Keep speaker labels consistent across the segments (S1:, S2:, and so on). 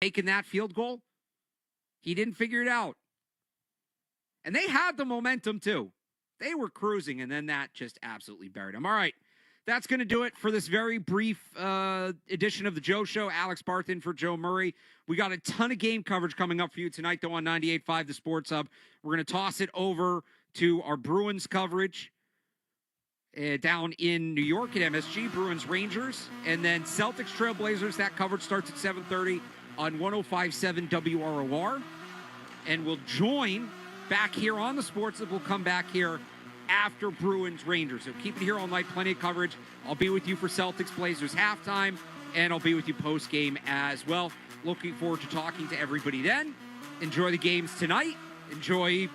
S1: making that field goal. He didn't figure it out. And they had the momentum, too. They were cruising, and then that just absolutely buried them. All right, that's going to do it for this very brief edition of the Joe Show. Alex Barth in for Joe Murray. We got a ton of game coverage coming up for you tonight, though, on 98.5 The Sports Hub. We're going to toss it over to our Bruins coverage down in New York at MSG, Bruins Rangers, and then Celtics Trailblazers. That coverage starts at 7:30 on 105.7 WROR. And we'll join back here on the Sports Hub. We'll come back here after Bruins Rangers. So keep it here all night, plenty of coverage. I'll be with you for Celtics Blazers halftime, and I'll be with you post game as well. Looking forward to talking to everybody then. Enjoy the games tonight. Enjoy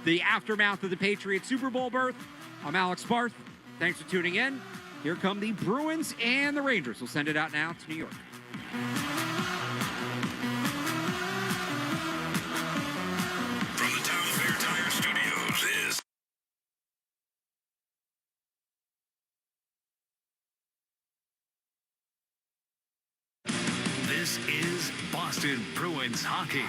S1: the aftermath of the Patriots Super Bowl berth. I'm Alex Barth. Thanks for tuning in. Here come the Bruins and the Rangers. We'll send it out now to New York.
S2: From the Town Fair Tire Studios This is Boston Bruins hockey.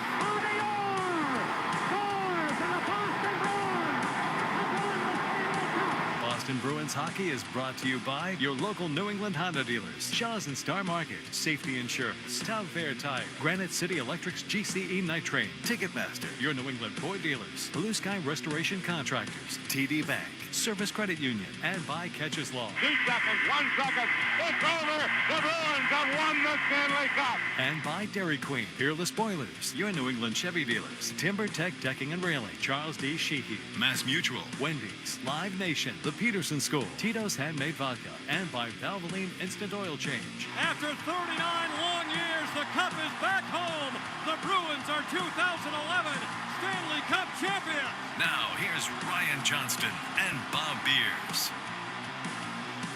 S2: Boston Bruins hockey is brought to you by your local New England Honda dealers, Shaw's and Star Market, Safety Insurance, Town Fair Tire, Granite City Electric's GCE Night Train, Ticketmaster, your New England Boy dealers, Blue Sky Restoration Contractors, TD Bank, Service Credit Union, and by Catches Law.
S3: 2 seconds, 1 second, it's over. The Bruins have won the Stanley Cup.
S2: And by Dairy Queen, Peerless Boilers, your New England Chevy dealers, Timber Tech Decking and Railing, Charles D. Sheehy, Mass Mutual, Wendy's, Live Nation, The Peterson School, Tito's Handmade Vodka, and by Valvoline Instant Oil Change.
S4: After 39 long years, the Cup is back home. The Bruins are 2011 Stanley Cup champions.
S2: Now, here's Ryan Johnston and Bob Beers.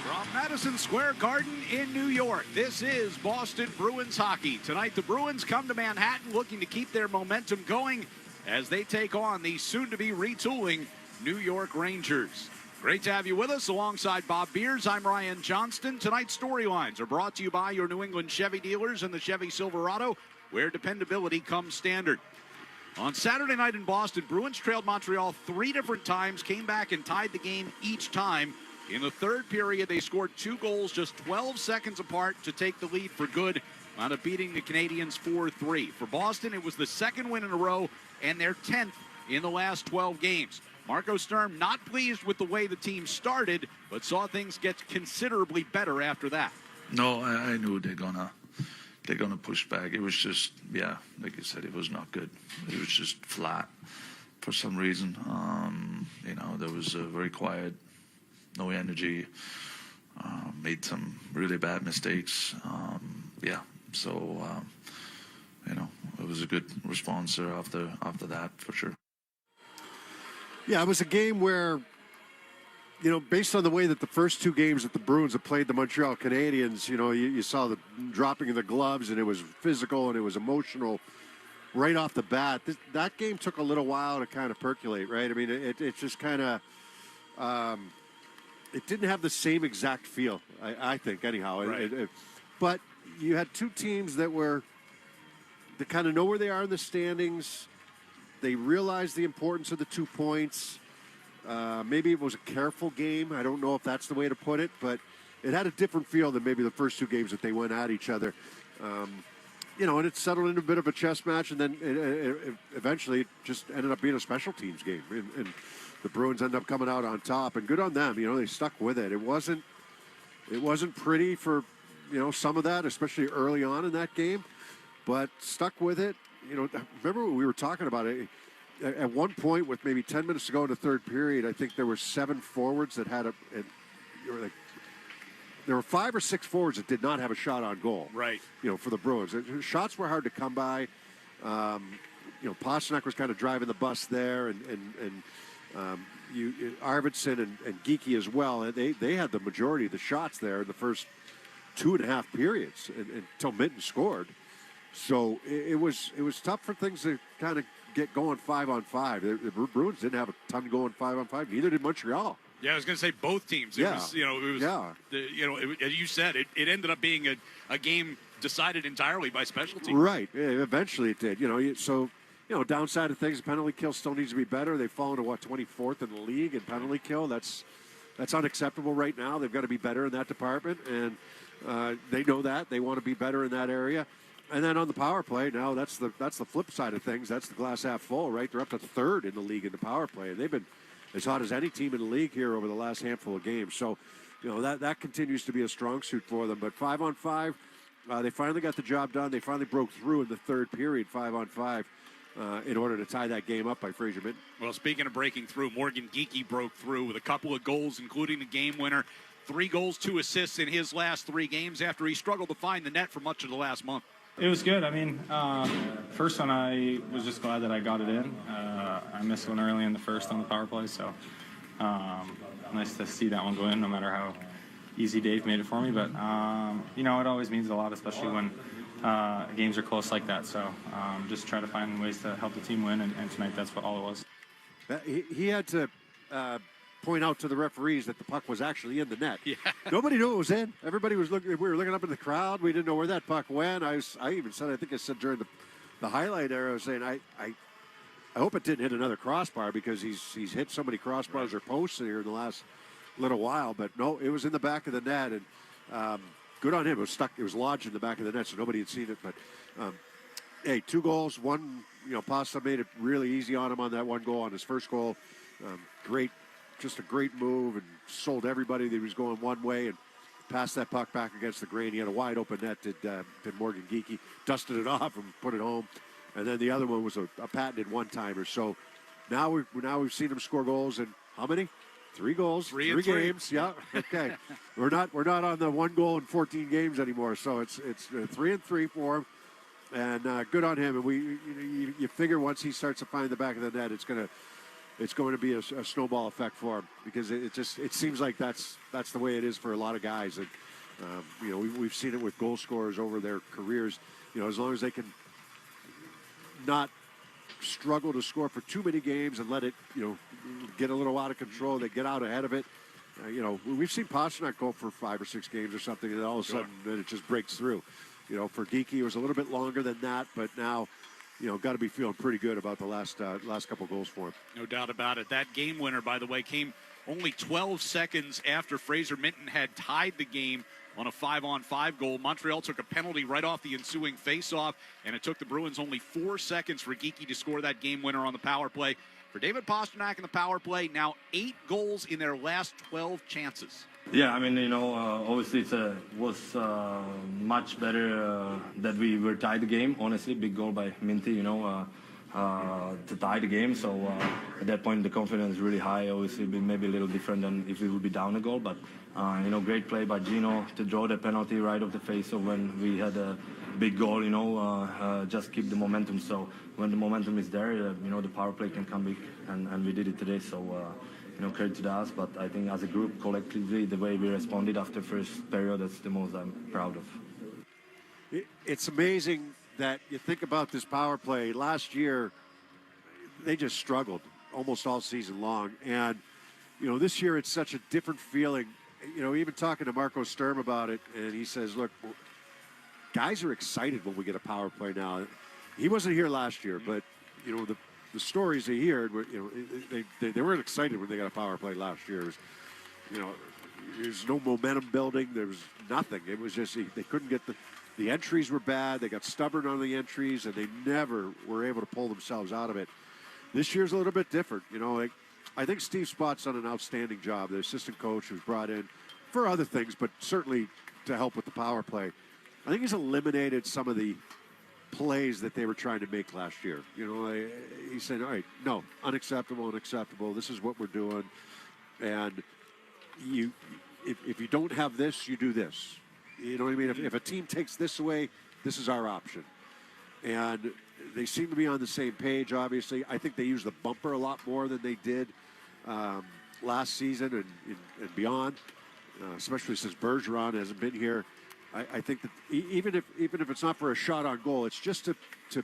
S5: From Madison Square Garden in New York, this is Boston Bruins hockey. Tonight, the Bruins come to Manhattan looking to keep their momentum going as they take on the soon-to-be retooling New York Rangers. Great to have you with us alongside Bob Beers. I'm Ryan Johnston. Tonight's storylines are brought to you by your New England Chevy dealers and the Chevy Silverado, where dependability comes standard. On Saturday night in Boston, Bruins trailed Montreal 3 different times, came back and tied the game each time. In the third period, they scored 2 goals just 12 seconds apart to take the lead for good, wound up beating the Canadiens 4-3. For Boston, it was the second win in a row and their 10th in the last 12 games. Marco Sturm not pleased with the way the team started, but saw things get considerably better after that.
S6: No, I knew they're gonna push back. It was just, yeah, like you said, it was not good. It was just flat for some reason. There was very quiet, no energy, made some really bad mistakes. It was a good response there after that, for sure.
S7: Yeah, it was a game where, based on the way that the first 2 games that the Bruins have played the Montreal Canadiens, you saw the dropping of the gloves, and it was physical and it was emotional right off the bat. That game took a little while to kind of percolate, right? I mean, it just kind of, it didn't have the same exact feel, I think, anyhow.
S5: Right.
S7: But you had 2 teams that kind of know where they are in the standings. They realized the importance of the 2 points. Maybe it was a careful game. I don't know if that's the way to put it, but it had a different feel than maybe the first 2 games that they went at each other. And it settled into a bit of a chess match, and then it eventually it just ended up being a special teams game. And the Bruins ended up coming out on top, and good on them. They stuck with it. It wasn't pretty for, some of that, especially early on in that game, but stuck with it. Remember when we were talking about it? At one point, with maybe 10 minutes to go in the third period, I think there were 7 forwards that had there were 5 or 6 forwards that did not have a shot on goal.
S5: Right.
S7: For the Bruins. Shots were hard to come by. Pasternak was kind of driving the bus there, and Arvidsson and Geeky as well. They had the majority of the shots there in the first 2.5 periods until Minton scored. So it was tough for things to kind of get going 5-on-5. The Bruins didn't have a ton going 5-on-5. Neither did Montreal.
S5: Yeah, I was going to say both teams. As you said, it ended up being a game decided entirely by special teams.
S7: Right. Yeah, eventually it did. Downside of things, the penalty kill still needs to be better. They've fallen to 24th in the league in penalty kill. That's unacceptable right now. They've got to be better in that department, and they know that. They want to be better in that area. And then on the power play, now that's the flip side of things. That's the glass half full, right? They're up to third in the league in the power play, and they've been as hot as any team in the league here over the last handful of games. So, that continues to be a strong suit for them. But 5-on-5, they finally got the job done. They finally broke through in the third period, 5-on-5. In order to tie that game up by Fraser Minton.
S5: Well, speaking of breaking through, Morgan Geeky broke through with a couple of goals, including the game winner. 3 goals, 2 assists in his last 3 games after he struggled to find the net for much of the last month.
S8: It was good. I mean, first one, I was just glad that I got it in. I missed one early in the first on the power play, so nice to see that one go in, no matter how easy Dave made it for me. But, it always means a lot, especially when games are close like that. So just try to find ways to help the team win, and tonight that's all it was.
S7: He had to point out to the referees that the puck was actually in the net.
S5: Yeah.
S7: Nobody knew it was in. Everybody was looking. We were looking up in the crowd. We didn't know where that puck went. I even said, I think I said during the highlight there, I was saying, I hope it didn't hit another crossbar, because he's hit so many crossbars or posts here in the last little while. But no, it was in the back of the net, and good on him. It was stuck. It was lodged in the back of the net, so nobody had seen it. But hey, 2 goals. One, Pasta made it really easy on him on that one goal, on his first goal. Just a great move, and sold everybody that he was going one way and passed that puck back against the grain. He had a wide open net. Did Morgan Geeky, dusted it off and put it home. And then the other one was a patented one-timer. So now we've seen him score goals in how many? 3 goals, 3 games. Yeah, okay. we're not on the 1 goal in 14 games anymore. So it's 3-3 for him, and good on him. And you figure once he starts to find the back of the net, it's going to be a snowball effect for him, because it seems like that's the way it is for a lot of guys. And we've seen it with goal scorers over their careers. As long as they can not struggle to score for too many games and let it get a little out of control, they get out ahead of it. We've seen Pasternak go for 5 or 6 games or something, and all of a sudden then it just breaks through. For Geeky, it was a little bit longer than that, but now got to be feeling pretty good about the last couple goals for him.
S5: No doubt about it. That game winner, by the way, came only 12 seconds after Fraser Minton had tied the game on a 5-on-5 goal. Montreal took a penalty right off the ensuing faceoff, and it took the Bruins only 4 seconds for Geeky to score that game winner on the power play. For David Pasternak in the power play, now 8 goals in their last 12 chances.
S9: Yeah, I mean, obviously it was much better that we were tied the game. Honestly, big goal by Minty, to tie the game. So at that point, the confidence is really high. Obviously, maybe a little different than if we would be down a goal. But, great play by Gino to draw the penalty right off the face of when we had a big goal, just keep the momentum. So when the momentum is there, the power play can come big. And we did it today. So, credit to us. But I think as a group, collectively, the way we responded after first period, that's the most I'm proud of.
S7: It's amazing that you think about this power play. Last year, they just struggled almost all season long. And, this year it's such a different feeling. Even talking to Marco Sturm about it, and he says, look, guys are excited when we get a power play now. He wasn't here last year, but, the stories they heard were, they weren't excited when they got a power play last year. It was, there's no momentum building. There was nothing. It was just they couldn't get the entries were bad. They got stubborn on the entries, and they never were able to pull themselves out of it. This year's a little bit different. I think Steve Spott's done an outstanding job. The assistant coach who's brought in for other things, but certainly to help with the power play. I think he's eliminated some of the plays that they were trying to make last year. He said, all right, no, unacceptable. This is what we're doing. And if you don't have this, you do this. You know what I mean? If a team takes this away, this is our option. And they seem to be on the same page, obviously. I think they use the bumper a lot more than they did last season and beyond, especially since Bergeron hasn't been here. I think that even if it's not for a shot on goal, it's just to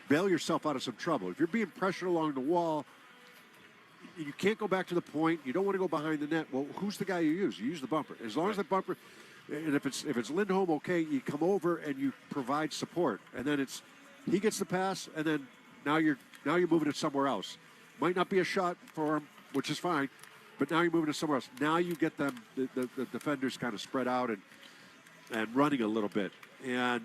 S7: bail yourself out of some trouble. If you're being pressured along the wall, you can't go back to the point. You don't want to go behind the net. Well, who's the guy you use? You use the bumper. As long as the bumper, And if it's Lindholm, okay, you come over and you provide support, and then he gets the pass, and then now you're moving it somewhere else. Might not be a shot for him, which is fine, but now you're moving it somewhere else. Now you get them the defenders kind of spread out and running a little bit, and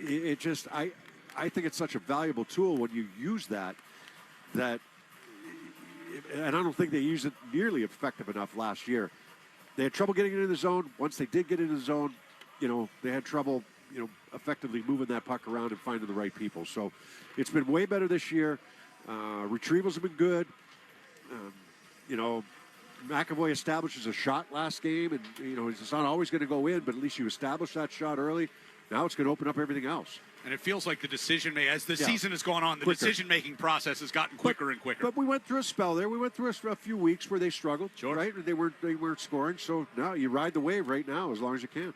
S7: it just I think it's such a valuable tool when you use that, and I don't think they used it nearly effective enough last year. They had trouble getting into the zone. Once they did get into the zone, they had trouble, effectively moving that puck around and finding the right people. So it's been way better this year. Retrievals have been good. McAvoy establishes a shot last game, and, it's not always going to go in, but at least you establish that shot early. Now it's going to open up everything else.
S5: And it feels like as the season has gone on, the
S7: Quicker.
S5: decision-making process has gotten quicker and quicker.
S7: But we went through a spell there. We went through a few weeks where they struggled,
S5: Sure.
S7: right? They weren't scoring. So now you ride the wave right now as long as you can.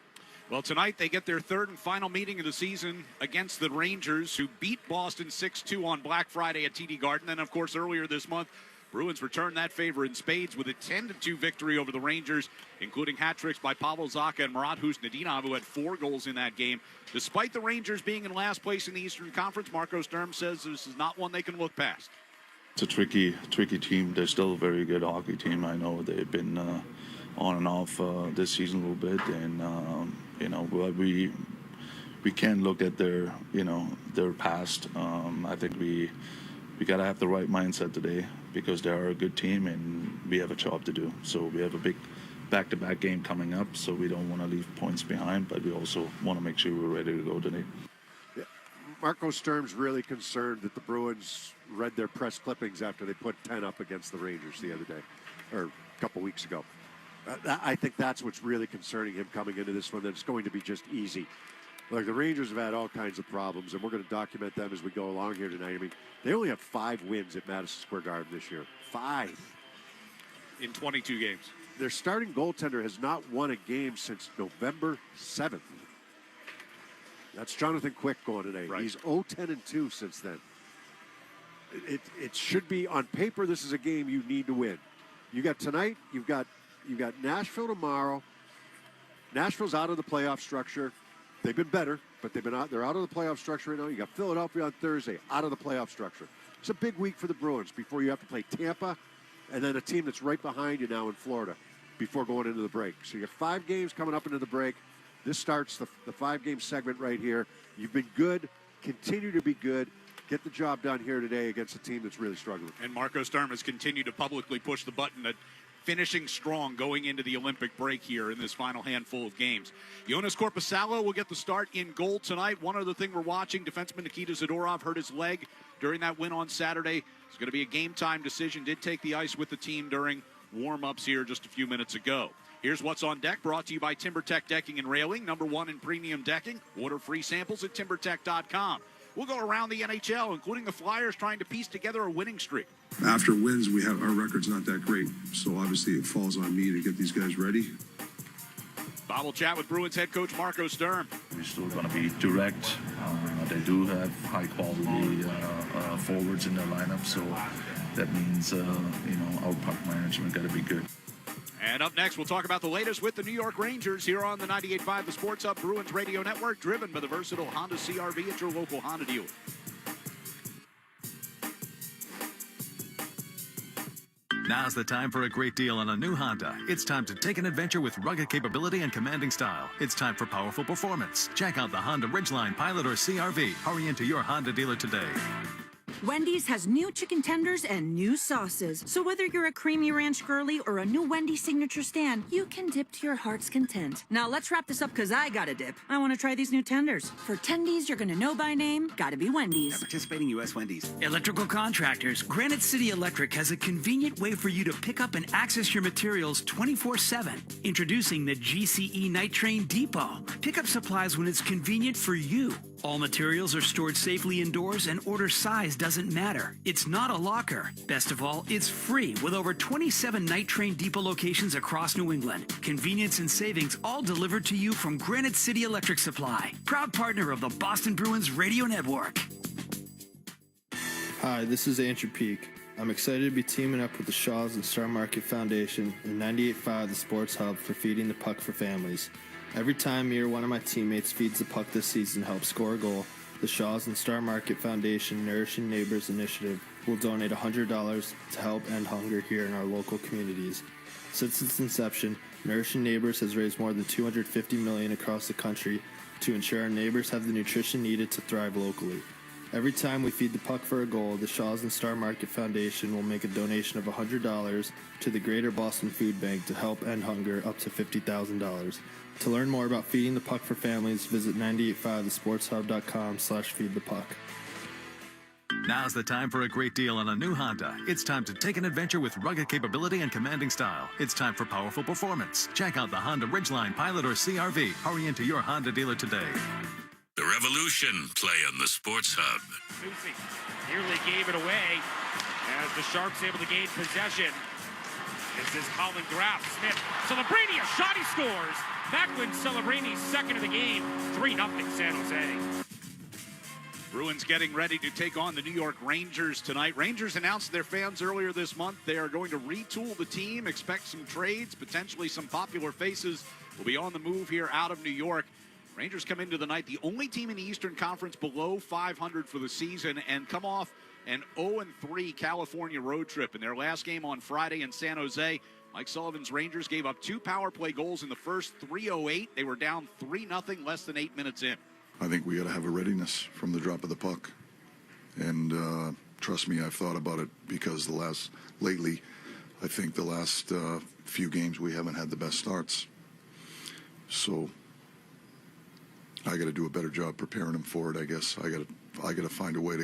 S5: Well, tonight they get their third and final meeting of the season against the Rangers, who beat Boston 6-2 on Black Friday at TD Garden. And, of course, earlier this month, Bruins returned that favor in spades with a 10-2 victory over the Rangers, including hat tricks by Pavel Zacha and Marat Husnudinov, who had 4 goals in that game. Despite the Rangers being in last place in the Eastern Conference, Marco Sturm says this is not one they can look past.
S6: It's a tricky team. They're still a very good hockey team. I know they've been on and off this season a little bit, and we can't look at their past. I think we got to have the right mindset today, because they are a good team and we have a job to do. So we have a big back-to-back game coming up, so we don't want to leave points behind, but we also want to make sure we're ready to go today.
S7: Yeah. Marco Sturm's really concerned that the Bruins read their press clippings after they put 10 up against the Rangers the other day, or a couple weeks ago. I think that's what's really concerning him coming into this one, that it's going to be just easy. Like, the Rangers have had all kinds of problems, and we're going to document them as we go along here tonight. I mean, they only have 5 wins at Madison Square Garden this year. 5.
S5: In 22 games.
S7: Their starting goaltender has not won a game since November 7th. That's Jonathan Quick going today.
S5: Right.
S7: He's 0-10-2 since then. It should be, on paper, this is a game you need to win. You got tonight, you've got Nashville tomorrow. Nashville's out of the playoff structure. They've been better, but they're out of the playoff structure right now. You got Philadelphia on Thursday, out of the playoff structure. It's a big week for the Bruins before you have to play Tampa, and then a team that's right behind you now in Florida before going into the break. So you got 5 games coming up into the break. This starts the 5-game segment right here. You've been good. Continue to be good. Get the job done here today against a team that's really struggling.
S5: And Marco Sturm has continued to publicly push the button at finishing strong going into the Olympic break here in this final handful of games. Jonas Korpisalo will get the start in goal tonight. One other thing we're watching, defenseman Nikita Zadorov hurt his leg during that win on Saturday. It's going to be a game-time decision. Did take the ice with the team during warm-ups here just a few minutes ago. Here's what's on deck, brought to you by TimberTech Decking and Railing, #1 in premium decking. Order free samples at timbertech.com. We'll go around the NHL, including the Flyers trying to piece together a winning streak.
S10: After wins, our record's not that great. So obviously it falls on me to get these guys ready.
S5: Bob will chat with Bruins head coach Marco Sturm.
S6: We're still going to be direct. They do have high-quality forwards in their lineup, so that means our puck management got to be good.
S5: And up next, we'll talk about the latest with the New York Rangers here on the 98.5 The Sports Hub Bruins Radio Network, driven by the versatile Honda CR-V at your local Honda dealer.
S2: Now's the time for a great deal on a new Honda. It's time to take an adventure with rugged capability and commanding style. It's time for powerful performance. Check out the Honda Ridgeline, Pilot, or CR-V. Hurry into your Honda dealer today.
S11: Wendy's has new chicken tenders and new sauces. So whether you're a creamy ranch girly or a new Wendy's signature stand, you can dip to your heart's content. Now let's wrap this up, because I gotta dip. I want to try these new tenders. For tendies you're gonna know by name, gotta be Wendy's.
S12: At participating U.S. Wendy's.
S13: Electrical contractors, Granite City Electric has a convenient way for you to pick up and access your materials 24/7. Introducing the GCE Night Train Depot. Pick up supplies when it's convenient for you. All materials are stored safely indoors, and order size doesn't matter. It's not a locker. Best of all, it's free with over 27 Night Train Depot locations across New England. Convenience and savings all delivered to you from Granite City Electric Supply, proud partner of the Boston Bruins Radio Network.
S14: Hi, this is Andrew Peak. I'm excited to be teaming up with the Shaws and Star Market Foundation and 98.5 The Sports Hub for Feeding the Puck for Families. Every time me or one of my teammates feeds the puck this season helps score a goal, the Shaws and Star Market Foundation Nourishing Neighbors Initiative will donate $100 to help end hunger here in our local communities. Since its inception, Nourishing Neighbors has raised more than $250 million across the country to ensure our neighbors have the nutrition needed to thrive locally. Every time we feed the puck for a goal, the Shaws and Star Market Foundation will make a donation of $100 to the Greater Boston Food Bank to help end hunger up to $50,000. To learn more about feeding the puck for families, visit 985thesportshub.com/feedthepuck.
S2: Now's the time for a great deal on a new Honda. It's time to take an adventure with rugged capability and commanding style. It's time for powerful performance. Check out the Honda Ridgeline, Pilot, or CRV. Hurry into your Honda dealer today.
S12: The Revolution play on the Sports Hub.
S15: Susie nearly gave it away as the Sharks able to gain possession. This is Colin Graff. Smith. Celebrini, a shot, he scores. Backward Celebrini's second of the game. 3-0 San Jose.
S5: Bruins getting ready to take on the New York Rangers tonight. Rangers announced to their fans earlier this month they are going to retool the team, expect some trades, potentially some popular faces will be on the move here out of New York. Rangers come into the night the only team in the Eastern Conference below 500 for the season and come off an 0-3 California road trip. In their last game on Friday in San Jose, Mike Sullivan's Rangers gave up 2 power play goals in the first 3:08. They were down 3-0 less than 8 minutes in.
S10: I think we got to have a readiness from the drop of the puck. And trust me, I've thought about it because lately, I think the last few games we haven't had the best starts. So I got to do a better job preparing them for it, I guess. I got to find a way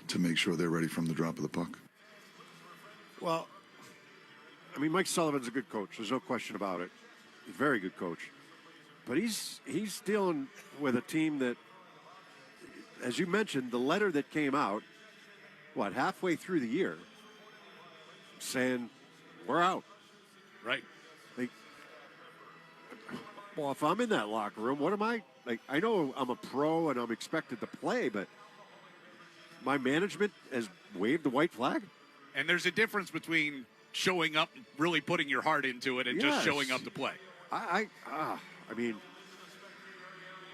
S10: to make sure they're ready from the drop of the puck.
S7: Well, I mean, Mike Sullivan's a good coach. There's no question about it. He's a very good coach. But he's dealing with a team that, as you mentioned, the letter that came out, halfway through the year, saying, we're out.
S5: Right.
S7: Well, if I'm in that locker room, what am I? I know I'm a pro and I'm expected to play, but my management has waved the white flag.
S5: And there's a difference between showing up, really putting your heart into it, and just showing up to play.
S7: I mean,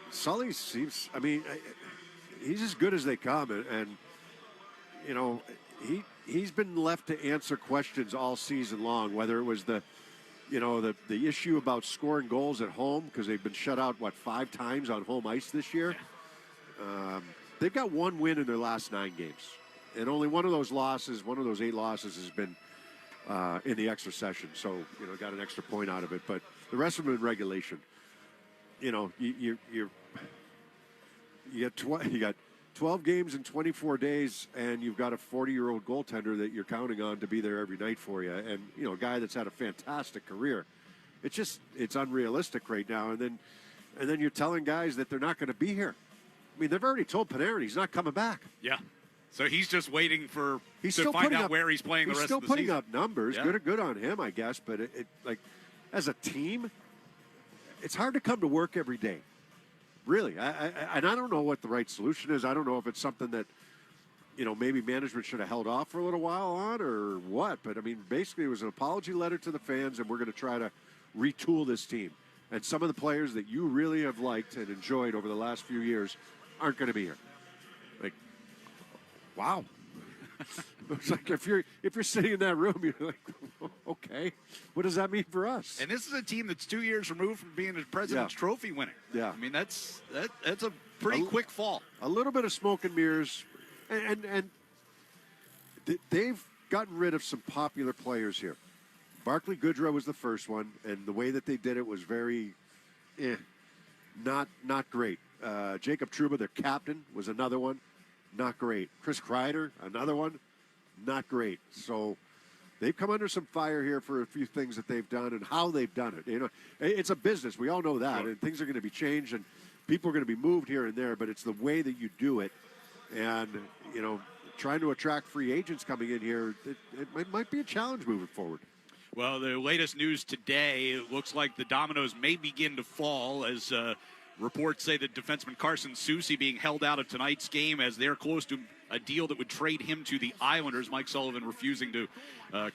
S7: Sully seems, he's as good as they come. And you know, he's been left to answer questions all season long, whether it was the issue about scoring goals at home because they've been shut out, 5 times on home ice this year. They've got 1 win in their last 9 games. And only one of those 8 losses has been in the extra session. So, got an extra point out of it. But the rest of them in regulation. You got 12 games in 24 days, and you've got a 40-year-old goaltender that you're counting on to be there every night for you. And, a guy that's had a fantastic career. It's unrealistic right now. And then you're telling guys that they're not going to be here. I mean, they've already told Panarin he's not coming back.
S5: Yeah. So he's just waiting to find out where he's playing the rest of the season.
S7: He's still putting up numbers.
S5: Yeah.
S7: Good on him, I guess. But as a team, it's hard to come to work every day. Really. I don't know what the right solution is. I don't know if it's something that, maybe management should have held off for a little while on or what. But, basically it was an apology letter to the fans, and we're going to try to retool this team. And some of the players that you really have liked and enjoyed over the last few years aren't going to be here. Wow. It's like if you're sitting in that room, you're like, okay, what does that mean for us?
S5: And this is a team that's 2 years removed from being a President's Trophy winner.
S7: Yeah.
S5: That's a pretty quick fall.
S7: A little bit of smoke and mirrors, and they've gotten rid of some popular players here. Barclay Goodrow was the first one, and the way that they did it was very, not great. Jacob Trouba, their captain, was another one. Not great. Chris Kreider, another one, not great. So they've come under some fire here for a few things that they've done and how they've done it. It's a business. We all know that. Sure. And things are going to be changed and people are going to be moved here and there, but it's the way that you do it. And, trying to attract free agents coming in here, it might be a challenge moving forward.
S5: Well, the latest news today, it looks like the dominoes may begin to fall as reports say that defenseman Carson Soucy being held out of tonight's game as they're close to a deal that would trade him to the Islanders. Mike Sullivan refusing to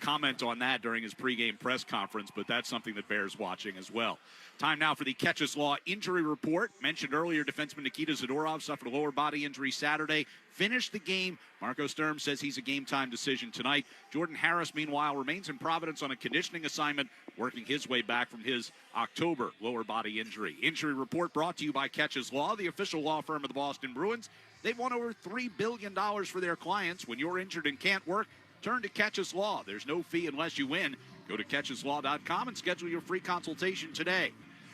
S5: comment on that during his pregame press conference, but that's something that bears watching as well. Time now for the Catches Law injury report. Mentioned earlier, defenseman Nikita Zadorov suffered a lower body injury Saturday. Finished the game. Marco Sturm says he's a game-time decision tonight. Jordan Harris, meanwhile, remains in Providence on a conditioning assignment, working his way back from his October lower body injury. Injury report brought to you by Catches Law, the official law firm of the Boston Bruins. They've won over $3 billion for their clients. When you're injured and can't work, turn to Catches Law. There's no fee unless you win. Go to catcheslaw.com and schedule your free consultation today.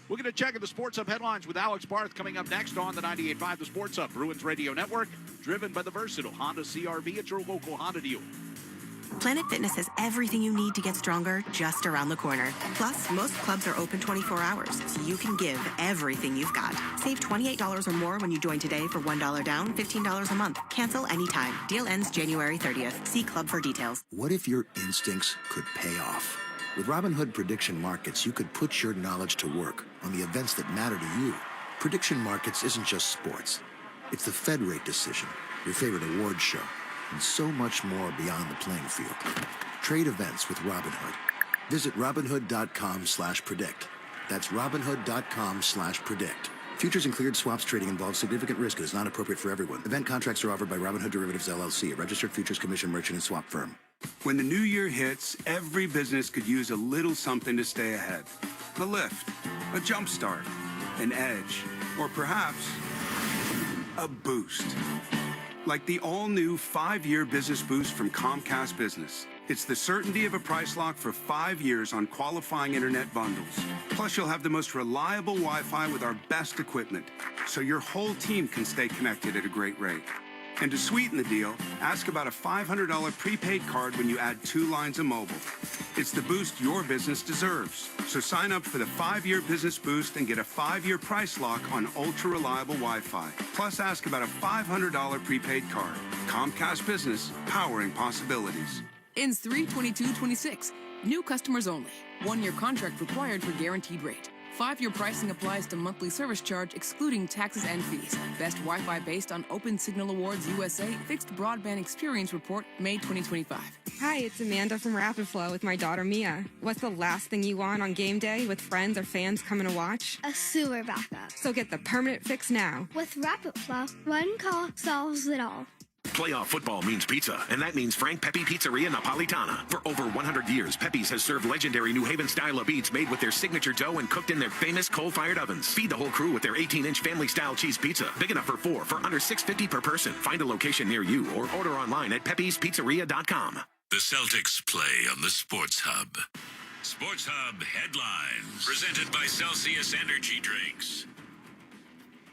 S5: We're going to check in the Sports Hub headlines with Alex Barth coming up next on the 98.5 The Sports Hub, Bruins Radio Network, driven by the versatile Honda CR-V at your local Honda dealer.
S16: Planet Fitness has everything you need to get stronger just around the corner. Plus, most clubs are open 24 hours, so you can give everything you've got. Save $28 or more when you join today for $1 down, $15 a month. Cancel anytime. Deal ends January 30th. See club for details.
S17: What if your instincts could pay off? With Robinhood Prediction Markets, you could put your knowledge to work on the events that matter to you. Prediction Markets isn't just sports. It's the Fed rate decision, your favorite award show, and so much more beyond the playing field. Trade events with Robinhood. Visit Robinhood.com/predict. That's Robinhood.com/predict. Futures and cleared swaps trading involves significant risk and is not appropriate for everyone. Event contracts are offered by Robinhood Derivatives LLC, a registered futures commission merchant and swap firm.
S18: When the new year hits, every business could use a little something to stay ahead. A lift, a jump start, an edge, or perhaps a boost. Like the all-new 5-year business boost from Comcast Business. It's the certainty of a price lock for 5 years on qualifying internet bundles. Plus, you'll have the most reliable Wi-Fi with our best equipment, so your whole team can stay connected at a great rate. And to sweeten the deal, ask about a $500 prepaid card when you add 2 lines of mobile. It's the boost your business deserves. So sign up for the 5-year business boost and get a 5-year price lock on ultra-reliable Wi-Fi. Plus, ask about a $500 prepaid card. Comcast Business, powering possibilities.
S19: Ends 3/22/26. New customers only. 1-year contract required for guaranteed rate. 5-year pricing applies to monthly service charge, excluding taxes and fees. Best Wi-Fi based on Open Signal Awards USA Fixed Broadband Experience Report, May 2025.
S20: Hi, it's Amanda from Rapid Flow with my daughter Mia. What's the last thing you want on game day with friends or fans coming to watch?
S21: A sewer backup.
S20: So get the permanent fix now.
S21: With Rapid Flow, one call solves it all.
S22: Playoff football means pizza, and that means Frank Pepe Pizzeria Napolitana. For over 100 years, Pepe's has served legendary New Haven style of beats made with their signature dough and cooked in their famous coal-fired ovens. Feed the whole crew with their 18-inch family-style cheese pizza, big enough for 4 for under $6.50 per person. Find a location near you or order online at pepespizzeria.com.
S12: The Celtics play on the Sports Hub. Sports Hub headlines, presented by Celsius Energy Drinks.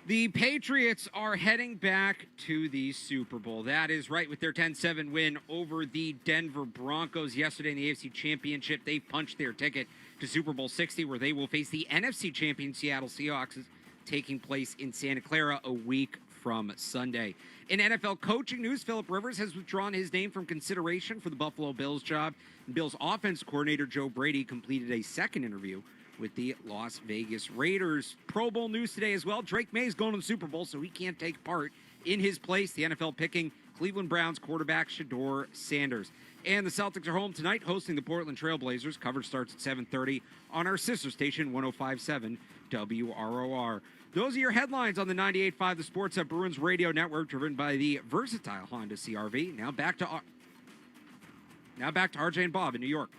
S1: The Patriots are heading back to the Super Bowl. That is right, with their 10-7 win over the Denver Broncos yesterday in the AFC Championship. They punched their ticket to Super Bowl 60, where they will face the NFC champion Seattle Seahawks, taking place in Santa Clara a week from Sunday. In NFL coaching news, Philip Rivers has withdrawn his name from consideration for the Buffalo Bills job. Bills offense coordinator Joe Brady completed a second interview with the Las Vegas Raiders. Pro Bowl news today as well. Drake May is going to the Super Bowl, so he can't take part. In his place, the NFL picking Cleveland Browns quarterback Shedeur Sanders. And the Celtics are home tonight, hosting the Portland Trail Blazers. Coverage starts at 7:30 on our sister station, 105.7 WROR. Those are your headlines on the 98.5 The Sports Hub Bruins Radio Network, driven by the versatile Honda CR-V. Now back to RJ and Bob in New York.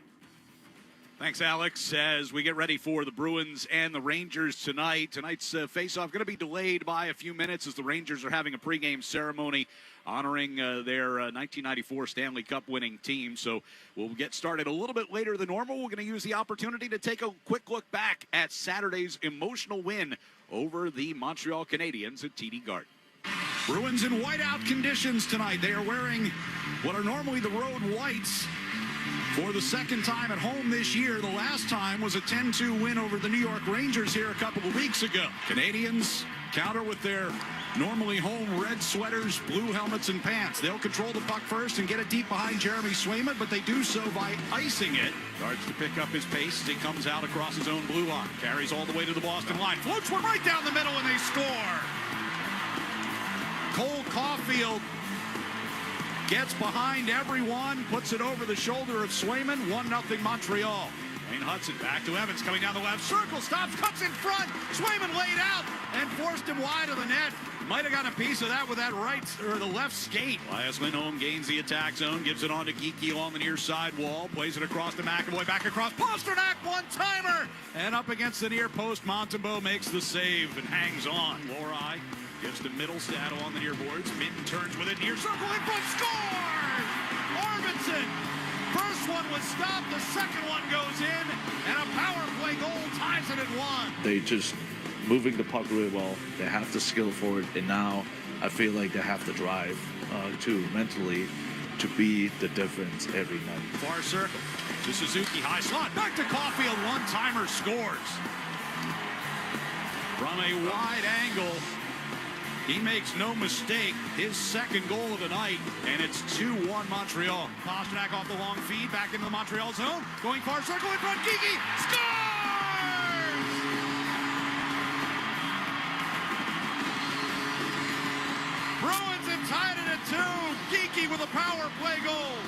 S5: Thanks, Alex. As we get ready for the Bruins and the Rangers tonight, tonight's face-off going to be delayed by a few minutes as the Rangers are having a pregame ceremony honoring their 1994 Stanley Cup winning team. So we'll get started a little bit later than normal. We're going to use the opportunity to take a quick look back at Saturday's emotional win over the Montreal Canadiens at TD Garden. Bruins in whiteout conditions tonight. They are wearing what are normally the road whites for the second time at home this year. The last time was a 10-2 win over the New York Rangers here a couple of weeks ago. Canadians counter with their normally home red sweaters, blue helmets, and pants. They'll control the puck first and get it deep behind Jeremy Swayman, but they do so by icing it. Starts to pick up his pace as he comes out across his own blue line. Carries all the way to the Boston line. Floats one right down the middle, and they score. Cole Caulfield gets behind everyone, puts it over the shoulder of Swayman. 1-0 Montreal. Wayne Hudson back to Evans, coming down the left circle, stops, cuts in front. Swayman laid out and forced him wide of the net. Might have got a piece of that with that right or the left skate. Elias Lindholm gains the attack zone, gives it on to Geeky along the near side wall, plays it across to McAvoy, back across Pasternak, one-timer, and up against the near post. Montembeault makes the save and hangs on. Lorai gives to Middlestad along the near boards. Minton turns with it, near circle, in front, scores! Arvidsson! First one was stopped, the second one goes in, and a power play goal ties it at 1.
S6: They just moving the puck really well. They have the skill for it, and now I feel like they have the drive too mentally to be the difference every night.
S5: Far circle to Suzuki, high slot, back to Caulfield, one-timer, scores. From a wide angle, he makes no mistake, his second goal of the night, and it's 2-1 Montreal. Pasternak off the long feed, back into the Montreal zone, going far circle in front, Geeky, scores! Bruins have tied it at 2. Geeky with a power play goal.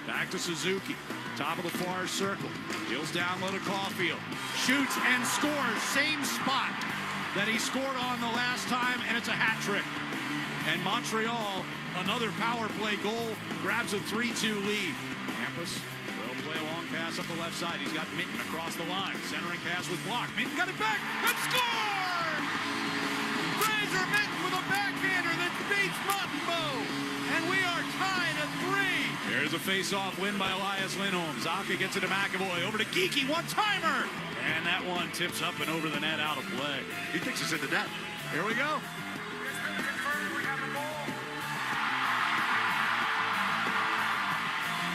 S5: Back to Suzuki. Top of the far circle. Deals down low to Caulfield. Shoots and scores. Same spot that he scored on the last time, and it's a hat trick. And Montreal, another power play goal, grabs a 3-2 lead. Campus will play a long pass up the left side. He's got Minton across the line. Centering pass was blocked. Minton got it back and scored! Fraser Minton with a backhander that beats Montembeault. And we are tied at 3. Here's a face-off win by Elias Lindholm. Zaka gets it to McAvoy. Over to Geeky, one-timer. And that one tips up and over the net, out of play. He thinks it's in the net. Here we go.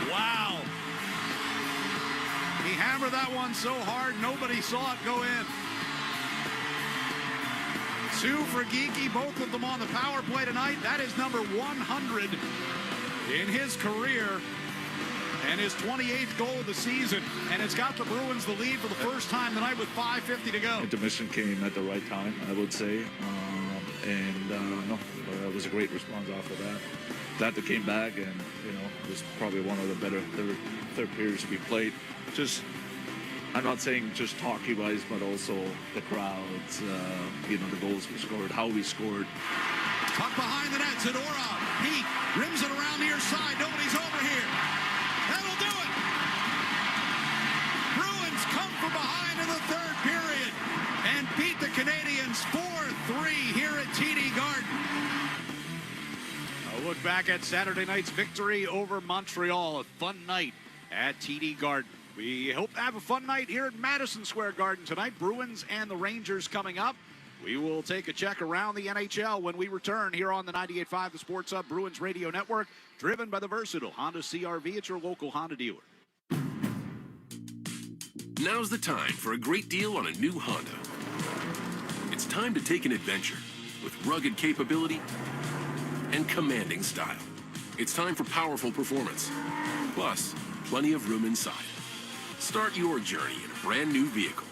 S5: Wow. He hammered that one so hard, nobody saw it go in. 2 for Geeky, both of them on the power play tonight. That is number 100 in his career and his 28th goal of the season. And it's got the Bruins the lead for the first time tonight with 5:50 to go.
S6: Intermission came at the right time, I would say. It was a great response after that. Glad they came back, and, it was probably one of the better third periods we played. I'm not saying just hockey-wise, but also the crowds, the goals we scored, how we scored.
S5: Puck behind the net, Zadorov, Pete, rims it around near side, nobody's over here. That'll do it. Bruins come from behind in the third period and beat the Canadians 4-3 here at TD Garden. A look back at Saturday night's victory over Montreal, a fun night at TD Garden. We hope to have a fun night here at Madison Square Garden tonight. Bruins and the Rangers coming up. We will take a check around the NHL when we return here on the 98.5 The Sports Hub Bruins Radio Network, driven by the versatile Honda CR-V at your local Honda dealer.
S12: Now's the time for a great deal on a new Honda. It's time to take an adventure with rugged capability and commanding style. It's time for powerful performance, plus plenty of room inside. Start your journey in a brand new vehicle.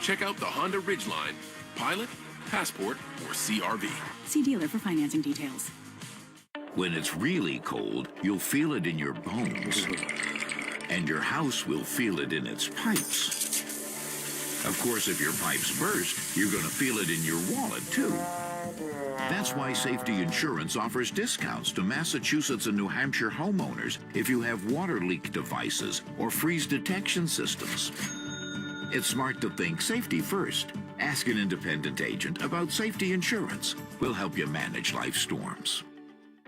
S12: Check out the Honda Ridgeline, Pilot, Passport, or CR-V.
S3: See dealer for financing details.
S12: When it's really cold, you'll feel it in your bones. And your house will feel it in its pipes. Of course, if your pipes burst, you're going to feel it in your wallet, too. That's why Safety Insurance offers discounts to Massachusetts and New Hampshire homeowners if you have water leak devices or freeze detection systems. It's smart to think safety first. Ask an independent agent about Safety Insurance. We'll help you manage life storms.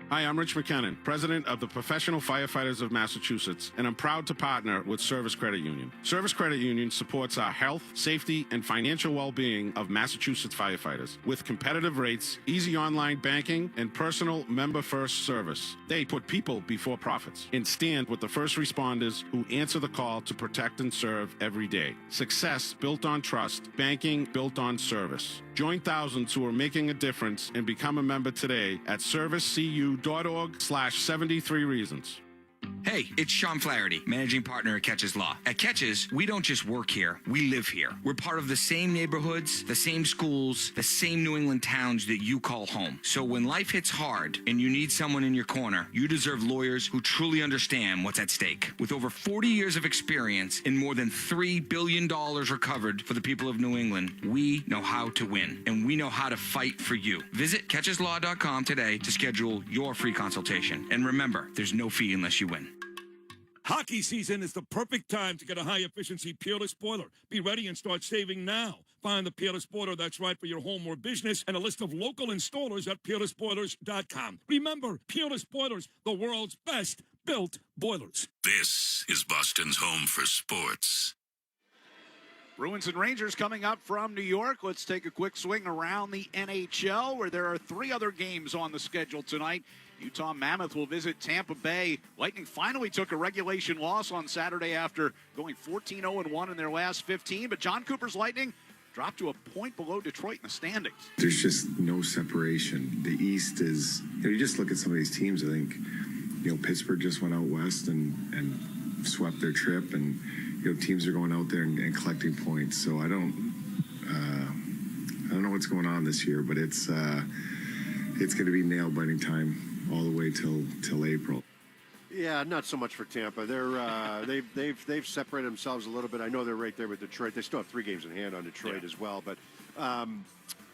S4: Hi, I'm Rich McKinnon, president of the Professional Firefighters of Massachusetts, and I'm proud to partner with Service Credit Union. Service Credit Union supports our health, safety, and financial well-being of Massachusetts firefighters with competitive rates, easy online banking, and personal member-first service. They put people before profits and stand with the first responders who answer the call to protect and serve every day. Success built on trust, banking built on service. Join thousands who are making a difference and become a member today at servicecu.org/73reasons.
S8: Hey, it's Sean Flaherty, managing partner at Catches Law. At Catches, we don't just work here, we live here. We're part of the same neighborhoods, the same schools, the same New England towns that you call home. So when life hits hard and you need someone in your corner, you deserve lawyers who truly understand what's at stake. With over 40 years of experience and more than $3 billion recovered for the people of New England, we know how to win, and we know how to fight for you. Visit catcheslaw.com today to schedule your free consultation. And remember, there's no fee unless you win.
S9: Hockey season is the perfect time to get a high-efficiency Peerless boiler. Be ready and start saving now. Find the Peerless boiler that's right for your home or business and a list of local installers at peerlessboilers.com. Remember, Peerless Boilers, the world's best built boilers.
S12: This is Boston's home for sports.
S5: Bruins and Rangers coming up from New York. Let's take a quick swing around the NHL, where there are 3 other games on the schedule tonight. Utah Mammoth will visit Tampa Bay. Lightning finally took a regulation loss on Saturday after going 14-0-1 in their last 15. But John Cooper's Lightning dropped to a point below Detroit in the standings.
S23: There's just no separation. The East is, you just look at some of these teams. I think, Pittsburgh just went out west and swept their trip. And, teams are going out there and collecting points. So I don't know what's going on this year, but it's going to be nail-biting time all the way till April.
S7: Yeah, not so much for Tampa. They've separated themselves a little bit. I know they're right there with Detroit. They still have 3 games in hand on Detroit as well. But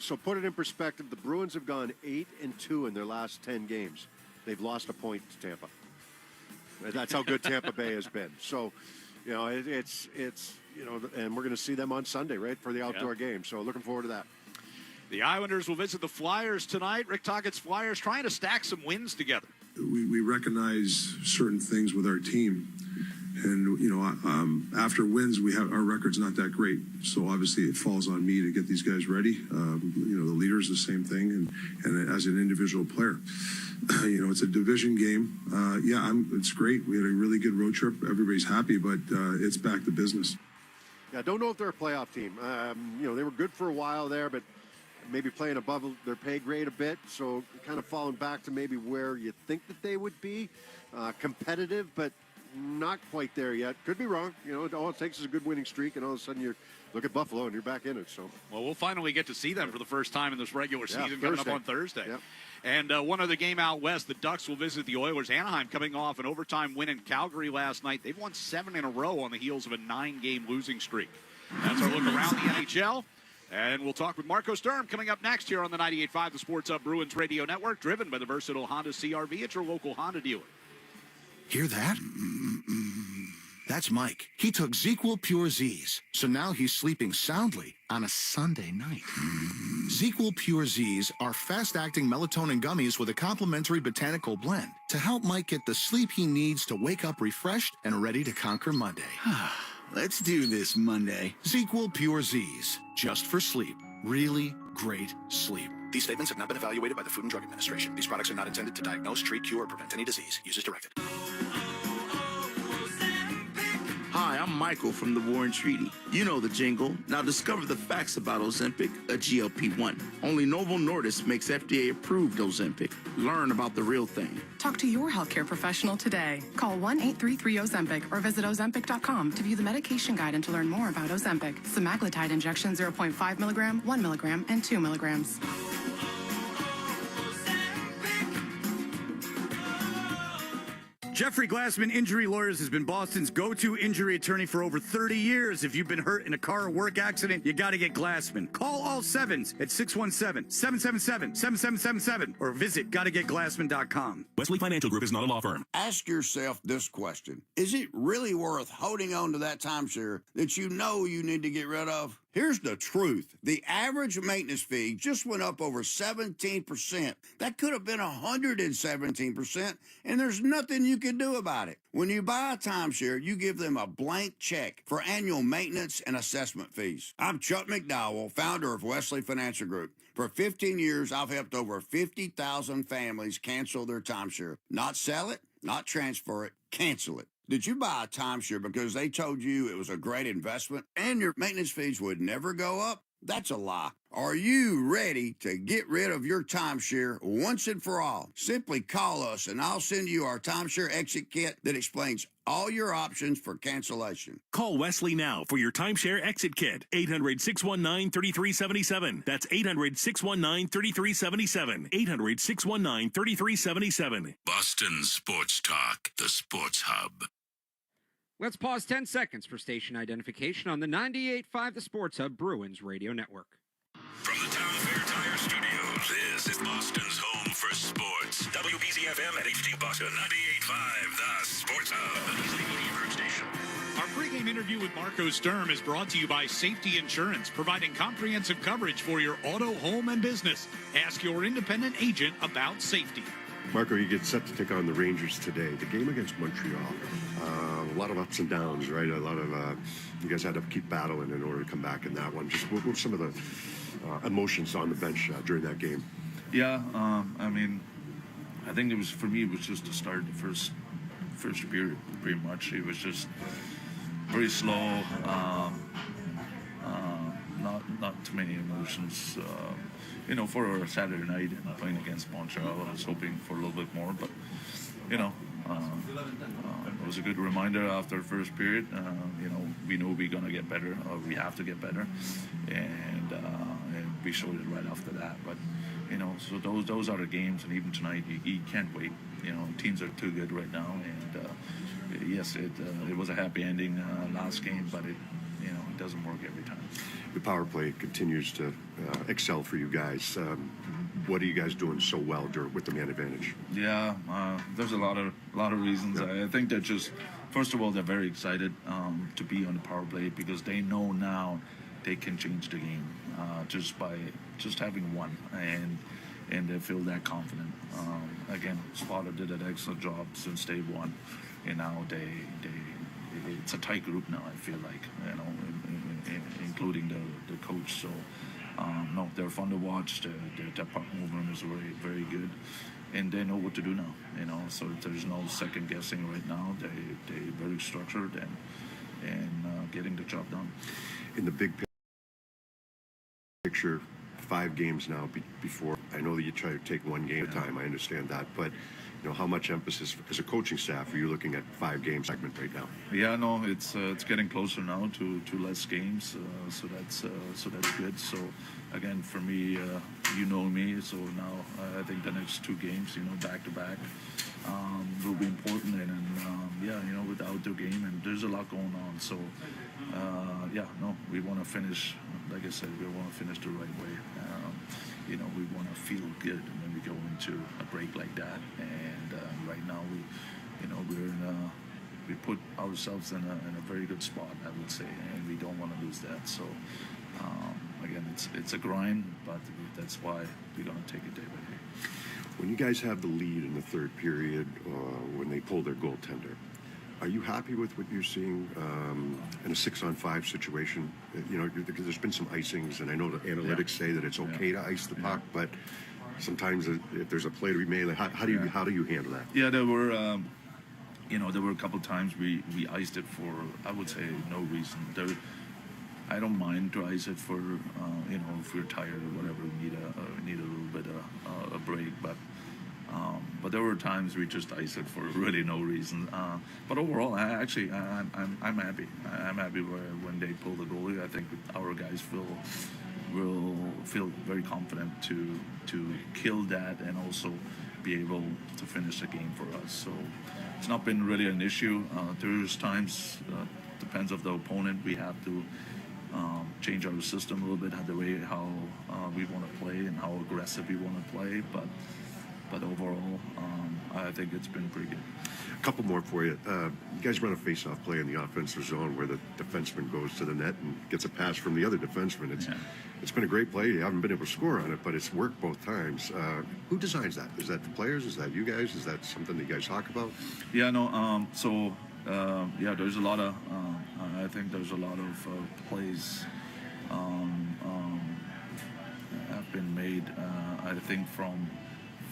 S7: so put it in perspective, the Bruins have gone 8-2 in their last 10 games. They've lost a point to Tampa. That's how good Tampa Bay has been. So, it's and we're going to see them on Sunday, right, for the outdoor game. So looking forward to that.
S5: The Islanders will visit the Flyers tonight. Rick Tockett's Flyers trying to stack some wins together.
S24: We recognize certain things with our team. And, after wins, our record's not that great. So obviously it falls on me to get these guys ready. The leader's the same thing. And as an individual player, it's a division game. It's great. We had a really good road trip. Everybody's happy, but it's back to business.
S7: Yeah, I don't know if they're a playoff team. They were good for a while there, but maybe playing above their pay grade a bit, so kind of falling back to maybe where you think that they would be. Competitive, but not quite there yet. Could be wrong. All it takes is a good winning streak, and all of a sudden you look at Buffalo and you're back in it. So,
S5: well, we'll finally get to see them for the first time in this regular season coming up on Thursday.
S7: Yep.
S5: And one other game out west, the Ducks will visit the Oilers. Anaheim coming off an overtime win in Calgary last night. They've won 7 in a row on the heels of a 9-game losing streak. That's our look around the NHL. And we'll talk with Marco Sturm coming up next here on the 98.5 The Sports Hub Bruins Radio Network, driven by the versatile Honda CR-V at your local Honda dealer.
S17: Hear that? That's Mike. He took ZQL Pure Z's, so now he's sleeping soundly on a Sunday night. ZQL Pure Z's are fast-acting melatonin gummies with a complementary botanical blend to help Mike get the sleep he needs to wake up refreshed and ready to conquer Monday. Let's do this Monday. ZQL Pure Z's, just for sleep. Really great sleep. These statements have not been evaluated by the Food and Drug Administration. These products are not intended to diagnose, treat, cure, or prevent any disease. Use as directed.
S25: Hi, I'm Michael from the Warren Treaty. You know the jingle. Now discover the facts about Ozempic, a GLP-1. Only Novo Nordisk makes FDA-approved Ozempic. Learn about the real thing.
S26: Talk to your healthcare professional today. Call 1-833-OZEMPIC or visit Ozempic.com to view the medication guide and to learn more about Ozempic. Semaglutide injection 0.5 milligram, 1 milligram, and 2 milligrams.
S27: Jeffrey Glassman Injury Lawyers has been Boston's go-to injury attorney for over 30 years. If you've been hurt in a car or work accident, you got to get Glassman. Call all sevens at 617-777-7777 or visit GottaGetGlassman.com.
S28: Wesley Financial Group is not a law firm.
S29: Ask yourself this question. Is it really worth holding on to that timeshare that you know you need to get rid of? Here's the truth. The average maintenance fee just went up over 17%. That could have been 117%, and there's nothing you can do about it. When you buy a timeshare, you give them a blank check for annual maintenance and assessment fees. I'm Chuck McDowell, founder of Wesley Financial Group. For 15 years, I've helped over 50,000 families cancel their timeshare. Not sell it, not transfer it, cancel it. Did you buy a timeshare because they told you it was a great investment and your maintenance fees would never go up? That's a lie. Are you ready to get rid of your timeshare once and for all? Simply call us and I'll send you our timeshare exit kit that explains all your options for cancellation.
S2: Call Wesley now for your timeshare exit kit. 800-619-3377. That's 800-619-3377. 800-619-3377.
S12: Boston Sports Talk, the Sports Hub.
S1: Let's pause 10 seconds for station identification on the 98.5 The Sports Hub Bruins Radio Network.
S12: From the Town Fair Tire Studios, this is Boston's home for sports. WBZ-FM at HD Boston, 98.5 The Sports Hub. Easily Media Group Station.
S5: Our pregame interview with Marco Sturm is brought to you by Safety Insurance, providing comprehensive coverage for your auto, home, and business. Ask your independent agent about safety.
S7: Marco, you get set to take on the Rangers today. The game against Montreal, a lot of ups and downs, right? A lot of you guys had to keep battling in order to come back in that one. Just what were some of the emotions on the bench during that game?
S6: Yeah, I mean, I think it was, for me, it was just to start the first period, pretty much. It was just very slow, not too many emotions. You know, for a Saturday night and playing against Montreal, I was hoping for a little bit more, but, you know, it was a good reminder after the first period. You know, we know we're going to get better, or we have to get better, and we showed it right after that. But, you know, so those are the games, and even tonight, you can't wait. You know, teams are too good right now, and yes, it was a happy ending last game, but it doesn't work every time.
S7: The power play continues to excel for you guys. What are you guys doing so well with the man advantage?
S6: Yeah, there's a lot of reasons.
S7: Yeah.
S6: I think that just, first of all, they're very excited to be on the power play because they know now they can change the game just by having one, and they feel that confident. Again, Sparta did an excellent job since day one, and now it's a tight group now. I feel like, you know, including the coach. So no, they're fun to watch. Their puck movement is very, very good, and they know what to do now. You know, so there's no second guessing right now. They're very structured and getting the job done.
S7: In the big picture, 5 games now before. I know that you try to take one game at a time. I understand that, but you know, how much emphasis as a coaching staff are you looking at 5-game segment right now?
S6: Yeah, no, it's getting closer now to less games, so that's good. So again, for me, you know me, so now I think the next 2 games, you know, back to back, will be important, and yeah, you know, with the outdoor game, and there's a lot going on. So yeah, no, we want to finish. Like I said, we want to finish the right way. You know, we want to feel good when we go into a break like that. And right now, we put ourselves in a very good spot, I would say, and we don't want to lose that. So again, it's a grind, but that's why we're going to take it day by day.
S7: When you guys have the lead in the third period, when they pull their goaltender, are you happy with what you're seeing in a 6-on-5 situation? You know, because there's been some icings, and I know the analytics say that it's okay to ice the puck, but sometimes if there's a play to be made, like how do you handle that?
S6: Yeah, there were a couple times we iced it for, I would say, no reason. I don't mind to ice it for, you know, if we're tired or whatever, we need a little bit of a break, but there were times we just iced it for really no reason. But overall, I'm happy. I'm happy when they pull the goalie. I think our guys will feel very confident to kill that and also be able to finish the game for us. So it's not been really an issue. There's times, depends on the opponent, we have to change our system a little bit, the way how we want to play and how aggressive we want to play. But overall, I think it's been pretty good.
S7: A couple more for you. You guys run a face-off play in the offensive zone where the defenseman goes to the net and gets a pass from the other defenseman. It's been a great play. You haven't been able to score on it, but it's worked both times. Who designs that? Is that the players? Is that you guys? Is that something that you guys talk about?
S6: Yeah, no. Yeah, there's a lot of. I think there's a lot of plays have been made. I think from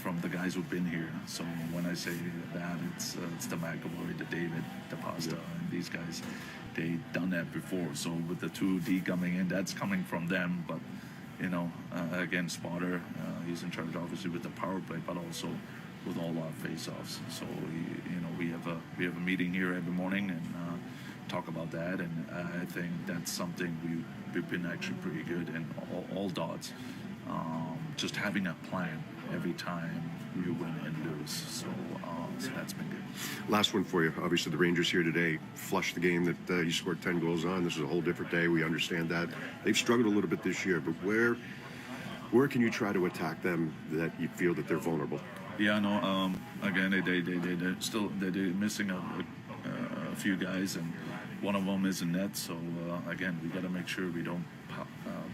S6: from the guys who've been here. So when I say that, it's the McAvoy, the David, the Pasta, and these guys. They done that before. So with the 2D coming in, that's coming from them. But again, Spotter, he's in charge obviously with the power play, but also with all our face-offs. So we have a meeting here every morning and talk about that. And I think that's something we've been actually pretty good in all dots. Just having a plan every time you win and lose. So that's been good.
S10: Last one for you. Obviously, the Rangers here today flushed the game that you scored 10 goals on. This is a whole different day. We understand that. They've struggled a little bit this year, but where can you try to attack them that you feel that they're vulnerable?
S6: Yeah, no. Again, they're missing a few guys, and one of them is in net. So again, we got to make sure we don't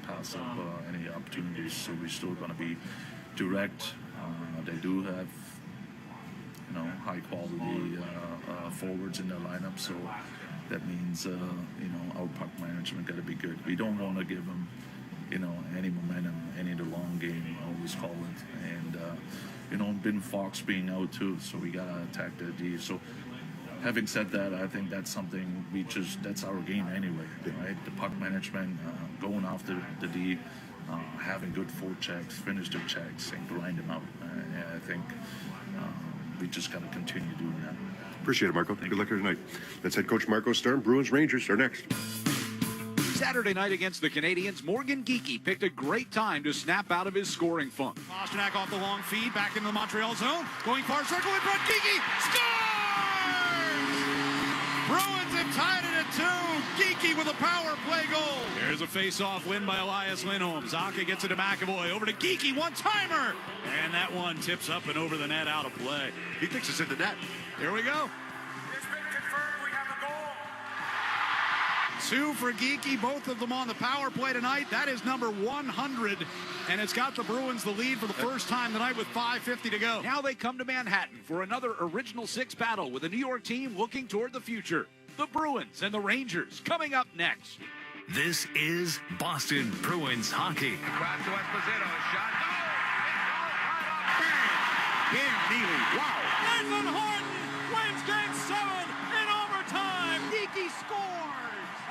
S6: pass up any opportunities. So we're still going to be direct. They do have high quality forwards in their lineup, so that means our puck management got to be good. We don't want to give them any momentum, any of the long game, always call it, and Ben Fox being out too, so we got to attack the D. So having said that, I think that's something that's our game anyway, right? The puck management, going after the D, having good forechecks, finish their checks, and grind them out. I think we just got to continue doing that.
S10: Appreciate it, Marco. Good luck here tonight. That's head coach Marco Sturm. Bruins Rangers are next.
S5: Saturday night against the Canadiens, Morgan Geeky picked a great time to snap out of his scoring funk.
S11: Pastrnak off the long feed, back into the Montreal zone, going far circle in front, Geeky scores! Bruins have tied it at 2. Geeky with a power play goal. Here's a face-off win by Elias Lindholm. Zaka gets it to McAvoy, over to Geeky, one-timer! And that one tips up and over the net, out of play.
S10: He thinks it's in the net.
S11: Here we go. 2 for Geeky, both of them on the power play tonight. That is number 100, and it's got the Bruins the lead for the first time tonight with 5:50 to go.
S5: Now they come to Manhattan for another Original Six battle with a New York team looking toward the future. The Bruins and the Rangers coming up next.
S2: This is Boston Bruins hockey.
S11: Cross to Esposito, shot. Bam! Neely, wow! Nathan Horton wins Game 7 in overtime. Geeky scores!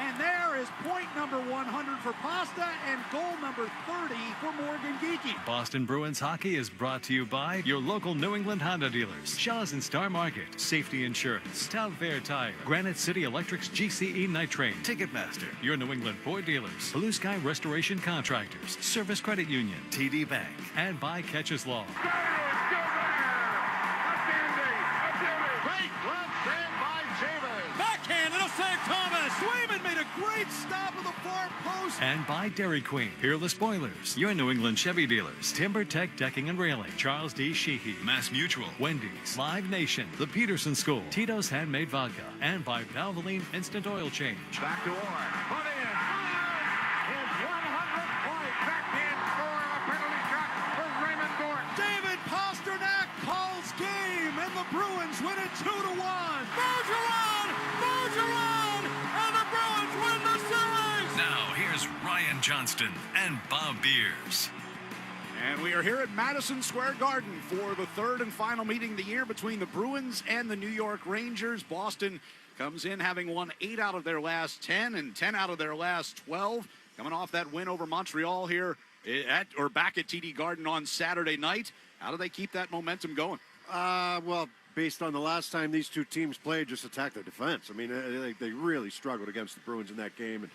S11: And there is point number 100 for Pasta and goal number 30 for Morgan Geeky.
S13: Boston Bruins hockey is brought to you by your local New England Honda dealers, Shaw's and Star Market, Safety Insurance, Stout Fair Tire, Granite City Electric's GCE Night Train, Ticketmaster, your New England Ford dealers, Blue Sky Restoration Contractors, Service Credit Union, TD Bank, and by Catches Law.
S11: Backhand, it'll save Thomas. Swayman made a great stop at the far post.
S13: And by Dairy Queen, Peerless Boilers, your New England Chevy dealers, Timber Tech Decking and Railing, Charles D. Sheehy, Mass Mutual, Wendy's, Live Nation, The Peterson School, Tito's Handmade Vodka, and by Valvoline Instant Oil Change.
S11: Back to Orr. Put in. His 100th point. Backhand score. A penalty shot for Raymond Gordon. David Pastrnak calls game, and the Bruins win it 2-1. Bergeron, and the Bruins win the series.
S2: Now here's Ryan Johnston and Bob Beers.
S5: And we are here at Madison Square Garden for the third and final meeting of the year between the Bruins and the New York Rangers. Boston comes in having won 8 out of their last 10 and 10 out of their last 12. Coming off that win over Montreal here back at TD Garden on Saturday night. How do they keep that momentum going?
S7: Well, based on the last time these two teams played, just attack their defense. I mean, they really struggled against the Bruins in that game. And,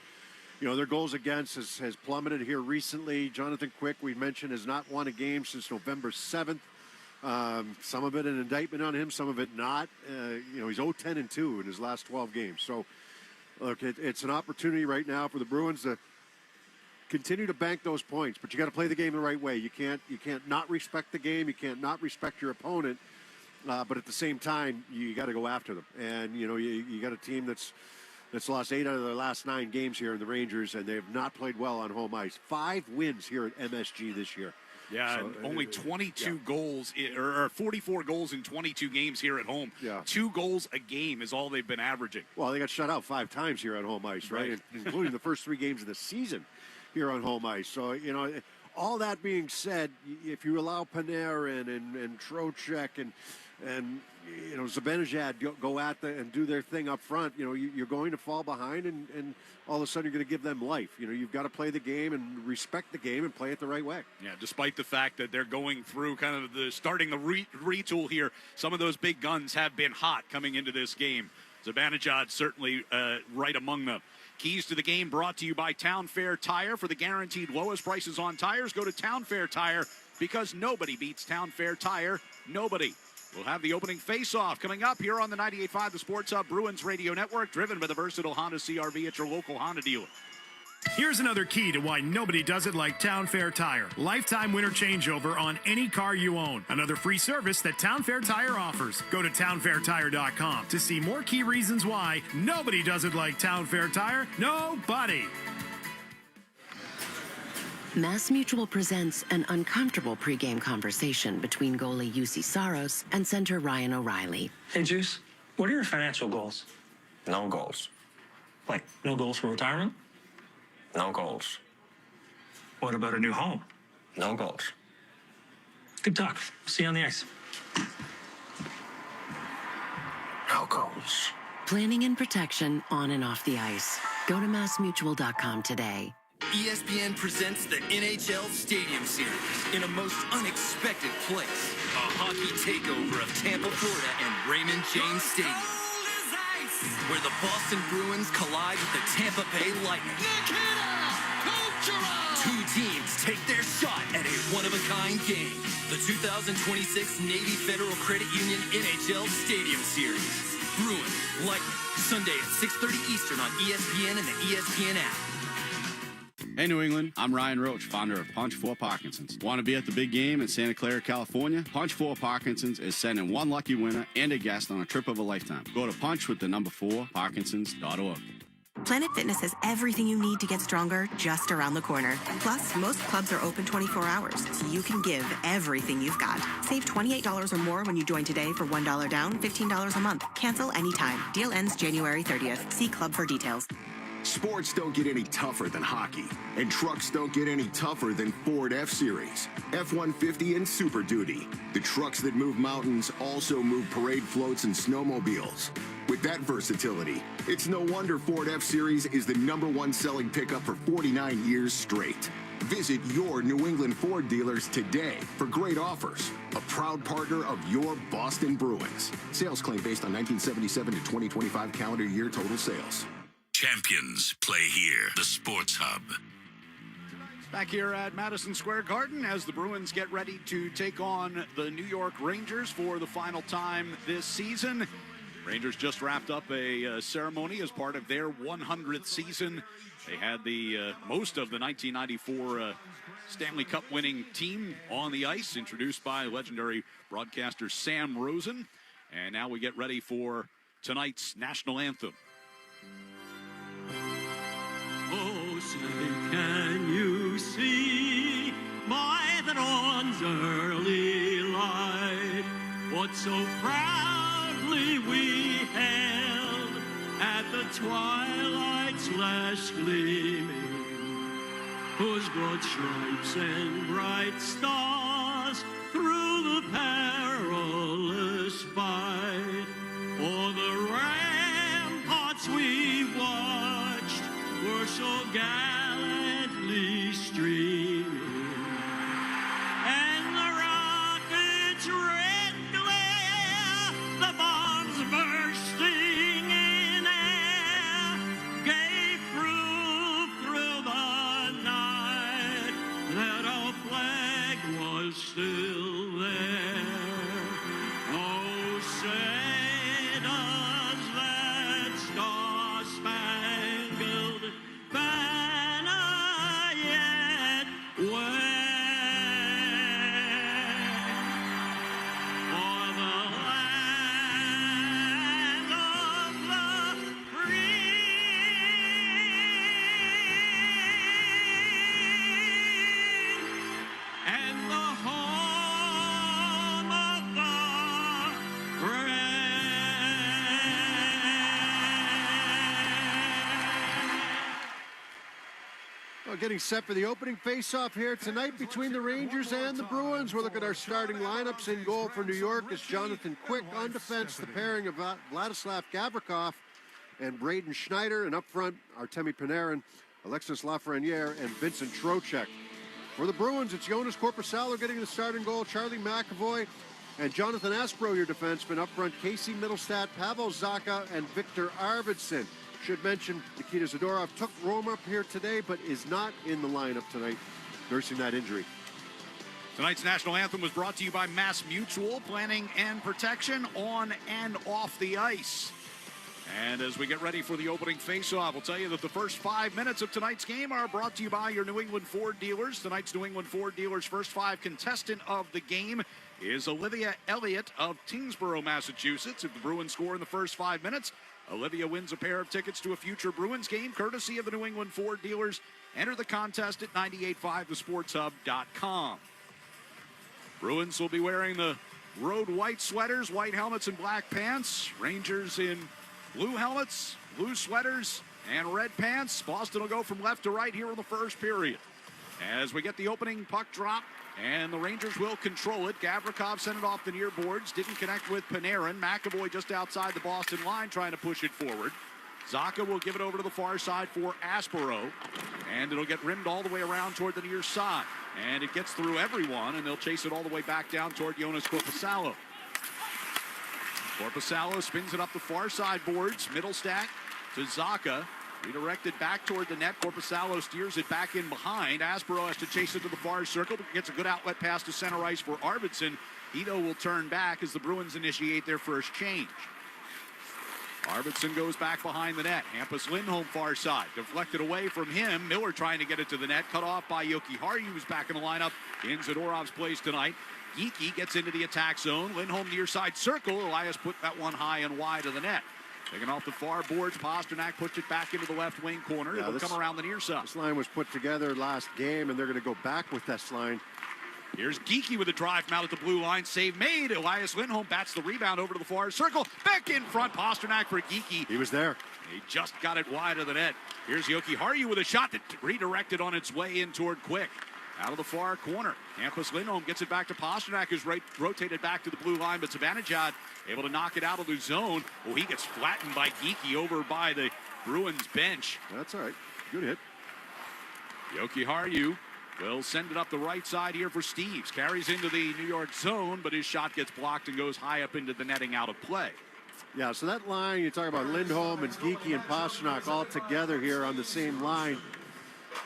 S7: their goals against has plummeted here recently. Jonathan Quick, we mentioned, has not won a game since November 7th. Some of it an indictment on him, some of it not. He's 0-10-2 in his last 12 games. So, look, it's an opportunity right now for the Bruins to continue to bank those points. But you got to play the game the right way. You can't not respect the game. You can't not respect your opponent. But at the same time, you got to go after them. And, you got a team that's lost 8 out of their last 9 games here in the Rangers, and they have not played well on home ice. 5 wins here at MSG this year.
S5: Yeah, so, only 22 goals, or 44 goals in 22 games here at home.
S7: Yeah.
S5: 2 goals a game is all they've been averaging.
S7: Well, they got shut out 5 times here on home ice, right? Including the first 3 games of the season here on home ice. So, all that being said, if you allow Panarin and Trocheck and Zibanejad go at and do their thing up front, you're going to fall behind, and all of a sudden you're going to give them life. You've got to play the game and respect the game and play it the right way.
S5: Yeah, despite the fact that they're going through kind of starting the retool here, some of those big guns have been hot coming into this game. Zibanejad certainly right among them. Keys to the game brought to you by Town Fair Tire. For the guaranteed lowest prices on tires, go to Town Fair Tire, because nobody beats Town Fair Tire. Nobody. We'll have the opening face-off coming up here on the 98.5 The Sports Hub Bruins Radio Network, driven by the versatile Honda CR-V at your local Honda dealer.
S14: Here's another key to why nobody does it like Town Fair Tire. Lifetime winter changeover on any car you own. Another free service that Town Fair Tire offers. Go to townfairtire.com to see more key reasons why nobody does it like Town Fair Tire. Nobody.
S15: Mass Mutual presents an uncomfortable pregame conversation between goalie UC Saros and center Ryan O'Reilly.
S16: Hey, Juice, what are your financial goals?
S18: No goals.
S16: Like, no goals for retirement?
S18: No goals.
S16: What about a new home?
S18: No goals.
S16: Good talk. See you on the ice.
S18: No goals.
S15: Planning and protection on and off the ice. Go to massmutual.com today.
S19: ESPN presents the NHL Stadium Series in a most unexpected place. A hockey takeover of Tampa, Florida and Raymond James Stadium, where the Boston Bruins collide with the Tampa Bay Lightning. Two teams take their shot at a one-of-a-kind game. The 2026 Navy Federal Credit Union NHL Stadium Series. Bruins, Lightning, Sunday at 6:30 Eastern on ESPN and the ESPN app.
S20: Hey, New England, I'm Ryan Roach, founder of Punch 4 Parkinson's. Want to be at the big game in Santa Clara, California? Punch 4 Parkinson's is sending one lucky winner and a guest on a trip of a lifetime. Go to punchwith4parkinsons.org.
S21: Planet Fitness has everything you need to get stronger just around the corner. Plus, most clubs are open 24 hours, so you can give everything you've got. Save $28 or more when you join today for $1 down, $15 a month. Cancel anytime. Deal ends January 30th. See club for details.
S22: Sports don't get any tougher than hockey, and trucks don't get any tougher than Ford F-Series, F-150, and Super Duty. The trucks that move mountains also move parade floats and snowmobiles. With that versatility, it's no wonder Ford F-Series is the #1 selling pickup for 49 years straight. Visit your New England Ford dealers today for great offers. A proud partner of your Boston Bruins. Sales claim based on 1977 to 2025 calendar year total sales.
S2: Champions play here. The Sports Hub.
S5: Back here at Madison Square Garden as the Bruins get ready to take on the New York Rangers for the final time this season. Rangers just wrapped up a ceremony as part of their 100th season. They had the most of the 1994 Stanley Cup winning team on the ice, introduced by legendary broadcaster Sam Rosen. And now we get ready for tonight's national anthem.
S28: Oh, say, can you see by the dawn's early light what so proudly we held at the twilight's last gleaming, whose broad stripes and bright stars through the perilous fight o'er the ramparts we watched were so gallantly streaming, and the rocket's red glare, the bombs bursting in air, gave proof through the night that our flag was still there. Oh, say does that star-spangled banner
S7: Well, getting set for the opening face-off here tonight between the Rangers and the Bruins. We'll look at our starting lineups. In goal for New York is Jonathan Quick. On defense, the pairing of Vladislav Gavrikov and Braden Schneider. And up front, Artemi Panarin, Alexis Lafreniere, and Vincent Trocheck. For the Bruins, it's Jonas Korpisalo getting the starting goal, Charlie McAvoy, and Jonathan Aspro, your defenseman. Up front, Casey Middlestat, Pavel Zacha, and Victor Arvidsson. Should mention Nikita Zadorov took Rome up here today, but is not in the lineup tonight, nursing that injury.
S5: Tonight's national anthem was brought to you by Mass Mutual, planning and protection on and off the ice. And as we get ready for the opening faceoff, we'll tell you that the first 5 minutes of tonight's game are brought to you by your New England Ford dealers. Tonight's New England Ford dealers' first 5 contestant of the game is Olivia Elliott of Tingsboro, Massachusetts. If the Bruins score in the first 5 minutes, Olivia wins a pair of tickets to a future Bruins game, courtesy of the New England Ford dealers. Enter the contest at 985thesportshub.com. Bruins will be wearing the road white sweaters, white helmets, and black pants. Rangers in blue helmets, blue sweaters, and red pants. Boston will go from left to right here in the first period. As we get the opening puck drop, and the Rangers will control it. Gavrikov sent it off the near boards. Didn't connect with Panarin. McAvoy just outside the Boston line trying to push it forward. Zacha will give it over to the far side for Aspero. And it'll get rimmed all the way around toward the near side. And it gets through everyone, and they'll chase it all the way back down toward Jonas Korpisalo. Korpisalo spins it up the far side boards. Middlestat to Zacha. Redirected back toward the net. Korpisalo steers it back in behind. Aspero has to chase it to the far circle. Gets a good outlet pass to center ice for Arvidsson. He, though, will turn back as the Bruins initiate their first change. Arvidsson goes back behind the net. Hampus Lindholm far side. Deflected away from him. Miller trying to get it to the net. Cut off by Yoki Haru, who's back in the lineup in Zadorov's place tonight. Geeky gets into the attack zone. Lindholm near side circle. Elias put that one high and wide of the net. Taking off the far boards, Pasternak puts it back into the left wing corner. It'll come around the near side.
S7: This line was put together last game, and they're going to go back with this line.
S5: Here's Geeky with a drive from out at the blue line. Save made. Elias Lindholm bats the rebound over to the far circle. Back in front, Pasternak for Geeky.
S7: He was there.
S5: He just got it wide of the net. Here's Yoki Haru with a shot that redirected on its way in toward Quick. Out of the far corner. Hampus Lindholm gets it back to Pasternak, who's rotated back to the blue line, but Zibanejad able to knock it out of the zone. Oh, he gets flattened by Geeky over by the Bruins bench.
S7: That's all right. Good hit.
S5: Yoki Haru will send it up the right side here for Steves. Carries into the New York zone, but his shot gets blocked and goes high up into the netting out of play.
S7: Yeah, so that line, you talk about Lindholm and Geeky and Pasternak all together here on the same line.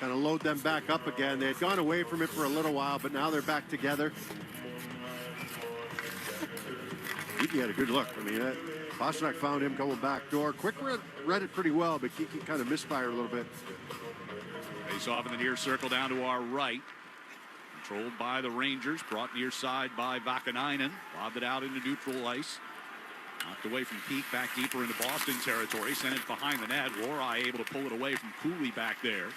S7: Kind of load them back up again. They had gone away from it for a little while, but now they're back together. Geeky had a good look. I mean, Pasternak found him going back door. Quick read it pretty well, but Geeky kind of misfired a little bit.
S5: Face off in the near circle down to our right. Controlled by the Rangers. Brought near side by Vakanainen. Lobbed it out into neutral ice. Knocked away from Peak, back deeper into Boston territory. Sent it behind the net. Lorai able to pull it away from Cooley back there.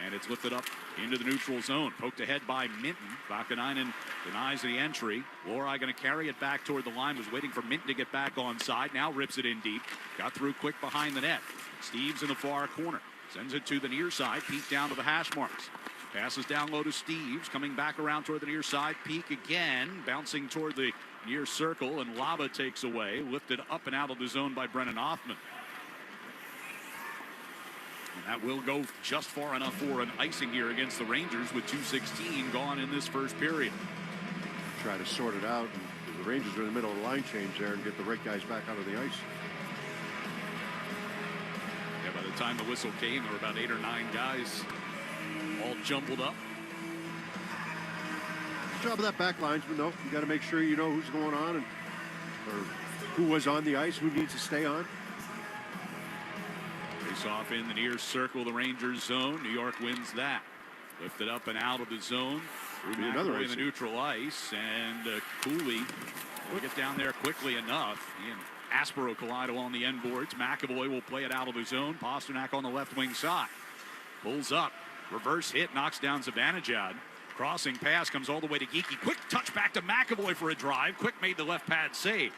S5: And it's lifted up into the neutral zone. Poked ahead by Minton. Vakanainen denies the entry. Lorai going to carry it back toward the line. Was waiting for Minton to get back on side. Now rips it in deep. Got through quick behind the net. Steves in the far corner. Sends it to the near side. Peak down to the hash marks. Passes down low to Steves. Coming back around toward the near side. Peak again. Bouncing toward the near circle. And Laba takes away. Lifted up and out of the zone by Brennan Hoffman. And that will go just far enough for an icing here against the Rangers with 2:16 gone in this first period.
S7: Try to sort it out. And the Rangers are in the middle of the line change there and get the right guys back out of the ice.
S5: Yeah, by the time the whistle came, there were about 8 or 9 guys all jumbled up.
S7: Good job of that back linesman, though. You got to make sure you know who's going on and or who was on the ice, who needs to stay on.
S5: Face off in the near circle, the Rangers zone. New York wins that. Lifted up and out of the zone. Through McAvoy in the neutral ice. And Cooley will get down there quickly enough. He and Aspero collide along the end boards. McAvoy will play it out of the zone. Pasternak on the left wing side. Pulls up. Reverse hit. Knocks down Zibanejad. Crossing pass comes all the way to Geeky. Quick touch back to McAvoy for a drive. Quick made the left pad save.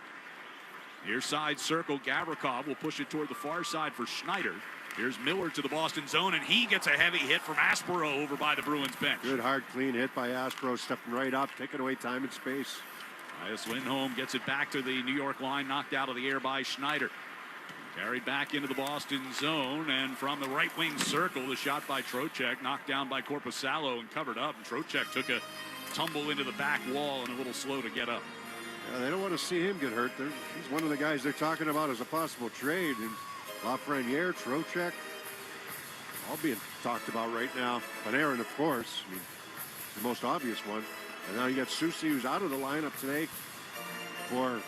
S5: Near side circle, Gavrikov will push it toward the far side for Schneider. Here's Miller to the Boston zone, and he gets a heavy hit from Aspero over by the Bruins bench.
S7: Good, hard, clean hit by Aspero, stepping right up, taking away time and space.
S5: Elias Lindholm gets it back to the New York line, knocked out of the air by Schneider. Carried back into the Boston zone, and from the right wing circle, the shot by Trocheck, knocked down by Korpisalo and covered up. And Trocheck took a tumble into the back wall and a little slow to get up.
S7: Yeah, they don't want to see him get hurt. He's one of the guys they're talking about as a possible trade. And Lafreniere, Trocheck, all being talked about right now. Panarin, of course, I mean, the most obvious one. And now you got Soucy, who's out of the lineup today for,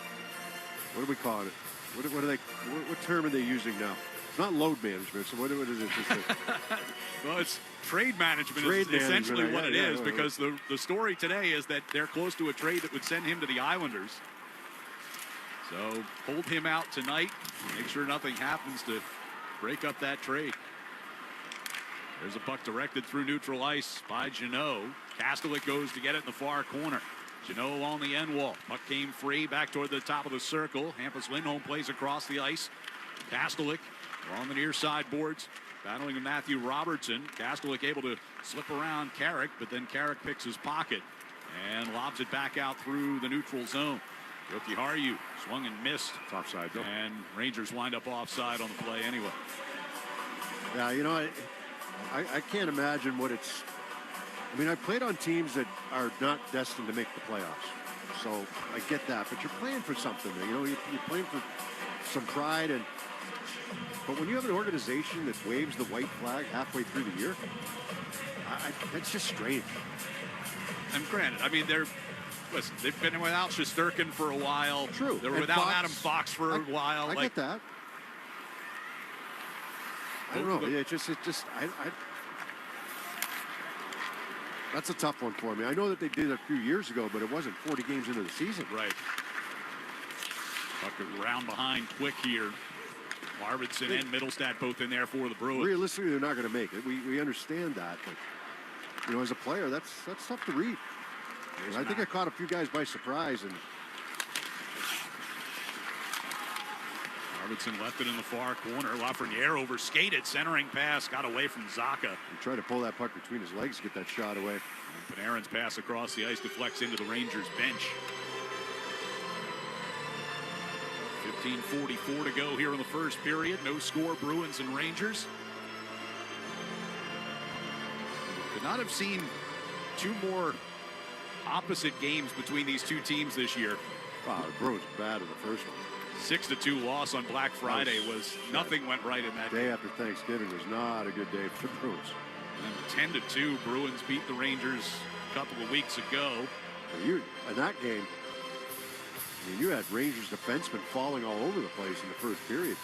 S7: what do we call it? What term are they using now? It's not load management, so what is it?
S5: Well, it's trade management
S7: Trade
S5: is essentially
S7: management,
S5: what it is,
S7: yeah.
S5: because the story today is that they're close to a trade that would send him to the Islanders. So hold him out tonight. Make sure nothing happens to break up that trade. There's a puck directed through neutral ice by Jeannot. Kastelik goes to get it in the far corner. Jeannot on the end wall. Puck came free back toward the top of the circle. Hampus Lindholm plays across the ice. Kastelik on the near side boards, battling with Matthew Robertson. Kastelik able to slip around Carrick, but then Carrick picks his pocket and lobs it back out through the neutral zone. Yoki Haru swung and missed.
S7: It's offside, though.
S5: And Rangers wind up offside on the play anyway.
S7: Yeah, you know, I can't imagine what it's. I mean, I played on teams that are not destined to make the playoffs, so I get that. But you're playing for something, you know. You're playing for some pride, but when you have an organization that waves the white flag halfway through the year, that's just strange.
S5: And granted, I mean, they've been without Shesterkin for a while.
S7: True.
S5: They were
S7: And
S5: without
S7: Fox,
S5: Adam Fox for a while.
S7: I get that. I don't know. It just. That's a tough one for me. I know that they did it a few years ago, but it wasn't 40 games into the season.
S5: Right. Puck around behind quick here. Arvidsson and Middlestat both in there for the Bruins.
S7: Realistically, they're not going to make it. We understand that, but you know, as a player, that's tough to read. I think I caught a few guys by surprise, and
S5: Arvidsson left it in the far corner. Lafreniere over-skated, centering pass, got away from Zacha.
S7: He tried to pull that puck between his legs to get that shot away.
S5: And Panarin's pass across the ice deflects into the Rangers bench. 15:44 to go here in the first period. No score, Bruins and Rangers. Could not have seen two more opposite games between these two teams this year.
S7: Wow, the Bruins bad in the first one.
S5: 6-2 loss on Black Friday was nothing went right in that
S7: day
S5: game.
S7: after Thanksgiving was not a good day for the Bruins.
S5: And 10-2, Bruins beat the Rangers a couple of weeks ago.
S7: In that game, I mean, you had Rangers defensemen falling all over the place in the first period.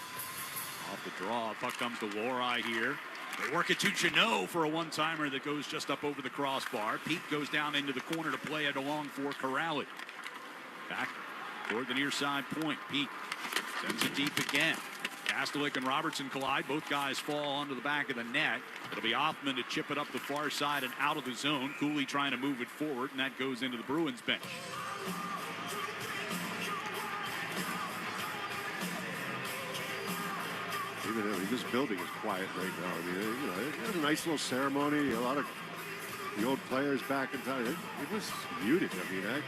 S5: Off the draw, puck comes to Lohrei here. They work it to Jeannot for a one-timer that goes just up over the crossbar. Pete goes down into the corner to play it along for Corrali. Back toward the near side point. Pete sends it deep again. Kastelik and Robertson collide. Both guys fall onto the back of the net. It'll be Othman to chip it up the far side and out of the zone. Cooley trying to move it forward, and that goes into the Bruins bench.
S7: Even this building is quiet right now. I mean, you know, it had a nice little ceremony. A lot of the old players back in time. It was muted. I mean, a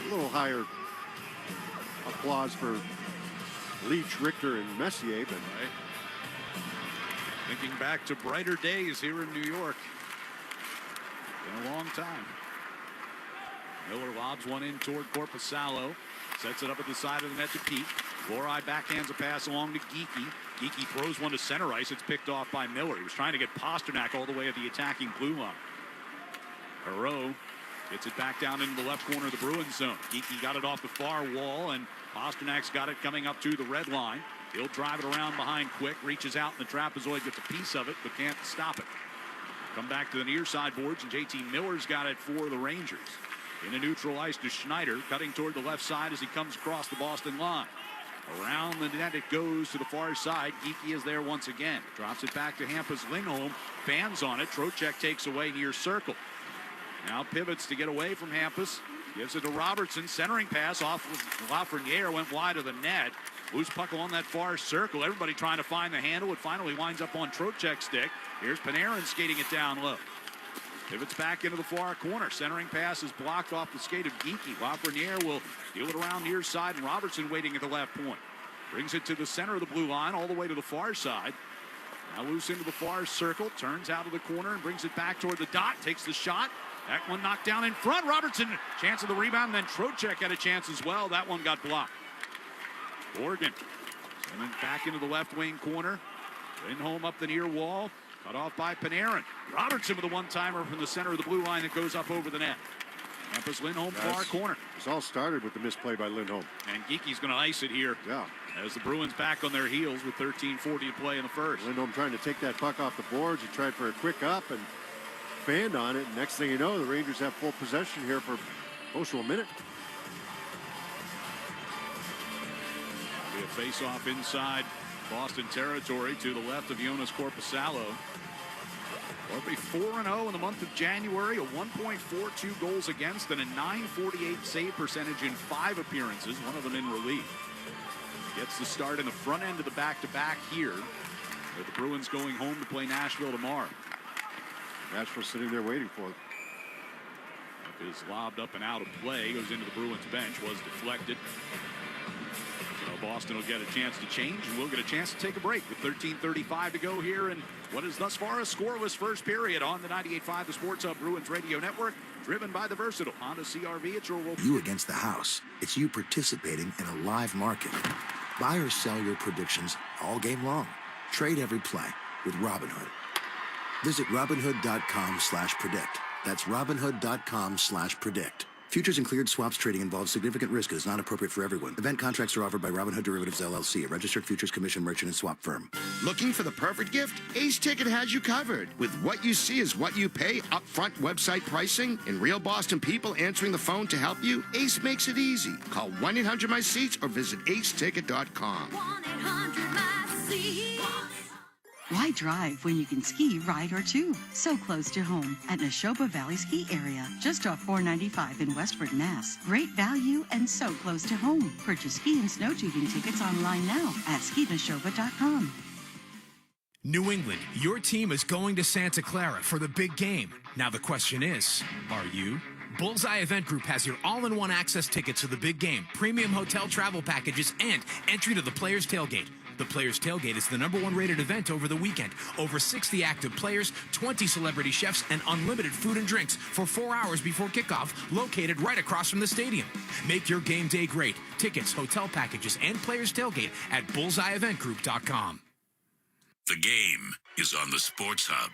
S7: little higher applause for Leach, Richter, and Messier, but
S5: right. Thinking back to brighter days here in New York. Been a long time. Miller lobs one in toward Korpisalo. Sets it up at the side of the net to Pete. Lohrei backhands a pass along to Geeky. Geeky throws one to center ice. It's picked off by Miller. He was trying to get Pasternak all the way at the attacking blue line. Perreault gets it back down into the left corner of the Bruins zone. Geeky got it off the far wall, and Pasternak's got it coming up to the red line. He'll drive it around behind quick, reaches out in the trapezoid, gets a piece of it, but can't stop it. Come back to the near side boards, and JT Miller's got it for the Rangers. In a neutral ice to Schneider, cutting toward the left side as he comes across the Boston line. Around the net it goes to the far side. Geeky is there once again. Drops it back to Hampus Lindholm. Fans on it. Trocheck takes away near circle. Now pivots to get away from Hampus. Gives it to Robertson. Centering pass off with Lafreniere. Went wide of the net. Loose puck along that far circle. Everybody trying to find the handle. It finally winds up on Trocheck's stick. Here's Panarin skating it down low. Pivots back into the far corner. Centering pass is blocked off the skate of Geeky. Lafreniere will deal it around near side, and Robertson waiting at the left point. Brings it to the center of the blue line, all the way to the far side. Now loose into the far circle. Turns out of the corner and brings it back toward the dot. Takes the shot. That one knocked down in front. Robertson, chance of the rebound. Then Trocheck had a chance as well. That one got blocked. Morgan sending back into the left wing corner. Lindholm up the near wall. Cut off by Panarin. Robertson with a one-timer from the center of the blue line that goes up over the net. Tampa's Lindholm far corner.
S7: This all started with the misplay by Lindholm.
S5: And Geeky's going to ice it here.
S7: Yeah.
S5: As the Bruins back on their heels with 13:40 to play in the first.
S7: Lindholm trying to take that puck off the boards. He tried for a quick up and fanned on it. Next thing you know, the Rangers have full possession here for close to a minute.
S5: Be a face-off inside Boston territory to the left of Jonas Korpisalo. Corpy 4-0 in the month of January, a 1.42 goals against and a .948 save percentage in 5 appearances, one of them in relief. Gets the start in the front end of the back-to-back here, with the Bruins going home to play Nashville tomorrow.
S7: Nashville sitting there waiting for it.
S5: Puck is lobbed up and out of play, goes into the Bruins bench, was deflected. So Boston will get a chance to change, and we'll get a chance to take a break with 13:35 to go here in what is thus far a scoreless first period on the 98.5 The Sports Hub Bruins Radio Network, driven by the versatile Honda CR-V. It's your
S3: You against the house. It's you participating in a live market. Buy or sell your predictions all game long. Trade every play with Robinhood. Visit Robinhood.com/predict. That's Robinhood.com/predict. Futures and cleared swaps trading involves significant risk and is not appropriate for everyone. Event contracts are offered by Robinhood Derivatives LLC, a registered futures commission merchant and swap firm.
S4: Looking for the perfect gift? Ace Ticket has you covered. With what you see is what you pay upfront website pricing and real Boston people answering the phone to help you, Ace makes it easy. Call 1-800-MY-SEATS or visit aceticket.com.
S8: 1-800-MY-SEATS. Why drive when you can ski, ride, or tube so close to home at Neshoba Valley Ski Area, just off 495 in Westford, Mass. Great value and so close to home. Purchase ski and snow tubing tickets online now at skineshoba.com.
S9: New England, your team is going to Santa Clara for the big game. Now the question is, are you? Bullseye Event Group has your all-in-one access tickets to the big game, premium hotel travel packages, and entry to the Players Tailgate. The Players Tailgate is the #1 rated event over the weekend. Over 60 active players, 20 celebrity chefs, and unlimited food and drinks for 4 hours before kickoff, located right across from the stadium. Make your game day great. Tickets, hotel packages, and Players Tailgate at bullseyeeventgroup.com.
S2: The game is on the Sports Hub.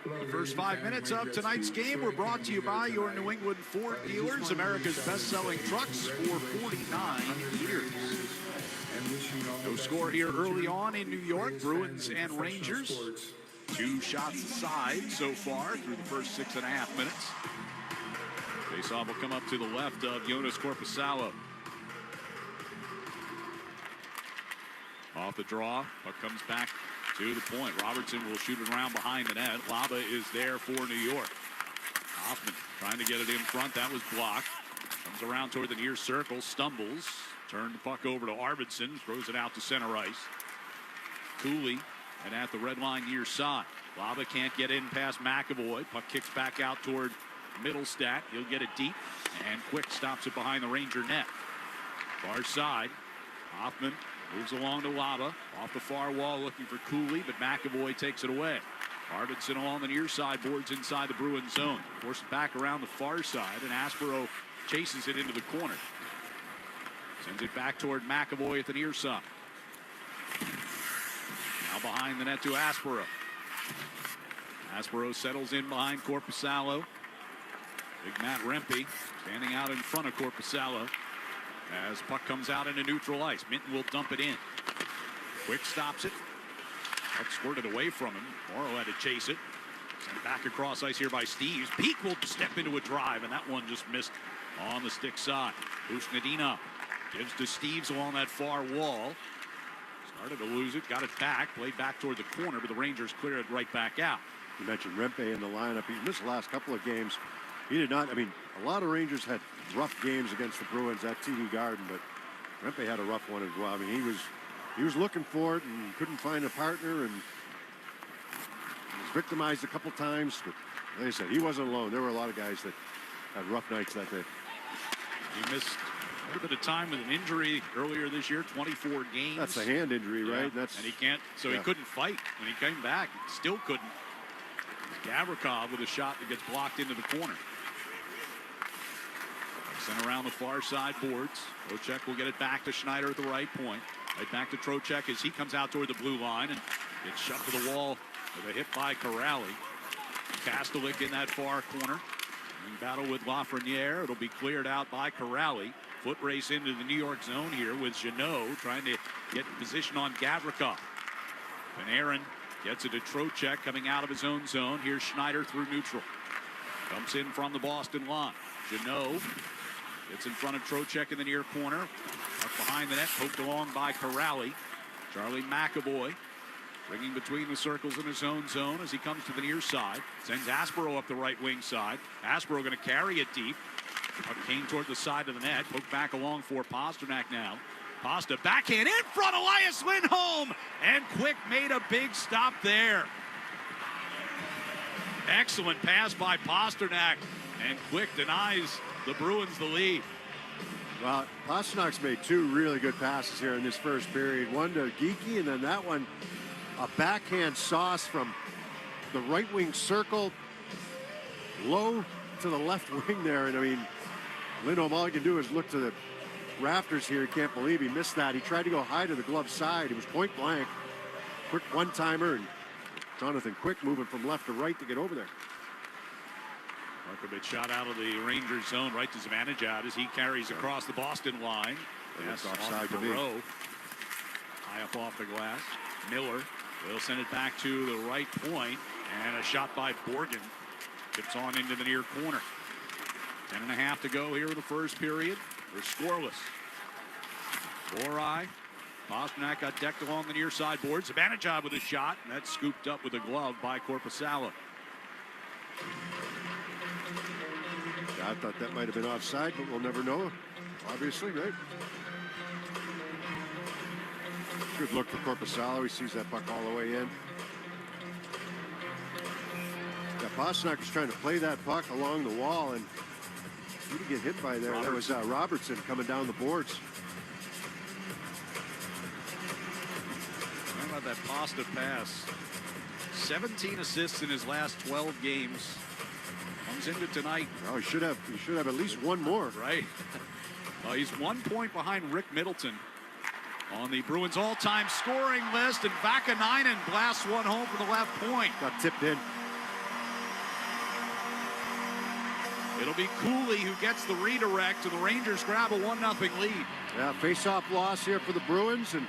S5: The first 5 minutes of tonight's game were brought to you by your New England Ford dealers, America's best-selling trucks for 49 years. No score here early on in New York. Bruins and Rangers. 2 shots aside so far through the first 6.5 minutes. Faceoff will come up to the left of Jonas Korpisalo. Off the draw, puck comes back to the point. Robertson will shoot it around behind the net. Laba is there for New York. Hoffman trying to get it in front. That was blocked. Comes around toward the near circle, stumbles. Turn the puck over to Arvidsson, throws it out to center ice. Cooley and at the red line near side. Laba can't get in past McAvoy. Puck kicks back out toward Middlestat. He'll get it deep, and Quick stops it behind the Ranger net. Far side, Hoffman moves along to Laba. Off the far wall looking for Cooley, but McAvoy takes it away. Arvidsson along the near side, boards inside the Bruins zone. Forces it back around the far side, and Aspero chases it into the corner. Sends it back toward McAvoy at the near side. Now behind the net to Aspero. Aspero settles in behind Korpisalo. Big Matt Rempe standing out in front of Korpisalo. As puck comes out into neutral ice. Minton will dump it in. Quick stops it. Puck squirted away from him. Morrow had to chase it. Sent back across ice here by Steves. Peak will step into a drive, and that one just missed on the stick side. Busnadina gives to Steves along that far wall. Started to lose it, got it back, played back toward the corner, but the Rangers clear it right back out.
S7: You mentioned Rempe in the lineup. He missed the last couple of games. He did not, I mean, a lot of Rangers had rough games against the Bruins at TD Garden, but Rempe had a rough one as well. I mean, he was looking for it and couldn't find a partner and was victimized a couple times. But like I said, he wasn't alone. There were a lot of guys that had rough nights that day.
S5: He missed a little bit of time with an injury earlier this year, 24 games.
S7: That's a hand injury, right?
S5: Yeah. And he can't, so he couldn't fight. When he came back, he still couldn't. Gavrikov with a shot that gets blocked into the corner. Sent around the far side boards. Trocheck will get it back to Schneider at the right point. Right back to Trocheck as he comes out toward the blue line and gets shoved to the wall with a hit by Corrali. Kastelik in that far corner. In battle with Lafreniere. It'll be cleared out by Corrali. Foot race into the New York zone here with Jeannot trying to get position on Gavrikov. Panarin gets it to Trocheck coming out of his own zone. Here's Schneider through neutral. Comes in from the Boston line. Jeannot gets in front of Trocheck in the near corner. Up behind the net, poked along by Corrali. Charlie McAvoy bringing between the circles in his own zone as he comes to the near side. Sends Aspero up the right wing side. Aspero going to carry it deep. Kane toward the side of the net. Poked back along for Pasternak now. Pasta backhand in front. Elias Lindholm. And Quick made a big stop there. Excellent pass by Pasternak. And Quick denies the Bruins the lead.
S7: Well, Pasternak's made two really good passes here in this first period. One to Geeky, and then that one, a backhand sauce from the right wing circle, low to the left wing there. And I mean, Lindholm, all he can do is look to the rafters here. He can't believe he missed that. He tried to go high to the glove side. He was point blank. Quick one-timer, and Jonathan Quick moving from left to right to get over there.
S5: Markovic shot out of the Rangers zone right to Zibanejad as he carries across the Boston line.
S7: Yes, offside to me.
S5: High up off the glass. Miller will send it back to the right point, and a shot by Borgen tips on into the near corner. 10.5 to go here in the first period. We're scoreless. Lorai. Pasternak got decked along the near side board. Zibanejad with a shot, and that's scooped up with a glove by Korpisalo.
S7: I thought that might have been offside, but we'll never know, obviously, right? Good look for Korpisalo. He sees that puck all the way in. Yeah, Pasternak was trying to play that puck along the wall, and who did he get hit by there? That was Robertson coming down the boards.
S5: How about that Pasta pass? 17 assists in his last 12 games. Comes into tonight.
S7: Oh, he should have at least one more.
S5: Right. He's 1 point behind Rick Middleton on the Bruins all-time scoring list, and Vakanainen blasts one home from the left point.
S7: Got tipped in.
S5: It'll be Cooley who gets the redirect, and the Rangers grab a 1-0 lead.
S7: Yeah, face-off loss here for the Bruins, and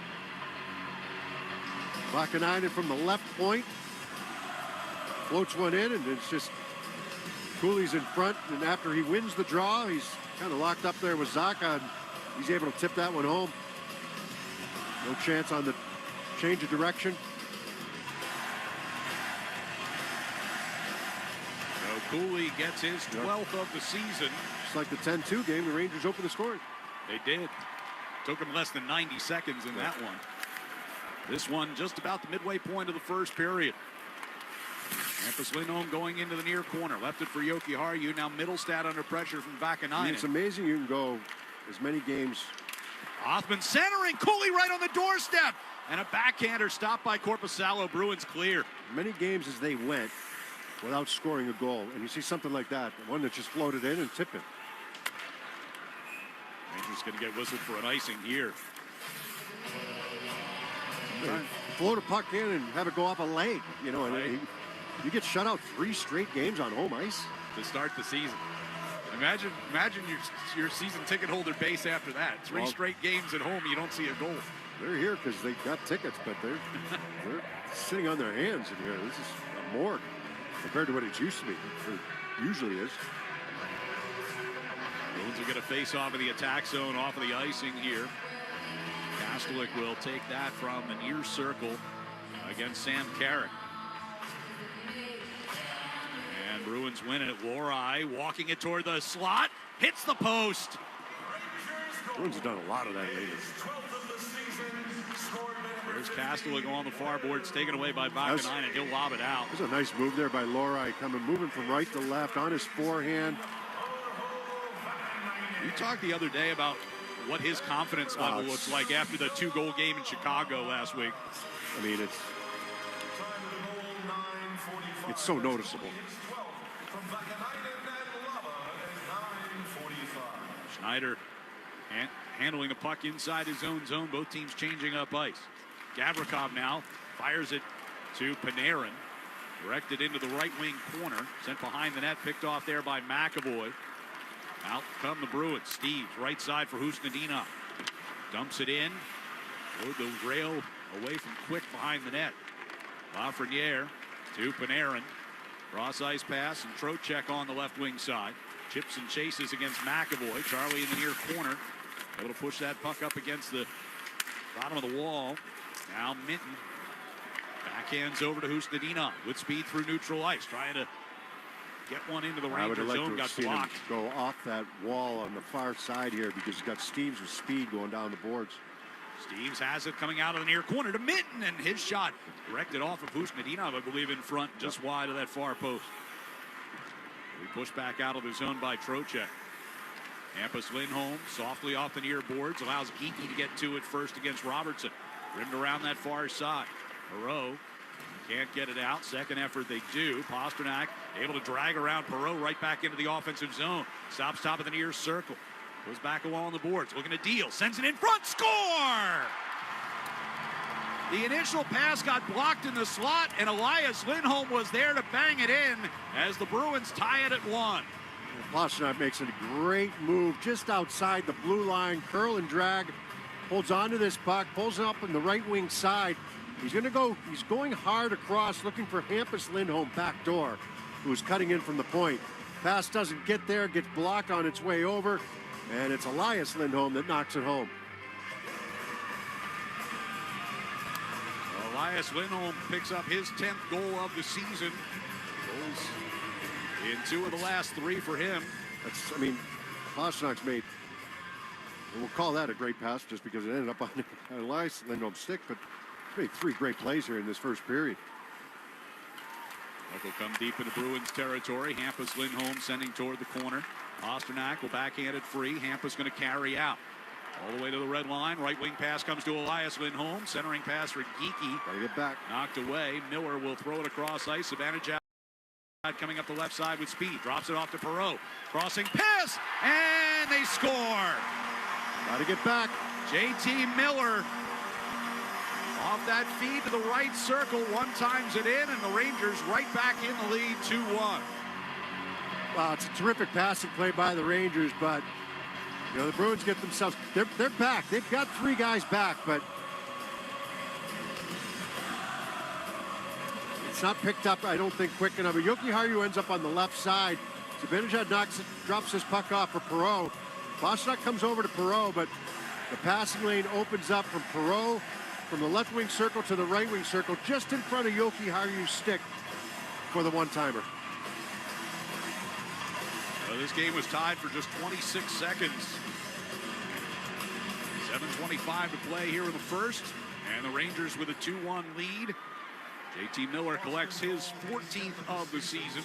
S7: Vakanainen from the left point floats one in, and it's just Cooley's in front, and after he wins the draw, he's kind of locked up there with Zacha, and he's able to tip that one home. No chance on the change of direction.
S5: So Cooley gets his 12th of the season.
S7: Just like the 10-2 game, the Rangers opened the scoring.
S5: They did. Took them less than 90 seconds in that one. This one just about the midway point of the first period. Hampus Lindholm going into the near corner. Left it for Yoki Haru. Now Middlestad under pressure from Vakanainen.
S7: It's amazing you can go as many games.
S5: Othman centering. Cooley right on the doorstep. And a backhander stopped by Korpisalo. Bruins clear.
S7: Many games as they went without scoring a goal. And you see something like that. One that just floated in and tipped it.
S5: Rangers going to get whistled for an icing here.
S7: Float a puck in and have it go off a leg. You know, right. And you get shut out 3 straight games on home ice
S5: to start the season. Imagine your season ticket holder base after that. 3 straight games at home, you don't see a goal.
S7: They're here because they got tickets, but they're sitting on their hands in here. This is a morgue compared to what it used to be. It usually is.
S5: Bruins will get a face-off of the attack zone off of the icing here. Kastelik will take that from the near circle against Sam Carrick. And Bruins win it. Lorai walking it toward the slot. Hits the post.
S7: Bruins have done a lot of that lately.
S5: There's Castellic on the far board. It's taken away by Vakanainen. He'll lob it out.
S7: There's a nice move there by Lori, moving from right to left on his forehand.
S5: We talked the other day about what his confidence level looks like after the 2-goal game in Chicago last week.
S7: I mean, it's so noticeable.
S5: Schneider handling the puck inside his own zone. Both teams changing up ice. Gavrikov now fires it to Panarin. Directed into the right wing corner. Sent behind the net. Picked off there by McAvoy. Out come the Bruins. Steves right side for Husnadinov. Dumps it in. Rode the rail away from Quick behind the net. Lafreniere to Panarin. Cross ice pass and Trocheck on the left wing side. Chips and chases against McAvoy. Charlie in the near corner. Able to push that puck up against the bottom of the wall. Now Minton backhands over to Husnadinov with speed through neutral ice. Trying to get one into the Ranger zone. Got blocked.
S7: Go off that wall on the far side here because he's got Steves with speed going down the boards.
S5: Steves has it coming out of the near corner to Minton, and his shot directed off of Husnadinov, I believe, in front, just wide of that far post. We push back out of the zone by Trocheck. Hampus Lindholm softly off the near boards, allows Geeky to get to it first against Robertson. Rimmed around that far side. Perreault can't get it out. Second effort they do. Pasternak able to drag around Perreault right back into the offensive zone. Stops top of the near circle. Goes back along the boards. Looking to deal. Sends it in front. Score! The initial pass got blocked in the slot, and Elias Lindholm was there to bang it in as the Bruins tie it at 1.
S7: Pasternak makes a great move just outside the blue line. Curl and drag. Holds onto this puck. Pulls it up on the right wing side. He's going hard across, looking for Hampus Lindholm back door, who's cutting in from the point. Pass doesn't get there, gets blocked on its way over, and it's Elias Lindholm that knocks it home.
S5: Elias Lindholm picks up his 10th goal of the season. Goals in 2 of the last 3 for him.
S7: Pasternak's made, we'll call that a great pass just because it ended up on Elias Lindholm's stick, but made 3 great plays here in this first period.
S5: Will come deep into Bruins territory. Hampus Lindholm sending toward the corner. Pasternak will backhand it free. Hampus going to carry out. All the way to the red line. Right wing pass comes to Elias Lindholm. Centering pass for Geeky.
S7: Gotta get back.
S5: Knocked away. Miller will throw it across ice. Advantage out. Coming up the left side with speed. Drops it off to Perreault. Crossing pass. And they score.
S7: Gotta get back.
S5: JT Miller off that feed to the right circle. One times it in, and the Rangers right back in the lead 2-1.
S7: Wow, it's a terrific passing play by the Rangers, but the Bruins get themselves, they're back. They've got 3 guys back, but it's not picked up, I don't think, quick enough. But Jokiharju ends up on the left side. Zibanejad drops his puck off for Perreault. Pasternak comes over to Perreault, but the passing lane opens up from Perreault from the left wing circle to the right wing circle, just in front of Jokiharju's stick for the one-timer.
S5: This game was tied for just 26 seconds. 7:25 to play here in the first, and the Rangers with a 2-1 lead. JT Miller collects his 14th of the season.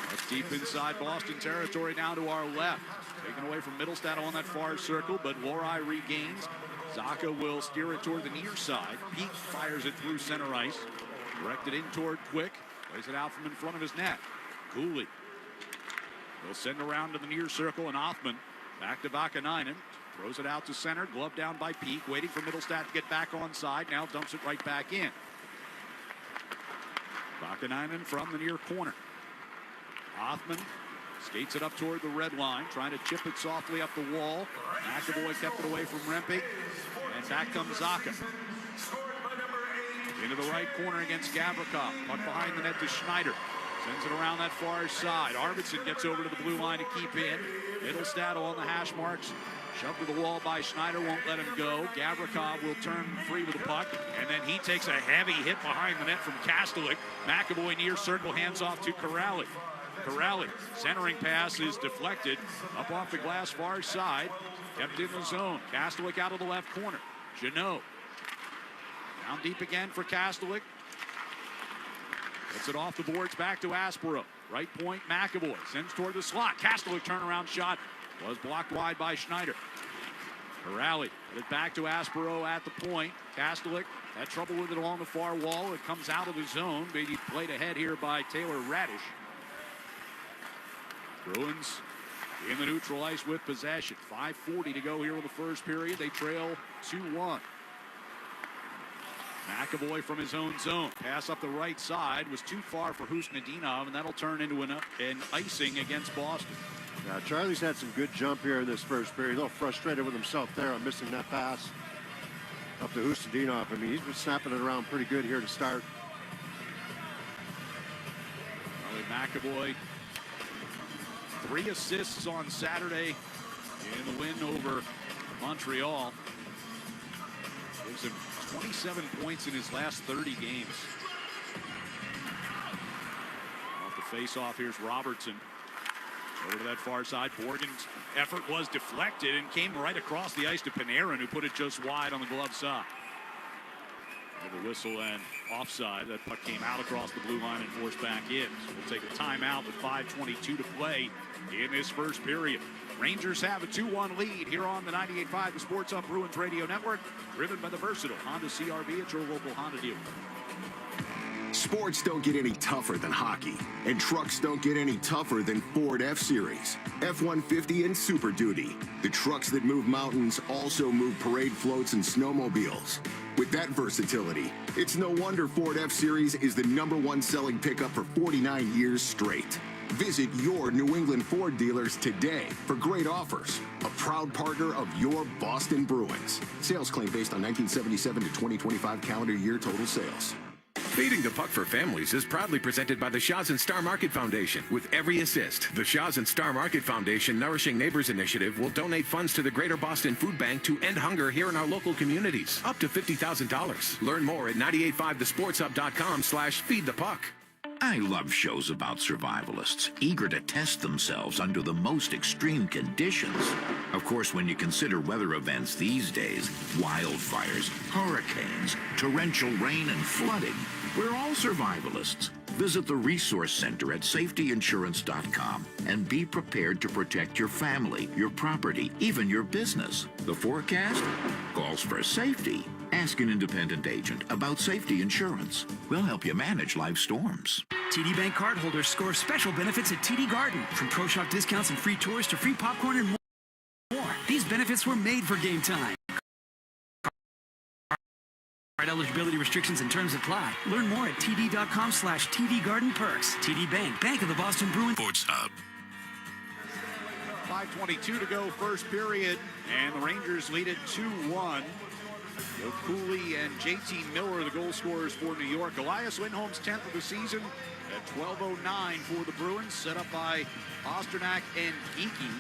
S5: That's deep inside Boston territory now to our left. Taken away from Middlestat on that far circle, but Lori regains. Zaka will steer it toward the near side. Peak fires it through center ice. Directed in toward Quick. Plays it out from in front of his net. Cooley will send around to the near circle, and Othman back to Vakanainen. Throws it out to center. Glove down by Peak. Waiting for Middlestat to get back on side. Now dumps it right back in. Vakanainen from the near corner. Othman skates it up toward the red line, trying to chip it softly up the wall. McAvoy kept it away from Rempe, and back comes Zaka. Into the right corner against Gavrikov. Puck behind the net to Schneider. Sends it around that far side. Arvidsson gets over to the blue line to keep in. Middlestat on the hash marks. Shoved to the wall by Schneider, won't let him go. Gavrikov will turn free with the puck, and then he takes a heavy hit behind the net from Castellic. McAvoy near circle, hands off to Corrali. Corrali, centering pass is deflected up off the glass far side. Kept in the zone. Kastelic out of the left corner. Janot. Down deep again for Kastelic. Gets it off the boards back to Aspero. Right point, McAvoy sends toward the slot. Kastelic turnaround shot was blocked wide by Schneider. Corrali put it back to Aspero at the point. Kastelic had trouble with it along the far wall. It comes out of the zone. Being played ahead here by Taylor Radish. Bruins in the neutral ice with possession. 5:40 to go here in the first period. They trail 2-1. McAvoy from his own zone. Pass up the right side was too far for Husnudinov, and that'll turn into an icing against Boston.
S7: Yeah, Charlie's had some good jump here in this first period. A little frustrated with himself there on missing that pass up to Husnudinov. I mean, he's been snapping it around pretty good here to start.
S5: McAvoy, 3 assists on Saturday in the win over Montreal. Gives him 27 points in his last 30 games. Off the face-off, here's Robertson. Over to that far side. Borgen's effort was deflected and came right across the ice to Panarin, who put it just wide on the glove side. With a whistle and offside. That puck came out across the blue line and forced back in. So we'll take a timeout with 5:22 to play in this first period. Rangers have a 2-1 lead here on the 98.5 The Sports Hub Bruins Radio Network, driven by the versatile Honda CRV at your local Honda dealer.
S22: Sports don't get any tougher than hockey, and trucks don't get any tougher than Ford F-Series, F-150, and Super Duty. The trucks that move mountains also move parade floats and snowmobiles. With that versatility, it's no wonder Ford F-Series is the #1 selling pickup for 49 years straight. Visit your New England Ford dealers today for great offers. A proud partner of your Boston Bruins. Sales claim based on 1977 to 2025 calendar year total sales.
S1: Feeding the Puck for Families is proudly presented by the Shaw's and Star Market Foundation. With every assist, the Shaw's and Star Market Foundation Nourishing Neighbors Initiative will donate funds to the Greater Boston Food Bank to end hunger here in our local communities. Up to $50,000. Learn more at 985thesportshub.com/feedthepuck.
S12: I love shows about survivalists, eager to test themselves under the most extreme conditions. Of course, when you consider weather events these days, wildfires, hurricanes, torrential rain, and flooding, we're all survivalists. Visit the Resource Center at safetyinsurance.com and be prepared to protect your family, your property, even your business. The forecast calls for safety. Ask an independent agent about safety insurance. We'll help you manage life's storms.
S17: TD Bank cardholders score special benefits at TD Garden, from Pro Shop discounts and free tours to free popcorn and more. These benefits were made for game time. Card eligibility restrictions and terms apply. Learn more at td.com/TD Garden Perks. TD Bank, Bank of the Boston Bruins.
S2: Sports Hub.
S5: 5:22 to go, first period, and the Rangers lead it 2-1. Joe Cooley and JT Miller, the goal scorers for New York. Elias Lindholm's 10th of the season at 12:09 for the Bruins, set up by Pasternak and Geeky.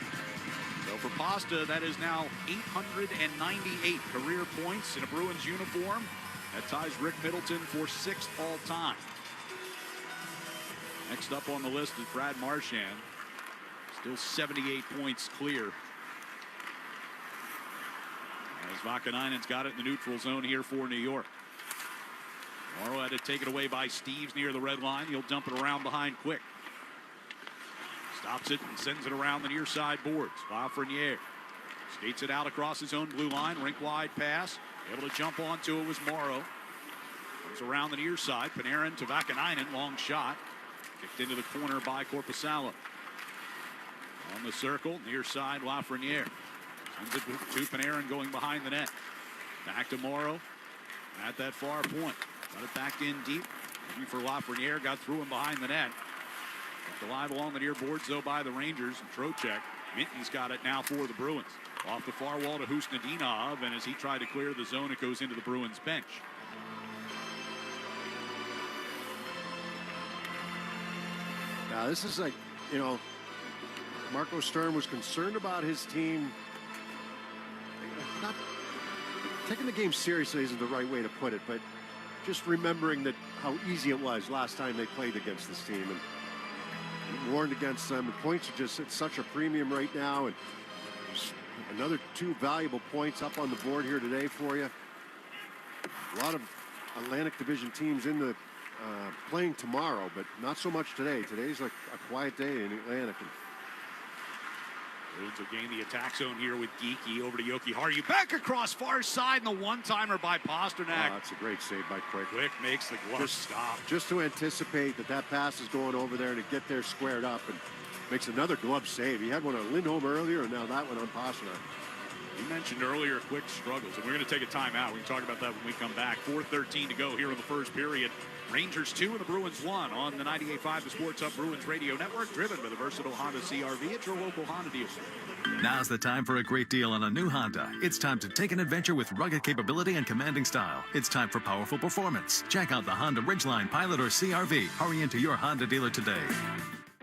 S5: So for Pasta, that is now 898 career points in a Bruins uniform. That ties Rick Middleton for 6th all-time. Next up on the list is Brad Marchand. Still 78 points clear. As Vakanainen's got it in the neutral zone here for New York. Morrow had to take it away by Steves near the red line. He'll dump it around behind quick. Stops it and sends it around the near side boards. Lafreniere skates it out across his own blue line. Rink wide pass. Able to jump onto it was Morrow. Comes around the near side. Panarin to Vakanainen. Long shot. Kicked into the corner by Korpisalo. On the circle, near side, Lafreniere. Sends it to Panarin going behind the net. Back to Morrow at that far point. Got it back in deep. Looking for Lafreniere. Got through him behind the net. Kept alive along the near boards, though, by the Rangers. And Trocheck. Minton's got it now for the Bruins. Off the far wall to Husnudinov. And as he tried to clear the zone, it goes into the Bruins bench.
S7: Now, this is like, you know, Marco Sturm was concerned about his team. Not taking the game seriously isn't the right way to put it, but just remembering that how easy it was last time they played against this team. And warned against them. The points are just at such a premium right now, and another 2 valuable points up on the board here today for you. A lot of Atlantic Division teams in the playing tomorrow, but not so much today. Today's like a quiet day in Atlantic.
S5: Bruins will gain the attack zone here with Geeky over to Yoki Hardy. Back across far side, and the one-timer by Pasternak.
S7: Oh, that's a great save by Quick.
S5: Quick makes the glove stop.
S7: Just to anticipate that pass is going over there and to get there squared up, and makes another glove save. He had one on Lindholm earlier, and now that one on Pasternak.
S5: You mentioned earlier Quick struggles, and we're going to take a timeout. We can talk about that when we come back. 4:13 to go here in the first period. Rangers 2 and the Bruins 1 on the 98.5 The Sports Hub Bruins Radio Network, driven by the versatile Honda CR-V at your local Honda dealer.
S2: Now's the time for a great deal on a new Honda. It's time to take an adventure with rugged capability and commanding style. It's time for powerful performance. Check out the Honda Ridgeline, Pilot, or CR-V. Hurry into your Honda dealer today.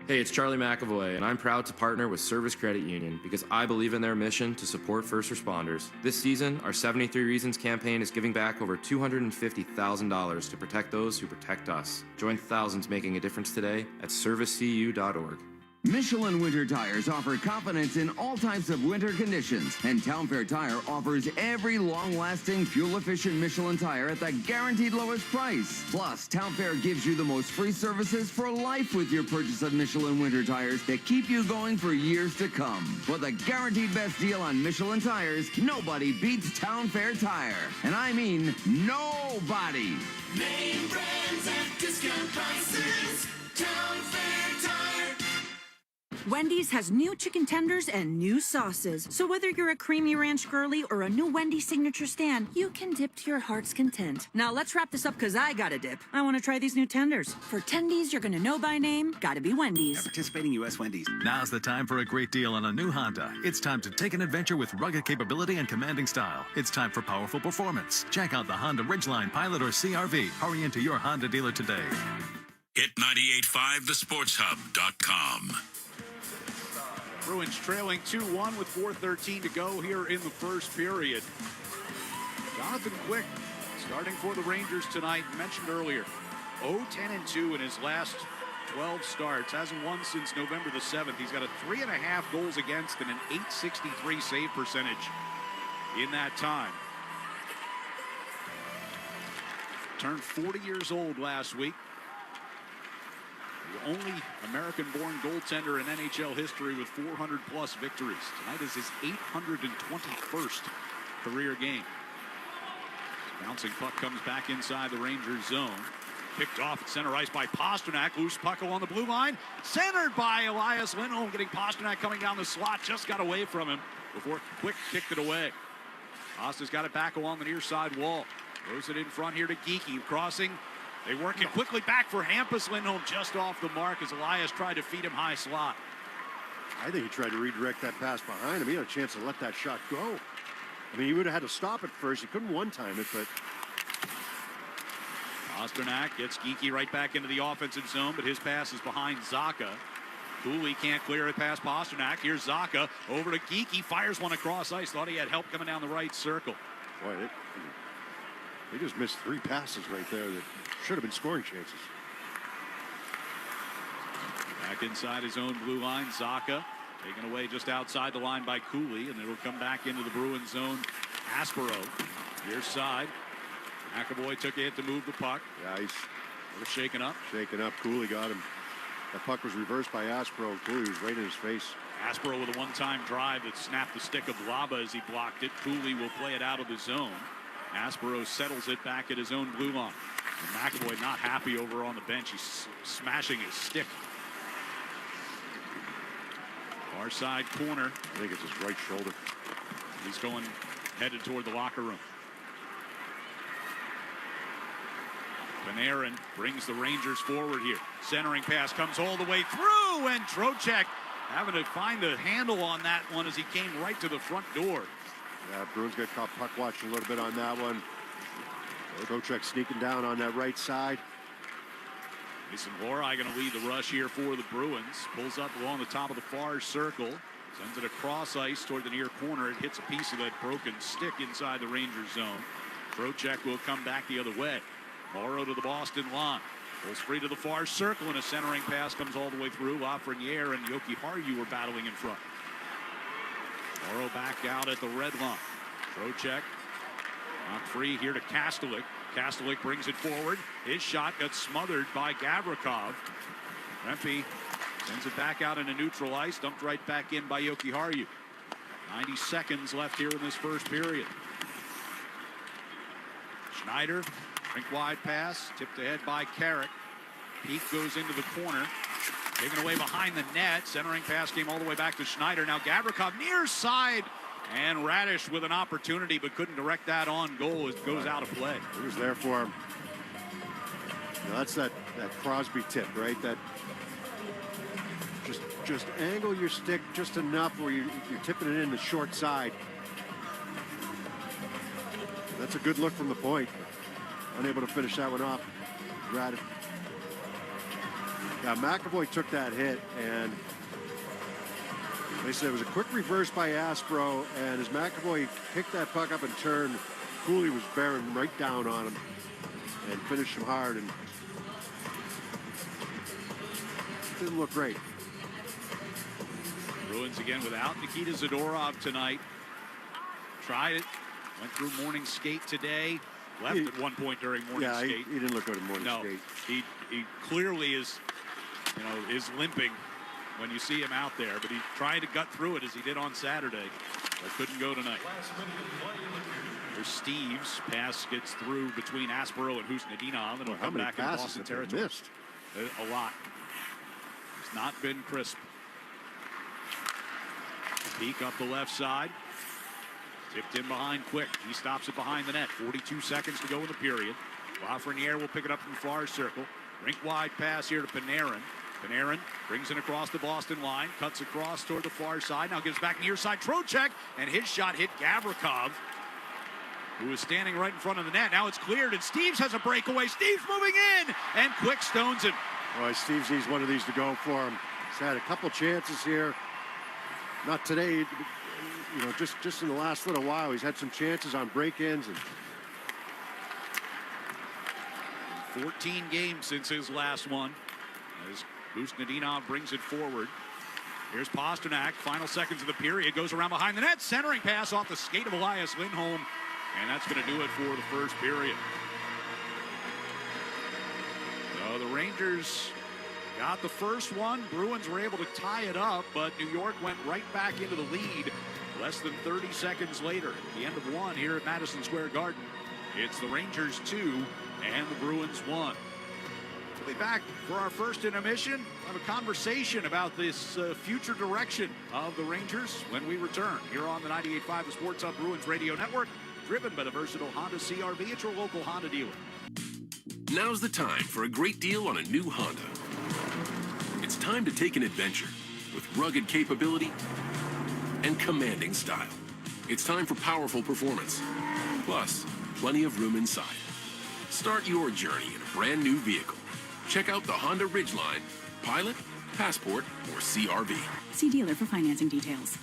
S6: Hey, it's Charlie McAvoy, and I'm proud to partner with Service Credit Union because I believe in their mission to support first responders. This season, our 73 Reasons campaign is giving back over $250,000 to protect those who protect us. Join thousands making a difference today at servicecu.org.
S10: Michelin Winter Tires offer confidence in all types of winter conditions, and Town Fair Tire offers every long-lasting, fuel-efficient Michelin tire at the guaranteed lowest price. Plus, Town Fair gives you the most free services for life with your purchase of Michelin Winter Tires that keep you going for years to come. For the guaranteed best deal on Michelin tires, nobody beats Town Fair Tire. And I mean nobody.
S13: Name brands at discount prices. Town Fair Tire.
S23: Wendy's has new chicken tenders and new sauces. So whether you're a creamy ranch girly or a new Wendy's signature stand, you can dip to your heart's content. Now let's wrap this up because I gotta dip. I want to try these new tenders. For tendies you're gonna know by name, gotta be Wendy's.
S17: At participating U.S. Wendy's.
S2: Now's the time for a great deal on a new Honda. It's time to take an adventure with rugged capability and commanding style. It's time for powerful performance. Check out the Honda Ridgeline, Pilot, or CR-V. Hurry into your Honda dealer today.
S12: Hit 98.5thesportshub.com.
S5: Bruins trailing 2-1 with 4:13 to go here in the first period. Jonathan Quick starting for the Rangers tonight. Mentioned earlier, 0-10-2 in his last 12 starts. Hasn't won since November the 7th. He's got a 3.5 goals against and an .863 save percentage in that time. Turned 40 years old last week. The only American-born goaltender in NHL history with 400-plus victories. Tonight is his 821st career game. Bouncing puck comes back inside the Rangers zone. Picked off at center ice by Pasternak. Loose puck along the blue line. Centered by Elias Lindholm. Getting Pasternak coming down the slot. Just got away from him before Quick kicked it away. Paster's got it back along the near side wall. Throws it in front here to Geeky. Crossing. They work it quickly back for Hampus. Lindholm just off the mark as Elias tried to feed him high slot.
S7: I think he tried to redirect that pass behind him. He had a chance to let that shot go. I mean, he would have had to stop it first. He couldn't one-time it, but...
S5: Pasternak gets Geeky right back into the offensive zone, but his pass is behind Zacha. Cooley can't clear it past Pasternak. Here's Zacha over to Geeky. Fires one across ice. Thought he had help coming down the right circle.
S7: Boy, they just missed 3 passes right there that should have been scoring chances.
S5: Back inside his own blue line, Zacha taken away just outside the line by Cooley, and it'll come back into the Bruins zone. Aspero, near side. McAvoy took a hit to move the puck.
S7: Yeah, he's
S5: shaken up.
S7: Shaken up. Cooley got him. That puck was reversed by Aspero. Cooley was right in his face.
S5: Aspero with a one-time drive that snapped the stick of Laba as he blocked it. Cooley will play it out of the zone. Aspero settles it back at his own blue line. And McAvoy not happy over on the bench. He's smashing his stick. Far side corner.
S7: I think it's his right shoulder.
S5: He's going headed toward the locker room. Panarin brings the Rangers forward here. Centering pass comes all the way through, and Trocheck having to find the handle on that one as he came right to the front door.
S7: Yeah, Bruins got caught puck watching a little bit on that one. Trocheck sneaking down on that right side.
S5: Mason Lohrei going to lead the rush here for the Bruins. Pulls up along the top of the far circle. Sends it across ice toward the near corner. It hits a piece of that broken stick inside the Rangers zone. Trocheck will come back the other way. Morrow to the Boston line. Goes free to the far circle, and a centering pass comes all the way through. Lafreniere and Yoki Haru were battling in front. Morrow back out at the red line. Trocheck knocked free here to Kastelik. Kastelik brings it forward. His shot got smothered by Gavrikov. Rempe sends it back out into neutral ice. Dumped right back in by Yoki Haru. 90 seconds left here in this first period. Schneider, rink wide pass, tipped ahead by Carrick. Peak goes into the corner, taken away behind the net. Centering pass came all the way back to Schneider. Now Gavrikov near side, and Radish with an opportunity, but couldn't direct that on goal. It goes out of play.
S7: He was there for him. You know, that's that Crosby tip, right? That just angle your stick just enough where you're tipping it in the short side. That's a good look from the point. Unable to finish that one off. Radish. Yeah, McAvoy took that hit, and they said it was a quick reverse by Aspro, and as McAvoy picked that puck up and turned, Cooley was bearing right down on him and finished him hard, and didn't look great.
S5: Bruins again without Nikita Zadorov tonight. Tried it, went through morning skate today, left at one point during morning skate.
S7: He didn't look good in morning skate.
S5: He clearly is, is limping when you see him out there, but he's trying to gut through it as he did on Saturday, but couldn't go tonight. There's Steve's pass gets through between Aspero and Husnadinov, and will come back in Boston territory.
S7: Missed?
S5: A lot. It's not been crisp. Peek up the left side. Tipped in behind Quick. He stops it behind the net. 42 seconds to go in the period. Lafreniere will pick it up from the far circle. Rink wide pass here to Panarin. Panarin brings it across the Boston line. Cuts across toward the far side. Now gives back near side. Trocheck. And his shot hit Gavrikov, who is standing right in front of the net. Now it's cleared, and Steves has a breakaway. Steves moving in, and Quick stones it.
S7: Boy, Steves needs one of these to go for him. He's had a couple chances here. Not today, just in the last little while. He's had some chances on break-ins. And
S5: 14 games since his last one, as Husnadinov brings it forward. Here's Pasternak, final seconds of the period, goes around behind the net, centering pass off the skate of Elias Lindholm, and that's going to do it for the first period. So the Rangers got the first one. Bruins were able to tie it up, but New York went right back into the lead less than 30 seconds later. At the end of one here at Madison Square Garden, it's the Rangers 2 and the Bruins 1. We'll be back for our first intermission. Have a conversation about this future direction of the Rangers when we return here on the 98.5 The Sports Hub Bruins Radio Network, driven by the versatile Honda CRV at your local Honda dealer.
S11: Now's the time for a great deal on a new Honda. It's time to take an adventure with rugged capability and commanding style. It's time for powerful performance, plus plenty of room inside. Start your journey in a brand new vehicle. Check out the Honda Ridgeline, Pilot, Passport, or CRV.
S14: See dealer for financing details.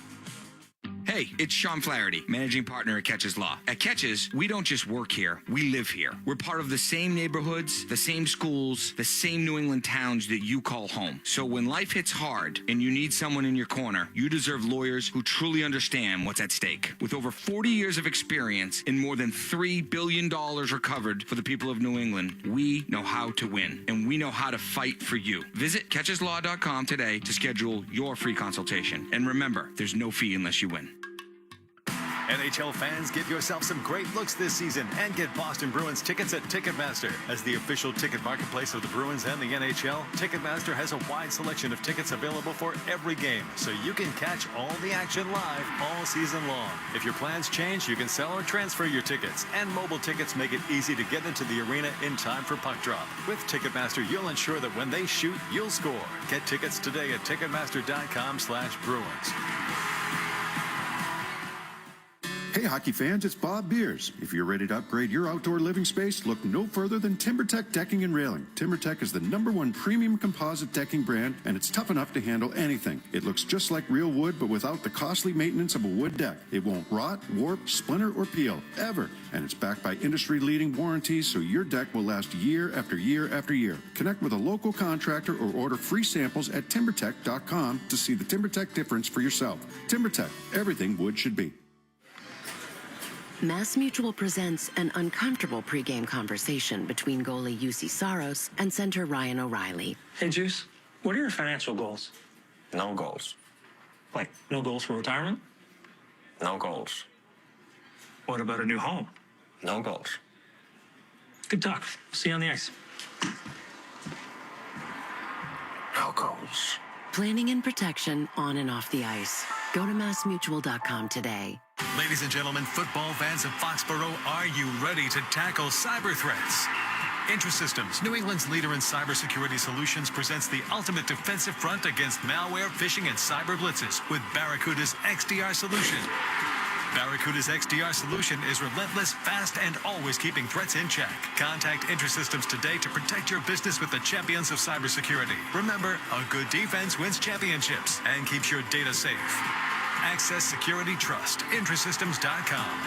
S16: Hey, it's Sean Flaherty, managing partner at Catches Law. At Catches, we don't just work here, we live here. We're part of the same neighborhoods, the same schools, the same New England towns that you call home. So when life hits hard and you need someone in your corner, you deserve lawyers who truly understand what's at stake. With over 40 years of experience and more than $3 billion recovered for the people of New England, we know how to win, and we know how to fight for you. Visit catcheslaw.com today to schedule your free consultation. And remember, there's no fee unless you win.
S2: NHL fans, give yourself some great looks this season and get Boston Bruins tickets at Ticketmaster. As the official ticket marketplace of the Bruins and the NHL, Ticketmaster has a wide selection of tickets available for every game, so you can catch all the action live all season long. If your plans change, you can sell or transfer your tickets, and mobile tickets make it easy to get into the arena in time for puck drop. With Ticketmaster, you'll ensure that when they shoot, you'll score. Get tickets today at Ticketmaster.com/Bruins.
S15: Hey, hockey fans, it's Bob Beers. If you're ready to upgrade your outdoor living space, look no further than TimberTech Decking and Railing. TimberTech is the #1 premium composite decking brand, and it's tough enough to handle anything. It looks just like real wood, but without the costly maintenance of a wood deck. It won't rot, warp, splinter, or peel, ever. And it's backed by industry-leading warranties, so your deck will last year after year after year. Connect with a local contractor or order free samples at TimberTech.com to see the TimberTech difference for yourself. TimberTech, everything wood should be.
S18: Mass Mutual presents an uncomfortable pregame conversation between goalie UC Saros and center Ryan O'Reilly.
S19: Hey, Juice, what are your financial goals?
S20: No goals.
S19: Like, no goals for retirement?
S20: No goals.
S19: What about a new home?
S20: No goals.
S19: Good talk. See you on the ice.
S20: No goals.
S18: Planning and protection on and off the ice. Go to massmutual.com today.
S2: Ladies and gentlemen, football fans of Foxborough, are you ready to tackle cyber threats? IntraSystems, New England's leader in cybersecurity solutions, presents the ultimate defensive front against malware, phishing, and cyber blitzes with Barracuda's XDR solution. Barracuda's XDR solution is relentless, fast, and always keeping threats in check. Contact IntraSystems today to protect your business with the champions of cybersecurity. Remember, a good defense wins championships and keeps your data safe. Access Security Trust. IntraSystems.com.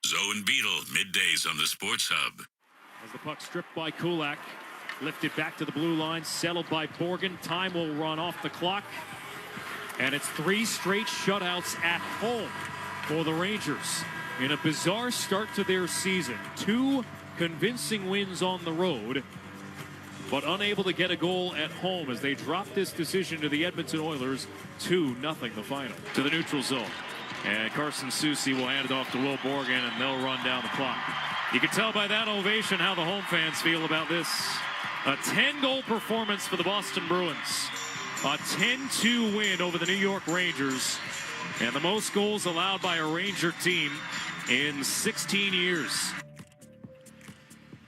S24: Zoe and Beetle, middays on the Sports Hub.
S25: As the puck stripped by Kulak, lifted back to the blue line, settled by Borgen. Time will run off the clock. And it's 3 straight shutouts at home for the Rangers. In a bizarre start to their season, 2 convincing wins on the road, but unable to get a goal at home as they drop this decision to the Edmonton Oilers. 2-0 the final. To the neutral zone. And Carson Soucy will hand it off to Will Borgen, and they'll run down the clock. You can tell by that ovation how the home fans feel about this. A 10-goal performance for the Boston Bruins. A 10-2 win over the New York Rangers. And the most goals allowed by a Ranger team in 16 years.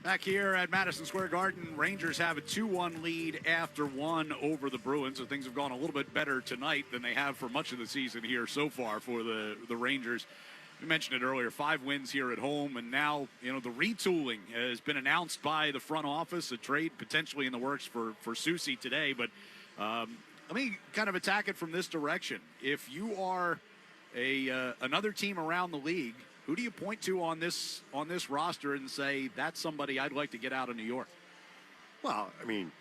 S5: Back here at Madison Square Garden, Rangers have a 2-1 lead after 1 over the Bruins. So things have gone a little bit better tonight than they have for much of the season here so far for the Rangers. We mentioned it earlier, 5 wins here at home, and now, the retooling has been announced by the front office, a trade potentially in the works for Soucy today. But let me kind of attack it from this direction. If you are another team around the league, who do you point to on this roster and say, that's somebody I'd like to get out of New York?
S7: Well, I mean,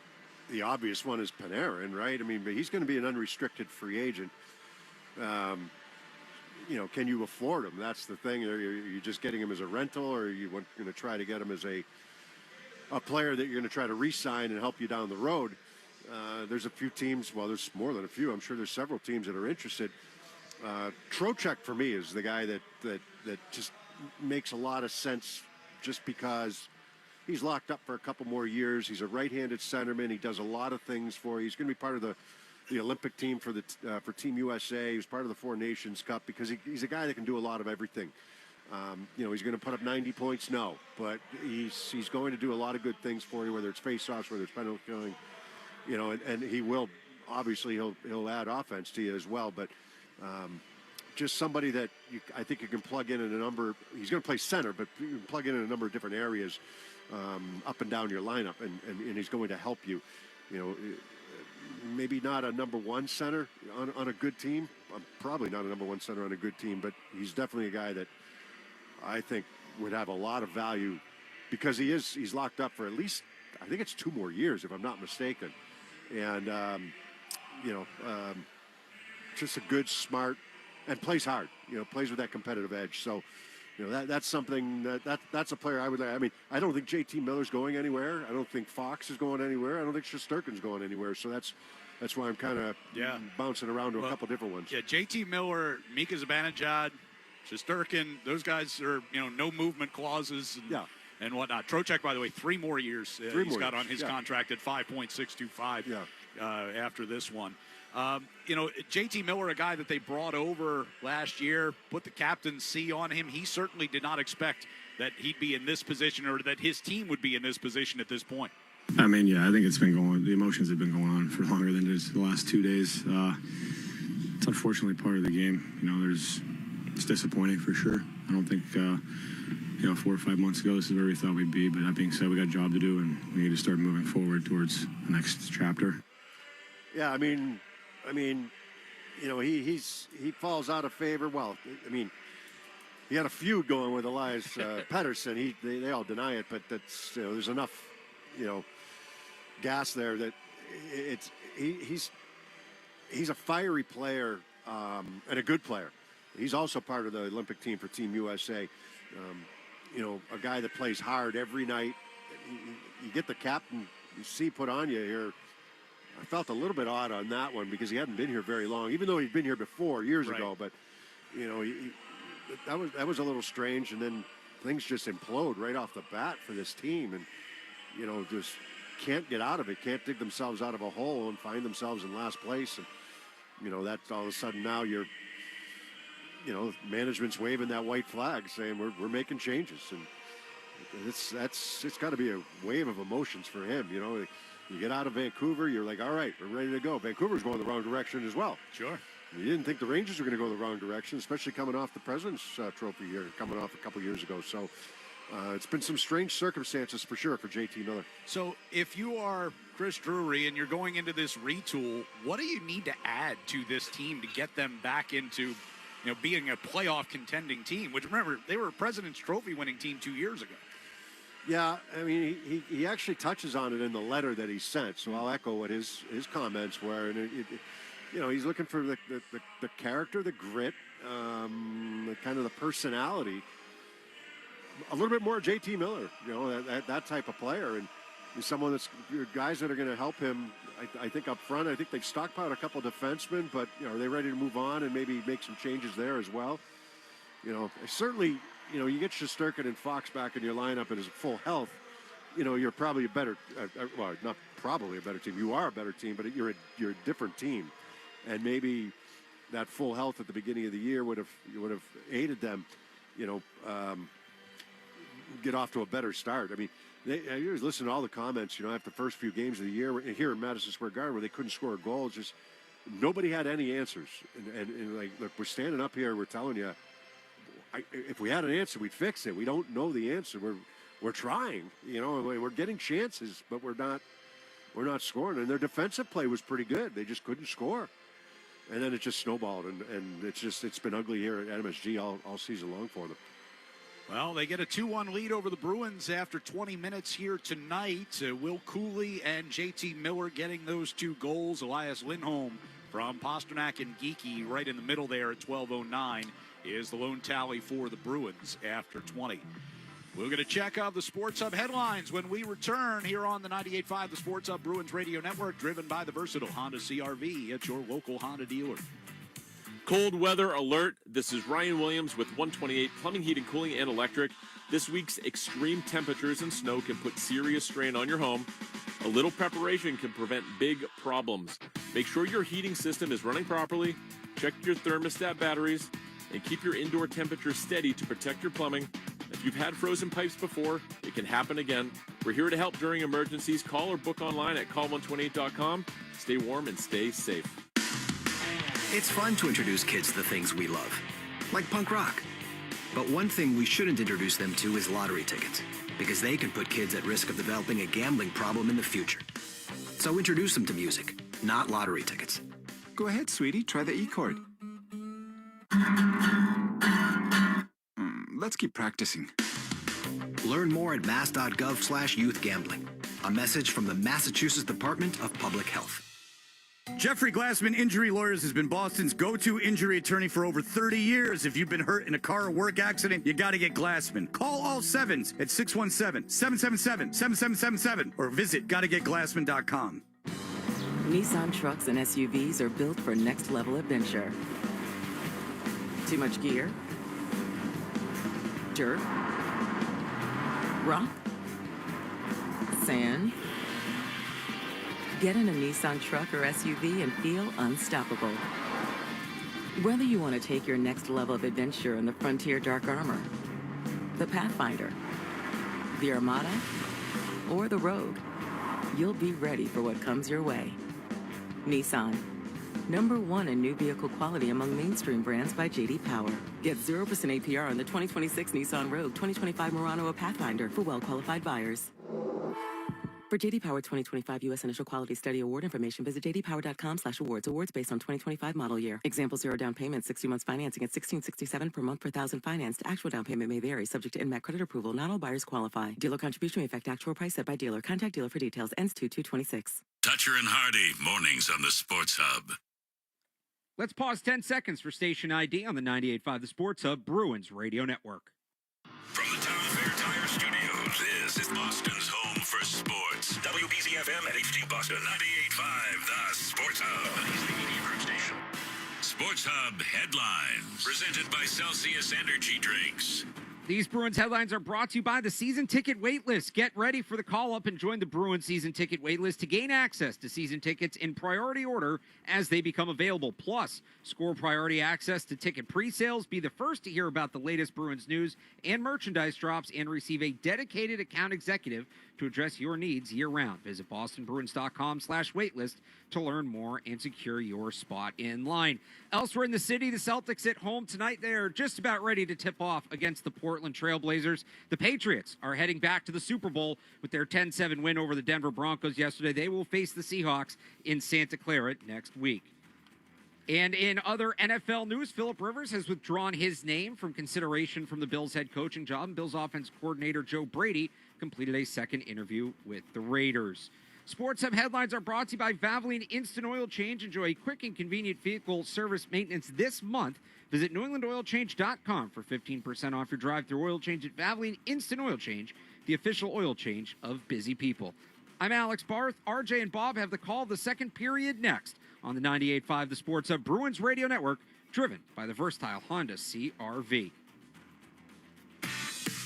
S7: the obvious one is Panarin, right? I mean, but he's going to be an unrestricted free agent. Can you afford him? That's the thing. Are you just getting him as a rental, or are you going to try to get him as a player that you're going to try to re-sign and help you down the road? There's a few teams. Well, there's more than a few. I'm sure there's several teams that are interested. Trocheck for me is the guy that just makes a lot of sense, just because he's locked up for a couple more years. He's a right-handed centerman. He does a lot of things for you. He's going to be part of the Olympic team for Team USA. He was part of the 4 Nations Cup because he's a guy that can do a lot of everything. He's going to put up 90 points, no, but he's going to do a lot of good things for you, whether it's face-offs, whether it's penalty killing, and he will, obviously he'll add offense to you as well, but just somebody that I think you can plug in a number. He's going to play center, but you can plug in a number of different areas up and down your lineup, and he's going to help you. Maybe not a number 1 center on a good team. Probably not a number 1 center on a good team, but he's definitely a guy that I think would have a lot of value because he's locked up for at least, I think it's 2 more years, if I'm not mistaken. And, just a good, smart, and plays hard, plays with that competitive edge. So, that's something that's a player I would like. I mean, I don't think JT Miller's going anywhere. I don't think Fox is going anywhere. I don't think Shesterkin's going anywhere. So that's why I'm kind of bouncing around to a couple different ones.
S5: Yeah, JT Miller, Mika Zibanejad, Shesterkin, those guys are, no movement clauses and whatnot. Trocheck, by the way, 3 more years he's got on his contract at 5.625 after this one. JT Miller, a guy that they brought over last year, put the captain's C on him. He certainly did not expect that he'd be in this position or that his team would be in this position at this point.
S26: I mean, I think it's been going, the emotions have been going on for longer than just the last 2 days. It's unfortunately part of the game. There's it's disappointing for sure. I don't think 4 or 5 months ago this is where we thought we'd be. But that being said, we got a job to do, and we need to start moving forward towards the next chapter.
S7: Yeah, I mean, he falls out of favor. Well, I mean, he had a feud going with Elias Pettersson. They all deny it, but that's there's enough gas there that he's a fiery player and a good player. He's also part of the Olympic team for Team USA. A guy that plays hard every night. You get the captain C put on you here. I felt a little bit odd on that one because he hadn't been here very long, even though he'd been here before years ago. But that was a little strange, and then things just implode right off the bat for this team, and just can't get out of it, can't dig themselves out of a hole and find themselves in last place, and that's all of a sudden now you're. Management's waving that white flag, saying we're making changes, and it's got to be a wave of emotions for him. You get out of Vancouver, you're like, all right, we're ready to go. Vancouver's going the wrong direction as well.
S5: Sure.
S7: You didn't think the Rangers were going to go the wrong direction, especially coming off the President's Trophy here, coming off a couple years ago. So it's been some strange circumstances for sure for JT Miller.
S5: So if you are Chris Drury and you're going into this retool, what do you need to add to this team to get them back into being a playoff contending team, which remember, they were a President's Trophy winning team 2 years ago.
S7: Yeah, I mean, he actually touches on it in the letter that he sent, so I'll echo what his comments were. And, he's looking for the character, the grit, kind of the personality, a little bit more JT Miller, that type of player. And he's someone that's guys that are going to help him. I think up front, I think they've stockpiled a couple defensemen, but are they ready to move on and maybe make some changes there as well? Certainly, you get Shesterkin and Fox back in your lineup and his full health. You're probably a better, well, not probably a better team. You are a better team, but you're a different team, and maybe that full health at the beginning of the year would have aided them, get off to a better start. I mean. You was listening to all the comments, after the first few games of the year here in Madison Square Garden where they couldn't score a goal. Just nobody had any answers. And like, look, we're standing up here, we're telling you, if we had an answer, we'd fix it. We don't know the answer. We're trying, we're getting chances, but we're not scoring. And their defensive play was pretty good. They just couldn't score. And then it just snowballed, and it's been ugly here at MSG all season long for them.
S5: Well, they get a 2-1 lead over the Bruins after 20 minutes here tonight. Will Cooley and JT Miller getting those 2 goals. Elias Lindholm from Pasternak and Geeky right in the middle there at 12:09 is the lone tally for the Bruins after 20. We're going to check out the Sports Hub headlines when we return here on the 98.5, the Sports Hub Bruins Radio Network, driven by the versatile Honda CR-V at your local Honda dealer.
S3: Cold weather alert. This is Ryan Williams with 128 Plumbing, Heating, Cooling, and Electric. This week's extreme temperatures and snow can put serious strain on your home. A little preparation can prevent big problems. Make sure your heating system is running properly, check your thermostat batteries, and keep your indoor temperature steady to protect your plumbing. If you've had frozen pipes before, it can happen again. We're here to help during emergencies. Call or book online at call128.com. Stay warm and stay safe.
S17: It's fun to introduce kids to the things we love, like punk rock. But one thing we shouldn't introduce them to is lottery tickets, because they can put kids at risk of developing a gambling problem in the future. So introduce them to music, not lottery tickets.
S4: Go ahead, sweetie, try the E chord. Let's keep practicing.
S17: Learn more at mass.gov/youthgambling. A message from the Massachusetts Department of Public Health.
S8: Jeffrey Glassman Injury Lawyers has been Boston's go-to injury attorney for over 30 years. If you've been hurt in a car or work accident, you got to get Glassman. Call all sevens at 617-777-7777 or visit gottagetglassman.com.
S9: Nissan trucks and SUVs are built for next-level adventure. Too much gear? Dirt? Rock? Sand? Get in a Nissan truck or SUV and feel unstoppable. Whether you want to take your next level of adventure in the Frontier Dark Armor, the Pathfinder, the Armada, or the Rogue, you'll be ready for what comes your way. Nissan. #1 in new vehicle quality among mainstream brands by J.D. Power. Get 0% APR on the 2026 Nissan Rogue, 2025 Murano or Pathfinder for well-qualified buyers. For J.D. Power 2025 U.S. Initial Quality Study Award information, visit jdpower.com/awards. Awards based on 2025 model year. Example: 0 down payment, 60 months financing at $1,667 per month per thousand financed. Actual down payment may vary, subject to INMAC credit approval. Not all buyers qualify. Dealer contribution may affect actual price set by dealer. Contact dealer for details. Ends 2/2/26.
S24: Toucher and Hardy, mornings on the Sports Hub.
S1: Let's pause 10 seconds for station ID on the 98.5 The Sports Hub Bruins Radio Network.
S24: From the Town Fair Tire Studios, this is Boston's home for sports. WBZ-FM at HD Boston 98.5 The Sports Hub. He's the media group station. Sports Hub headlines, presented by Celsius Energy Drinks.
S1: These Bruins headlines are brought to you by the season ticket waitlist. Get ready for the call-up and join the Bruins season ticket waitlist to gain access to season tickets in priority order as they become available. Plus, score priority access to ticket pre-sales, be the first to hear about the latest Bruins news and merchandise drops, and receive a dedicated account executive to address your needs year-round. Visit bostonbruins.com/waitlist to learn more and secure your spot in line. Elsewhere in the city, the Celtics at home tonight. They are just about ready to tip off against the Portland Trail Blazers. The Patriots are heading back to the Super Bowl with their 10-7 win over the Denver Broncos yesterday. They will face the Seahawks in Santa Clara next week. And in other NFL news, Phillip Rivers has withdrawn his name from consideration from the Bills head coaching job. And Bills offense coordinator Joe Brady completed a second interview with the Raiders. Sports Hub headlines are brought to you by Valvoline Instant Oil Change. Enjoy a quick and convenient vehicle service maintenance this month. Visit NewEnglandOilChange.com for 15% off your drive-through oil change at Valvoline Instant Oil Change, the official oil change of busy people. I'm Alex Barth. RJ and Bob have the call of the second period next on the 98.5 The Sports Hub Bruins Radio Network, driven by the versatile Honda CR-V.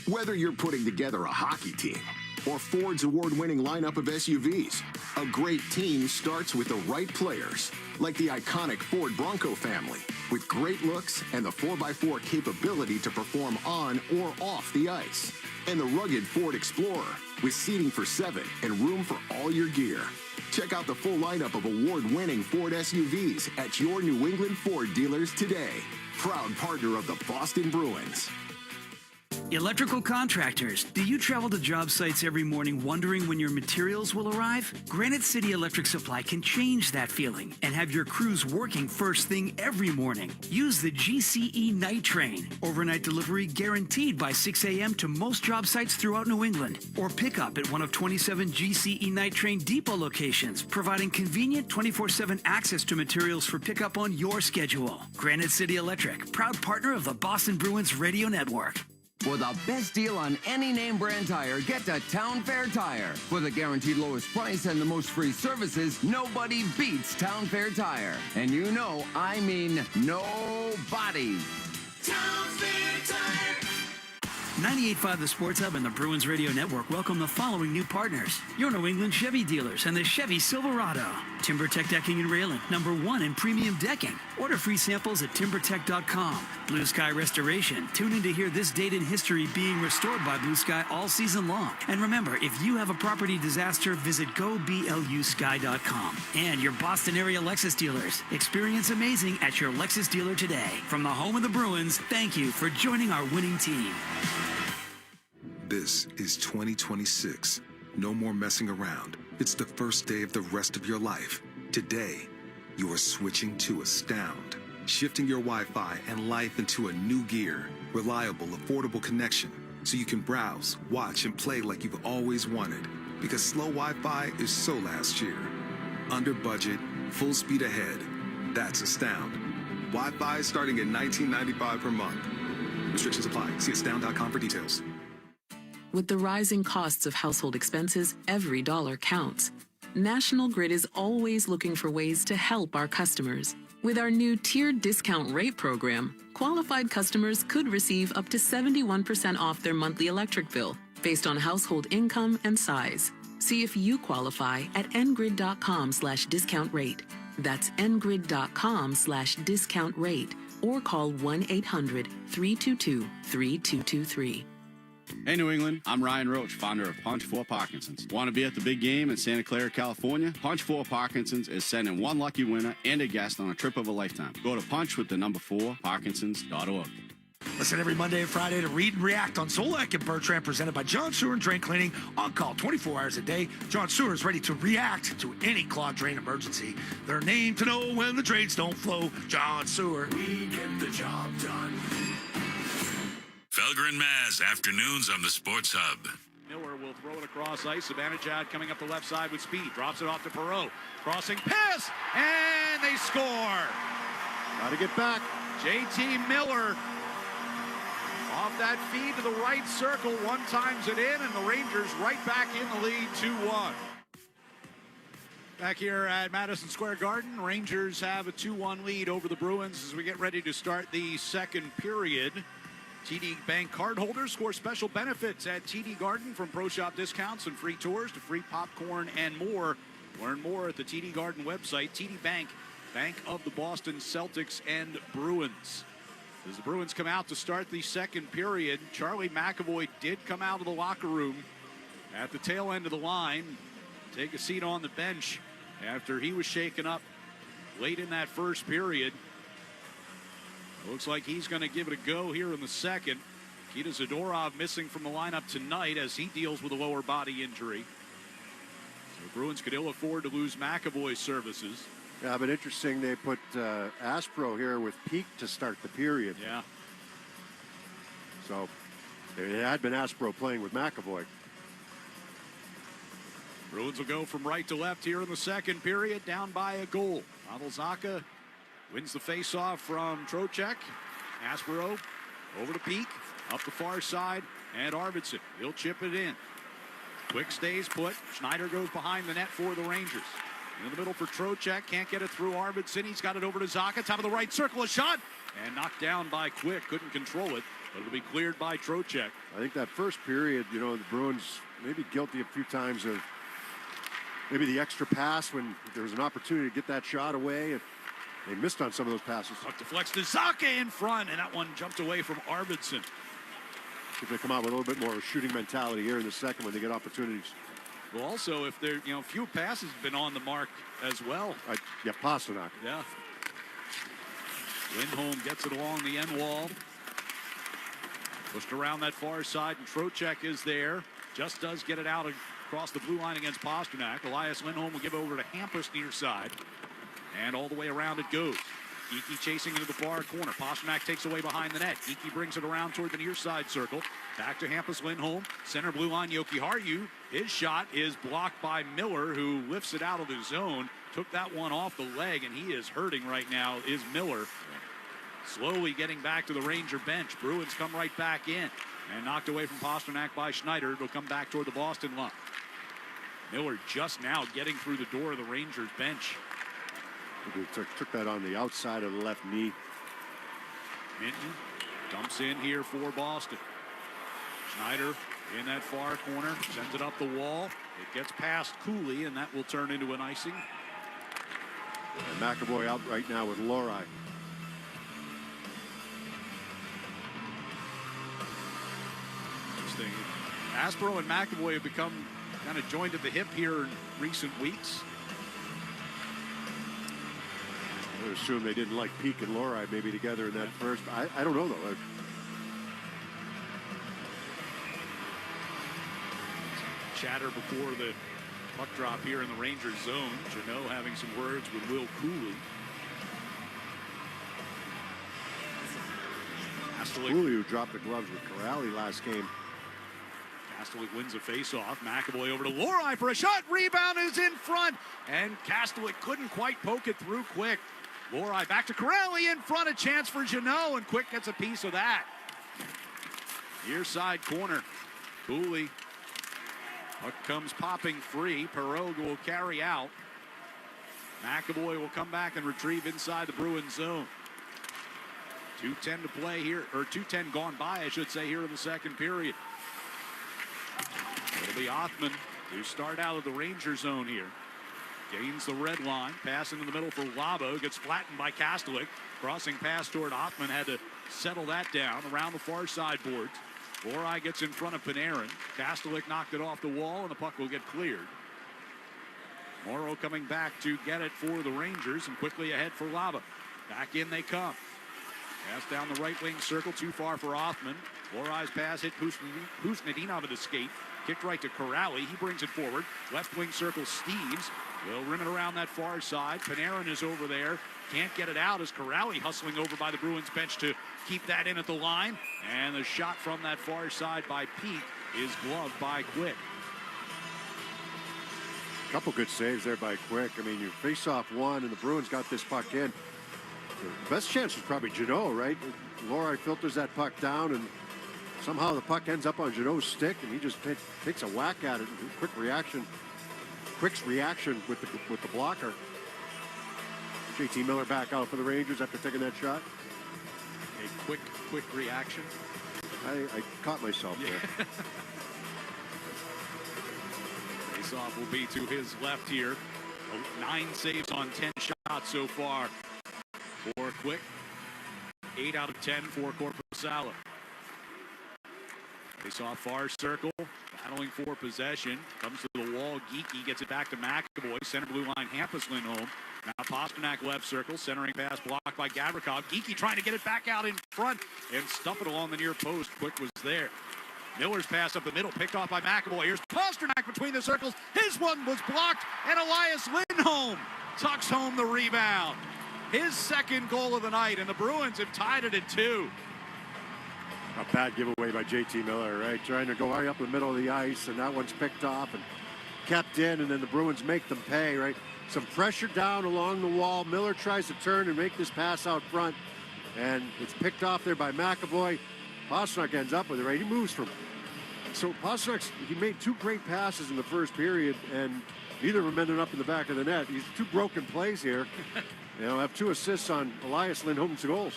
S6: Whether you're putting together a hockey team or Ford's award-winning lineup of SUVs, a great team starts with the right players, like the iconic Ford Bronco family, with great looks and the 4x4 capability to perform on or off the ice, and the rugged Ford Explorer, with seating for 7 and room for all your gear. Check out the full lineup of award-winning Ford SUVs at your New England Ford dealers today. Proud partner of the Boston Bruins.
S10: Electrical contractors, do you travel to job sites every morning wondering when your materials will arrive? Granite City Electric Supply can change that feeling and have your crews working first thing every morning. Use the GCE Night Train. Overnight delivery guaranteed by 6 a.m. to most job sites throughout New England. Or pick up at one of 27 GCE Night Train depot locations, providing convenient 24/7 access to materials for pickup on your schedule. Granite City Electric, proud partner of the Boston Bruins Radio Network.
S13: For the best deal on any name brand tire, get to Town Fair Tire. For the guaranteed lowest price and the most free services, nobody beats Town Fair Tire. And you know, I mean nobody.
S10: Town Fair Tire. 98.5 The Sports Hub and the Bruins Radio Network welcome the following new partners. Your New England Chevy dealers and the Chevy Silverado. TimberTech Decking and Railing, #1 in premium decking. Order free samples at timbertech.com. Blue Sky Restoration. Tune in to hear this date in history being restored by Blue Sky all season long. And remember, if you have a property disaster, visit goblusky.com. And your Boston area Lexus dealers. Experience amazing at your Lexus dealer today. From the home of the Bruins, thank you for joining our winning team.
S21: This is 2026. No more messing around. It's the first day of the rest of your life. Today, you are switching to Astound, shifting your Wi-Fi and life into a new gear. Reliable, affordable connection, so you can browse, watch, and play like you've always wanted. Because slow Wi-Fi is so last year. Under budget, full speed ahead. That's Astound. Wi-Fi starting at $19.95 per month. Restrictions apply. See astound.com for details.
S22: With the rising costs of household expenses, every dollar counts. National Grid is always looking for ways to help our customers. With our new tiered discount rate program, qualified customers could receive up to 71% off their monthly electric bill based on household income and size. See if you qualify at ngrid.com/discount rate. That's ngrid.com/discount rate or call 1-800-322-3223.
S11: Hey, New England. I'm Ryan Roach, founder of Punch 4 Parkinson's. Want to be at the big game in Santa Clara, California? Punch 4 Parkinson's is sending one lucky winner and a guest on a trip of a lifetime. Go to punch4parkinsons.org.
S12: Listen every Monday and Friday to Read and React on Zolak and Bertrand, presented by John Sewer and Drain Cleaning. On call 24 hours a day. John Sewer is ready to react to any clogged drain emergency. They're named to know when the drains don't flow. John Sewer. We get the job done.
S24: Felger and Maz, afternoons on the Sports Hub.
S5: Miller will throw it across ice. Sabanajad coming up the left side with speed. Drops it off to Perreault. Crossing pass, and they score.
S7: Got to get back.
S5: JT Miller off that feed to the right circle. One times it in, and the Rangers right back in the lead 2-1. Back here at Madison Square Garden, Rangers have a 2-1 lead over the Bruins as we get ready to start the second period. TD Bank cardholders score special benefits at TD Garden, from pro shop discounts and free tours to free popcorn and more. Learn more at the TD Garden website. TD Bank, bank of the Boston Celtics and Bruins. As the Bruins come out to start the second period, Charlie McAvoy did come out of the locker room at the tail end of the line, take a seat on the bench after he was shaken up late in that first period. Looks like he's going to give it a go here in the second. Nikita Zadorov missing from the lineup tonight as he deals with a lower body injury. So the Bruins could ill afford to lose McAvoy's services.
S7: Yeah, but interesting, they put Aspro here with Peak to start the period.
S5: Yeah.
S7: So it had been Aspro playing with McAvoy.
S5: Bruins will go from right to left here in the second period, down by a goal. Pavel Zacha wins the faceoff from Trocheck. Aspro over to Peak, up the far side, and Arvidsson. He'll chip it in. Quick stays put. Schneider goes behind the net for the Rangers. In the middle for Trocheck, can't get it through Arvidsson. He's got it over to Zacha, top of the right circle, a shot, and knocked down by Quick. Couldn't control it, but it'll be cleared by Trocheck.
S7: I think that first period, you know, the Bruins maybe guilty a few times of maybe the extra pass when there was an opportunity to get that shot away, and they missed on some of those passes.
S5: Puck deflects to Zacha in front, and that one jumped away from Arvidsson.
S7: If they come out with a little bit more of a shooting mentality here in the second when they get opportunities.
S5: Well, also, if there, you know, few passes have been on the mark as well.
S7: Yeah, Pasternak.
S5: Yeah. Lindholm gets it along the end wall. Pushed around that far side, and Trocheck is there. Just does get it out across the blue line against Pasternak. Elias Lindholm will give it over to Hampus near side. And all the way around it goes. Geeky chasing into the far corner. Pasternak takes away behind the net. Geeky brings it around toward the near side circle. Back to Hampus Lindholm. Center blue line, Yoki Harju. His shot is blocked by Miller, who lifts it out of the zone. Took that one off the leg, and he is hurting right now, is Miller. Slowly getting back to the Ranger bench. Bruins come right back in. And knocked away from Pasternak by Schneider. It'll come back toward the Boston line. Miller just now getting through the door of the Rangers bench.
S7: He took that on the outside of the left knee.
S5: Minton dumps in here for Boston. Schneider in that far corner, sends it up the wall. It gets past Cooley, and that will turn into an icing.
S7: And McAvoy out right now with Lori.
S5: Interesting. Aspro and McAvoy have become kind of joined at the hip here in recent weeks.
S7: I would assume they didn't like Peak and Lori maybe together in that first. I don't know, though.
S5: Chatter before the puck drop here in the Rangers zone. Jeannot having some words with Will Cooley.
S7: Cooley, who dropped the gloves with Corrali last game.
S5: Kastelik wins a faceoff. McAvoy over to Lori for a shot. Rebound is in front. And Kastelik couldn't quite poke it through Quick. Lori back to Corrali in front. A chance for Jeannot, and Quick gets a piece of that. Near side corner. Cooley. Puck comes popping free. Perreault will carry out. McAvoy will come back and retrieve inside the Bruins zone. 2:10 to play here, or 2:10 gone by, I should say, here in the second period. It'll be Othman to start out of the Ranger zone here. Gains the red line, pass into the middle for Labo, gets flattened by Kastelik. Crossing pass toward Othman, had to settle that down around the far side boards. Lori gets in front of Panarin. Kastelik knocked it off the wall, and the puck will get cleared. Morrow coming back to get it for the Rangers, and quickly ahead for Lava. Back in they come. Pass down the right wing circle, too far for Othman. Lori's pass hit Husnedinov at skate. Kicked right to Corrali. He brings it forward. Left wing circle, Steves. Will rim it around that far side. Panarin is over there. Can't get it out as Corrali hustling over by the Bruins bench to keep that in at the line. And the shot from that far side by Pete is gloved by Quick.
S7: A couple good saves there by Quick. I mean, you face off one, and the Bruins got this puck in. The best chance was probably Jeannot, right? Lori filters that puck down, and somehow the puck ends up on Jeannot's stick, and he just takes a whack at it. Quick's reaction with the blocker. JT Miller back out for the Rangers after taking that shot.
S5: A quick reaction.
S7: I caught myself there.
S5: Face-off will be to his left here. 9 saves on 10 shots so far for Quick. 8 out of 10 for Korpisalo. Face-off far circle, battling for possession. Comes to the wall, Geeky gets it back to McAvoy. Center blue line, Hampus Lindholm. Now Pasternak left circle, centering pass blocked by Gavrikov. Geeky trying to get it back out in front and stuff it along the near post. Quick was there. Miller's pass up the middle, picked off by McAvoy. Here's Pasternak between the circles. His one was blocked, and Elias Lindholm tucks home the rebound. His second goal of the night, and the Bruins have tied it at 2.
S7: A bad giveaway by JT Miller, right? Trying to go right up the middle of the ice, and that one's picked off and kept in, and then the Bruins make them pay, right? Some pressure down along the wall. Miller tries to turn and make this pass out front, and it's picked off there by McAvoy. Pasternak ends up with it, right? He moves from... So Pasternak, he made 2 great passes in the first period, and neither of them ended up in the back of the net. He's 2 broken plays here. You know, have 2 assists on Elias Lindholm's goals.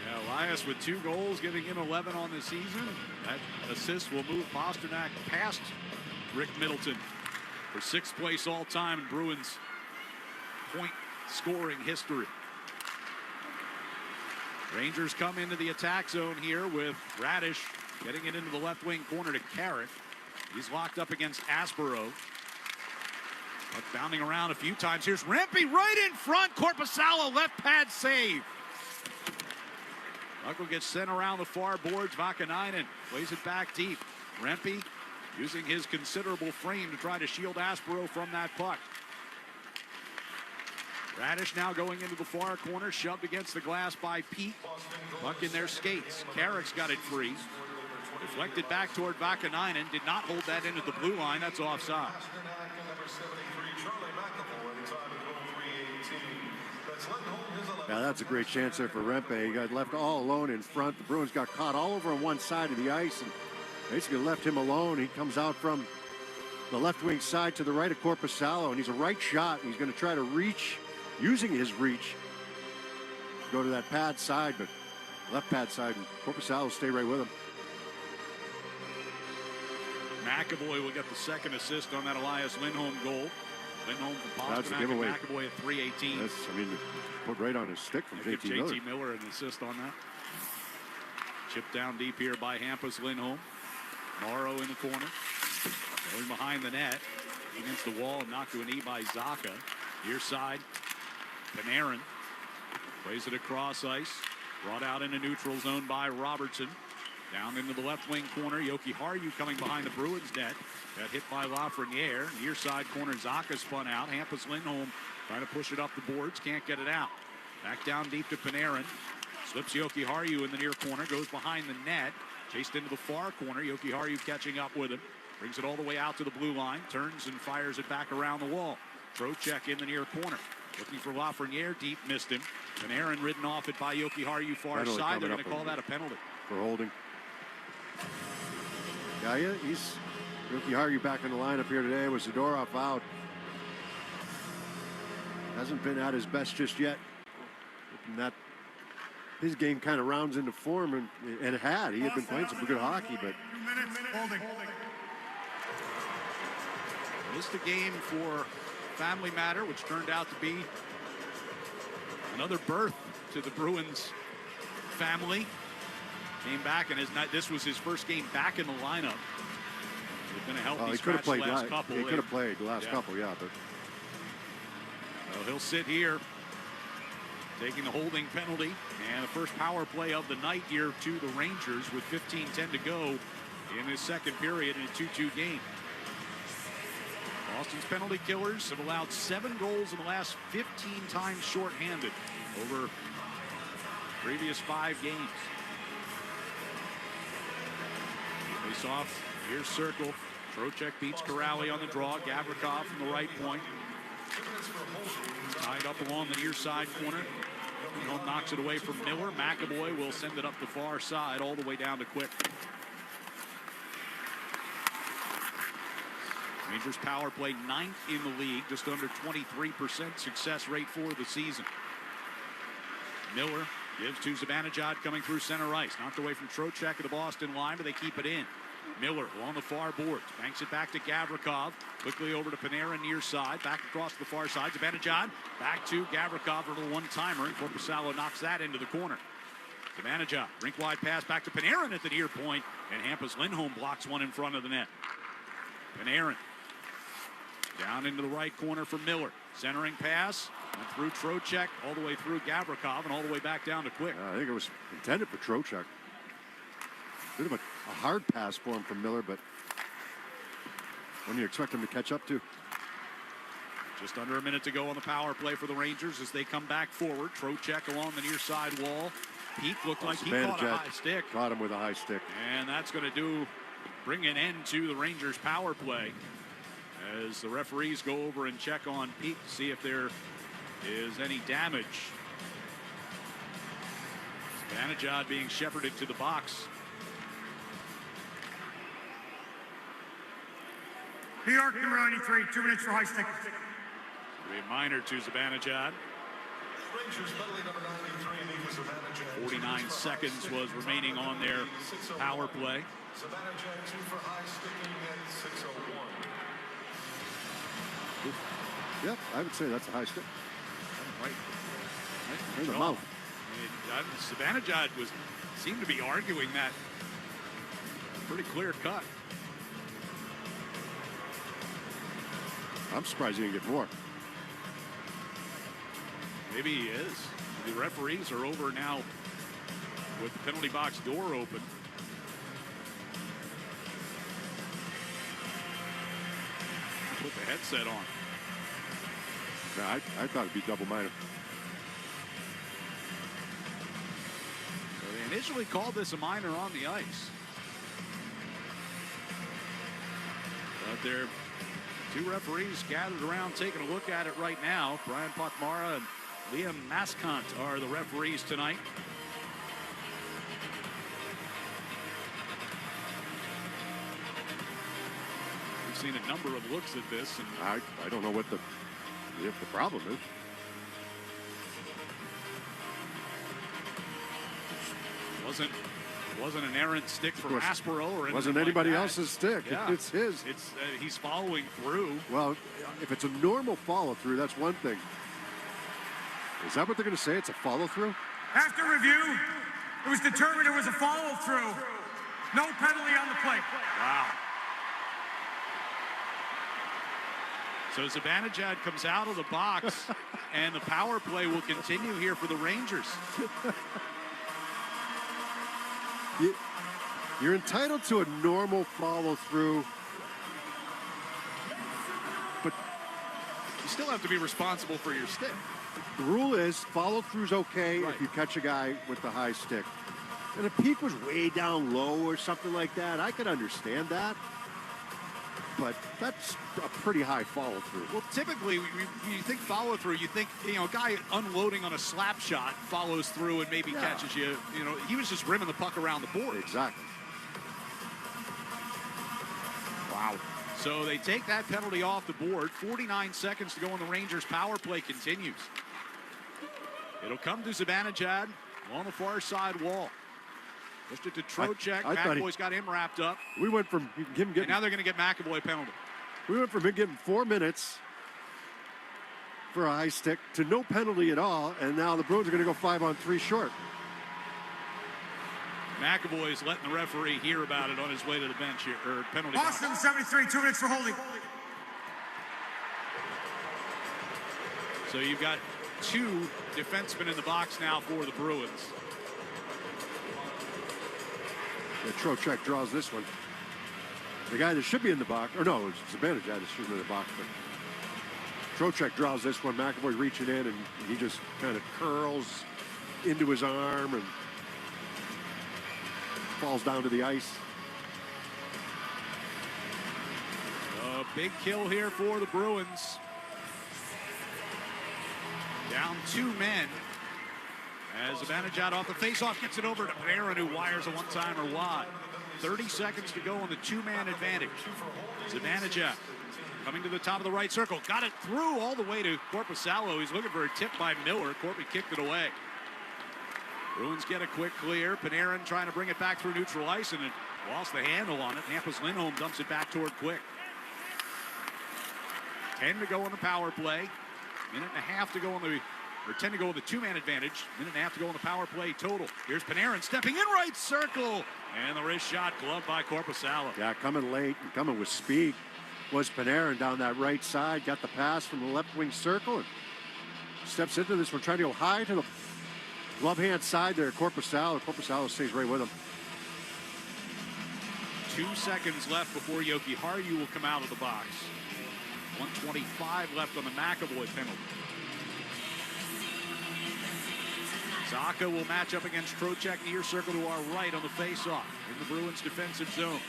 S5: Yeah, Elias with 2 goals, giving him 11 on the season. That assist will move Pasternak past Rick Middleton for 6th place all-time in Bruins point scoring history. Rangers come into the attack zone here with Radish getting it into the left wing corner to Carrot. He's locked up against Aspero. But bounding around a few times. Here's Rempe right in front. Korpisalo left pad save. Buckle gets sent around the far boards. Vakanainen plays it back deep. Rempe using his considerable frame to try to shield Aspero from that puck. Radish now going into the far corner, shoved against the glass by Pete. Puck in their skates. Carrick's got it free. Deflected back toward Vakanainen. Did not hold that in at the blue line. That's offside.
S7: Yeah, that's a great chance there for Rempe. He got left all alone in front. The Bruins got caught all over on one side of the ice and basically left him alone. He comes out from the left wing side to the right of Korpisalo, and he's a right shot. He's going to try to reach, using his reach, go to that pad side, but left pad side, and Korpisalo will stay right with him.
S5: McAvoy will get the 2nd assist on that Elias Lindholm goal. Lindholm from
S7: That's a
S5: Pasternak
S7: giveaway.
S5: and McAvoy at 3:18.
S7: That's, I mean, put right on his stick from
S5: Give
S7: JT Miller.
S5: JT Miller an assist on that. Chipped down deep here by Hampus Lindholm. Morrow in the corner. Going behind the net. Against the wall and knocked to a knee by Zaka. Near side. Panarin plays it across ice. Brought out into neutral zone by Robertson. Down into the left wing corner. Yoki Haru coming behind the Bruins net. Got hit by Lafreniere. Near side corner. Zaka spun out. Hampus Lindholm trying to push it up the boards. Can't get it out. Back down deep to Panarin. Slips Yoki Haru in the near corner. Goes behind the net. Chased into the far corner. Yoki Haru catching up with him. Brings it all the way out to the blue line. Turns and fires it back around the wall. Trocheck in the near corner. Looking for Lafreniere. Deep, missed him. Panarin ridden off it by Yoki Haru far
S7: Penalty
S5: side. They're
S7: coming
S5: going to
S7: up
S5: call that a penalty.
S7: For holding. Yeah, he's Yoki Haru back in the lineup here today. Was Zadorov out? Hasn't been at his best just yet. And that his game kind of rounds into form, and it had. He had been playing some good hockey, but
S12: Holding.
S5: Missed a game for Family Matter, which turned out to be another birth to the Bruins family. Came back, and this was his first game back in the lineup. It's going to help.
S7: He could have played
S5: last couple.
S7: He could have played the last couple, yeah. But
S5: well, he'll sit here, taking the holding penalty, and the first power play of the night here to the Rangers with 15:10 to go in his second period in a 2-2 game. Boston's penalty killers have allowed 7 goals in the last 15 times shorthanded over previous 5 games. Face off, here's circle. Trocheck beats Corrali on the draw. Gavrikov from the right point. Tied up along the near side corner. Home knocks it away from Miller. McAvoy will send it up the far side all the way down to Quick. Rangers power play 9th in the league, just under 23% success rate for the season. Miller gives to Zibanejad coming through center ice. Knocked away from Trocheck at the Boston line, but they keep it in. Miller along the far boards. Banks it back to Gavrikov. Quickly over to Panarin near side. Back across the far side. Zibanejad back to Gavrikov for the one-timer. And Korpisalo knocks that into the corner. Zibanejad, rink-wide pass back to Panarin at the near point. And Hampus Lindholm blocks one in front of the net. Panarin down into the right corner for Miller. Centering pass. Went through Trocheck, all the way through Gavrikov, and all the way back down to Quick.
S7: I think it was intended for Trocheck. Bit of a hard pass for him from Miller, but when do you expect him to catch up to?
S5: Just under a minute to go on the power play for the Rangers as they come back forward. Trocheck along the near side wall. Peak looked like he caught a high stick.
S7: Caught him with a high stick.
S5: And that's going to bring an end to the Rangers power play as the referees go over and check on Peak to see if there is any damage. Zibanejad being shepherded to the box.
S14: New York, number 93, 2 minutes for high stick.
S5: A minor to Zibanejad. 49 seconds was remaining on their power play.
S7: Yep, I would say that's a high stick.
S5: Right
S7: in the mouth.
S5: Zibanejad seemed to be arguing that pretty clear cut.
S7: I'm surprised he didn't get more.
S5: Maybe he is. The referees are over now with the penalty box door open. Put the headset on.
S7: No, I thought it'd be double minor.
S5: So they initially called this a minor on the ice. But there are 2 referees gathered around taking a look at it right now. Brian Pakmara and Liam Mascant are the referees tonight. We've seen a number of looks at this, and
S7: I don't know what the problem is.
S5: Wasn't an errant stick from Aspero or anything.
S7: Wasn't anybody else's stick.
S5: Yeah.
S7: It's his.
S5: He's following through.
S7: Well, if it's a normal follow through, that's one thing. Is that what they're going to say? It's a follow through?
S14: After review, it was determined it was a follow through. No penalty on the play.
S5: Wow. So Zibanejad comes out of the box, and the power play will continue here for the Rangers.
S7: You're entitled to a normal follow through, but
S5: you still have to be responsible for your stick.
S7: The rule is follow through's okay if you catch a guy with the high stick. And if Peak was way down low or something like that, I could understand that. But that's a pretty high follow through.
S5: Well, typically, when you think follow through, you think, a guy unloading on a slap shot follows through and maybe catches you. He was just rimming the puck around the board.
S7: Exactly.
S5: Wow. So they take that penalty off the board. 49 seconds to go, and the Rangers power play continues. It'll come to Zibanejad on the far side wall. Pushed it to Trocheck. McAvoy's got him wrapped up.
S7: We went from him getting.
S5: And now they're going to get McAvoy penalty.
S7: We went from him getting 4 minutes for a high stick to no penalty at all, and now the Bruins are going to go 5-on-3 short.
S5: McAvoy's letting the referee hear about it on his way to the bench here, or penalty box.
S14: Boston 73, 2 minutes for holding.
S5: So you've got 2 defensemen in the box now for the Bruins.
S7: Yeah, Trocheck draws this one. The guy that should be in the box, or no, it's Zibanejad that should be in the box, but Trocheck draws this one. McAvoy reaching in, and he just kind of curls into his arm and falls down to the ice.
S5: A big kill here for the Bruins. Down 2 men. As Zibanejad off the faceoff gets it over to Panarin, who wires a one-timer wide. 30 seconds to go on the 2-man advantage. Zibanejad coming to the top of the right circle. Got it through all the way to Korpisalo. He's looking for a tip by Miller. Corby kicked it away. Bruins get a quick clear. Panarin trying to bring it back through neutral ice, and it lost the handle on it. Hampus Lindholm dumps it back toward Quick. 10 to go on the power play. Minute and a half to go on the, or 10 to go on the 2-man advantage. Minute and a half to go on the power play total. Here's Panarin stepping in right circle. And the wrist shot gloved by Korpisalo.
S7: Yeah, coming late and coming with speed was Panarin down that right side. Got the pass from the left wing circle and steps into this one, trying to go high to the glove hand side there. Korpisalo stays right with him.
S5: 2 seconds left before Yoki Haru will come out of the box. 1:25 left on the McAvoy penalty. Zacha will match up against Trocheck near circle to our right on the face-off in the Bruins defensive zone.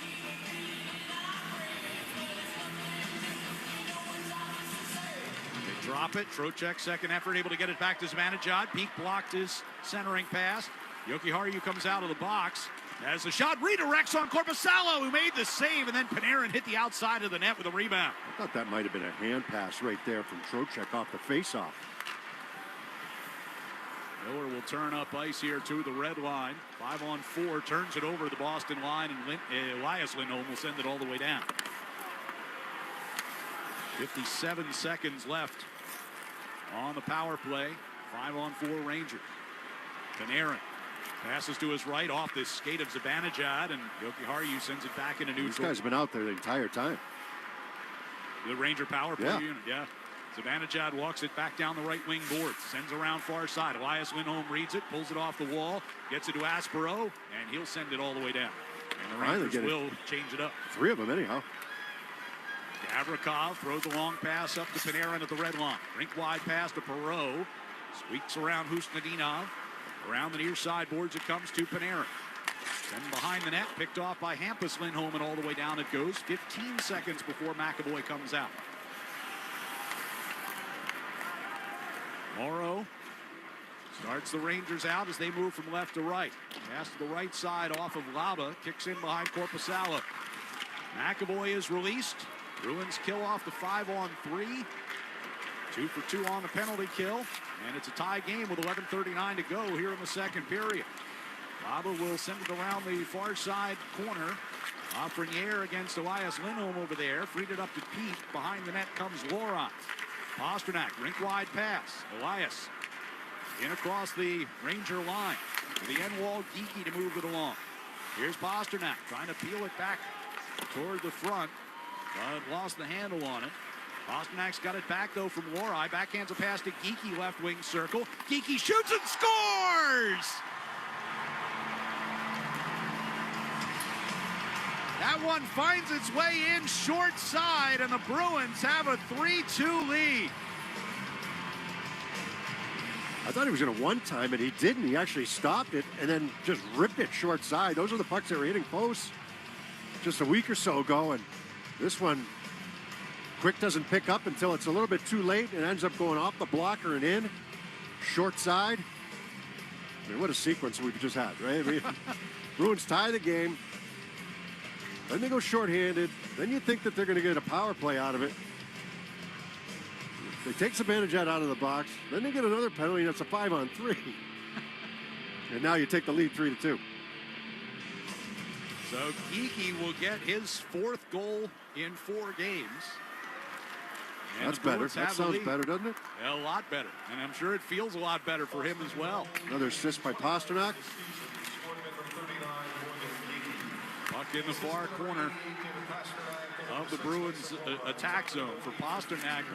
S5: They drop it. Trocheck second effort, able to get it back to Zibanejad. Peak blocked his centering pass. Yoki Haru comes out of the box as the shot redirects on Korpisalo, who made the save, and then Panarin hit the outside of the net with a rebound.
S7: I thought that might have been a hand pass right there from Trocheck off the face-off.
S5: Miller will turn up ice here to the red line. 5-on-4, turns it over to the Boston line, and Elias Lindholm will send it all the way down. 57 seconds left on the power play. 5-on-4 Rangers. Panarin passes to his right off this skate of Zibanejad, and Yoki Haru sends it back into neutral.
S7: This guy's been out there the entire time.
S5: The Ranger power play unit, yeah. Zibanejad walks it back down the right wing board, sends around far side. Elias Lindholm reads it, pulls it off the wall, gets it to Aspero, and he'll send it all the way down. And the Rangers will change it up.
S7: 3 of them anyhow.
S5: Gavrikov throws a long pass up to Panarin at the red line. Rink wide pass to Perreault. Squeaks around Husnudinov. Around the near side boards it comes to Panarin. Then behind the net, picked off by Hampus Lindholm, and all the way down it goes. 15 seconds before McAvoy comes out. Morrow starts the Rangers out as they move from left to right. Pass to the right side off of Laba. Kicks in behind Korpisalo. McAvoy is released. Bruins kill off the 5-on-3. 2 for 2 on the penalty kill. And it's a tie game with 11:39 to go here in the second period. Laba will send it around the far side corner. Offering air against Elias Lindholm over there. Freed it up to Pete. Behind the net comes Laurent. Pasternak, rink wide pass. Elias in across the Ranger line. To the end wall, Geeky to move it along. Here's Pasternak trying to peel it back toward the front, but lost the handle on it. Pasternak's got it back though from Lori. Backhands a pass to Geeky, left wing circle. Geeky shoots and scores! That one finds its way in short side, and the Bruins have a 3-2 lead.
S7: I thought he was going to one-time it. He didn't. He actually stopped it and then just ripped it short side. Those are the pucks that were hitting posts just a week or so ago, and this one, Quick doesn't pick up until it's a little bit too late and ends up going off the blocker and in. Short side. I mean, what a sequence we've just had, right? I mean, Bruins tie the game. Then they go shorthanded. Then you think that they're going to get a power play out of it. They take Zibanejad out of the box. Then they get another penalty, and it's a 5-on-3. And now you take the lead 3-2.
S5: So Geeky will get his 4th goal in 4 games. And
S7: that's better. That sounds better, doesn't it?
S5: A lot better. And I'm sure it feels a lot better for him as well.
S7: Another assist by Pasternak.
S5: Puck in the far corner of the Bruins attack zone for Pasternak.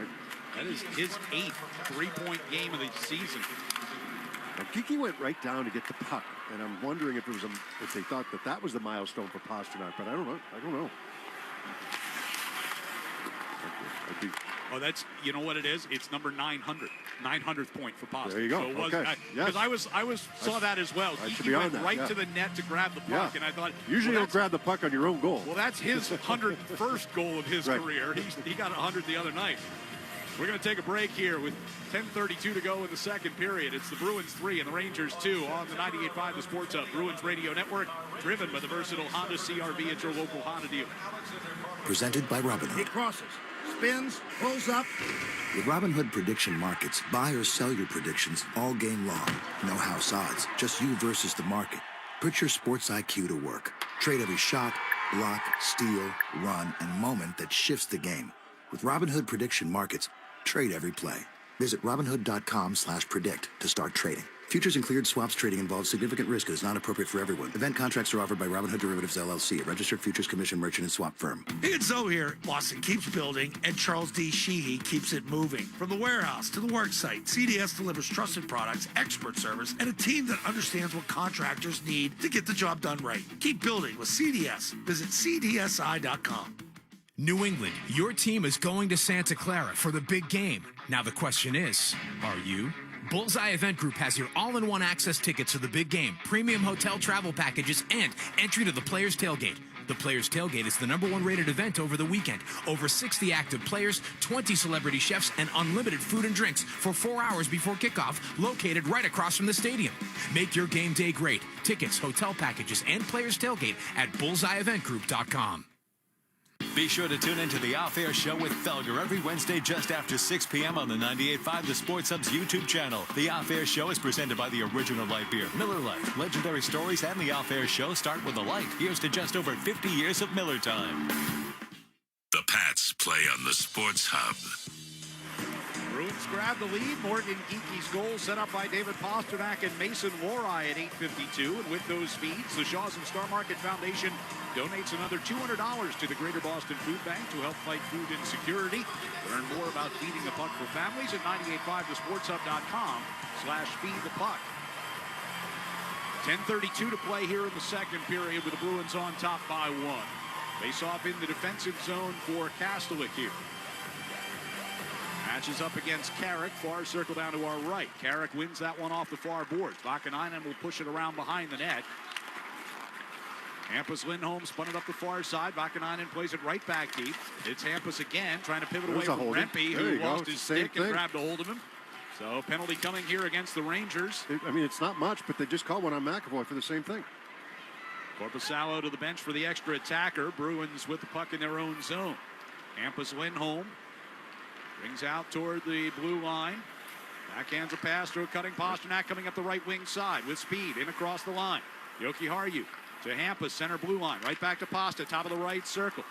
S5: That is his 8th three-point game of the season.
S7: Now, Geeky went right down to get the puck, and I'm wondering if it was if they thought that was the milestone for Pasternak, but I don't know.
S5: Oh, that's, you know what it is? It's number 900. 900th point for Pasternak.
S7: There you go.
S5: So it was,
S7: okay.
S5: Because I saw that as well. He went right to the net to grab the puck, and I thought,
S7: usually
S5: well,
S7: you'll grab the puck on your own goal.
S5: Well, that's his 101st goal of his career. He got 100 the other night. We're going to take a break here with 10:32 to go in the second period. It's the Bruins 3 and the Rangers 2 on the 98.5 The Sports Hub Bruins Radio Network, driven by the versatile Honda CRV at your local Honda dealer.
S15: Presented by Robinhood.
S16: He crosses, spins, pulls up.
S15: With Robinhood prediction markets, buy or sell your predictions all game long. No house odds, just you versus the market. Put your sports IQ to work. Trade every shot, block, steal, run, and moment that shifts the game. With Robinhood prediction markets, trade every play. Visit Robinhood.com/predict to start trading. Futures and cleared swaps trading involves significant risk and is not appropriate for everyone. Event contracts are offered by Robinhood Derivatives LLC, a registered futures commission merchant and swap firm.
S12: It's Zoe here. Boston keeps building, and Charles D. Sheehy keeps it moving. From the warehouse to the work site, CDS delivers trusted products, expert service, and a team that understands what contractors need to get the job done right. Keep building with CDS. Visit CDSI.com.
S18: New England, your team is going to Santa Clara for the big game. Now the question is, are you? Bullseye Event Group has your all-in-one access tickets to the big game, premium hotel travel packages, and entry to the Players Tailgate. The Players Tailgate is the #1 rated event over the weekend. Over 60 active players, 20 celebrity chefs, and unlimited food and drinks for 4 hours before kickoff, located right across from the stadium. Make your game day great. Tickets, hotel packages, and Players Tailgate at bullseyeeventgroup.com.
S2: Be sure to tune into the Off-Air Show with Felger every Wednesday just after 6 p.m. on the 98.5 The Sports Hub's YouTube channel. The Off-Air Show is presented by the original light beer, Miller Lite. Legendary stories and the Off-Air Show start with a light. Here's to just over 50 years of Miller time.
S24: The Pats play on the Sports Hub.
S5: Bruins grab the lead. Morgan Geeky's goal set up by David Pasternak and Mason Warai at 8:52. And with those feeds, the Shaw's and Star Market Foundation donates another $200 to the Greater Boston Food Bank to help fight food insecurity. Learn more about feeding the puck for families at 985thesportshub.com/feedthepuck. 10:32 to play here in the second period with the Bruins on top by 1. Face off in the defensive zone for Kastelik here. Matches up against Carrick, far circle down to our right. Carrick wins that one off the far boards. Vakanainen will push it around behind the net. Hampus Lindholm spun it up the far side. Vakanainen plays it right back deep. It's Hampus again, trying to pivot away from Rempe, who lost his stick and grabbed a hold of him. So penalty coming here against the Rangers.
S7: I mean, it's not much, but they just called one on McAvoy for the same thing.
S5: Korpisalo to the bench for the extra attacker. Bruins with the puck in their own zone. Hampus Lindholm brings out toward the blue line. Backhands a pass to a cutting Pasternak coming up the right wing side with speed in across the line. Yoki Harju to Hampus, center blue line. Right back to Pasta, top of the right circle.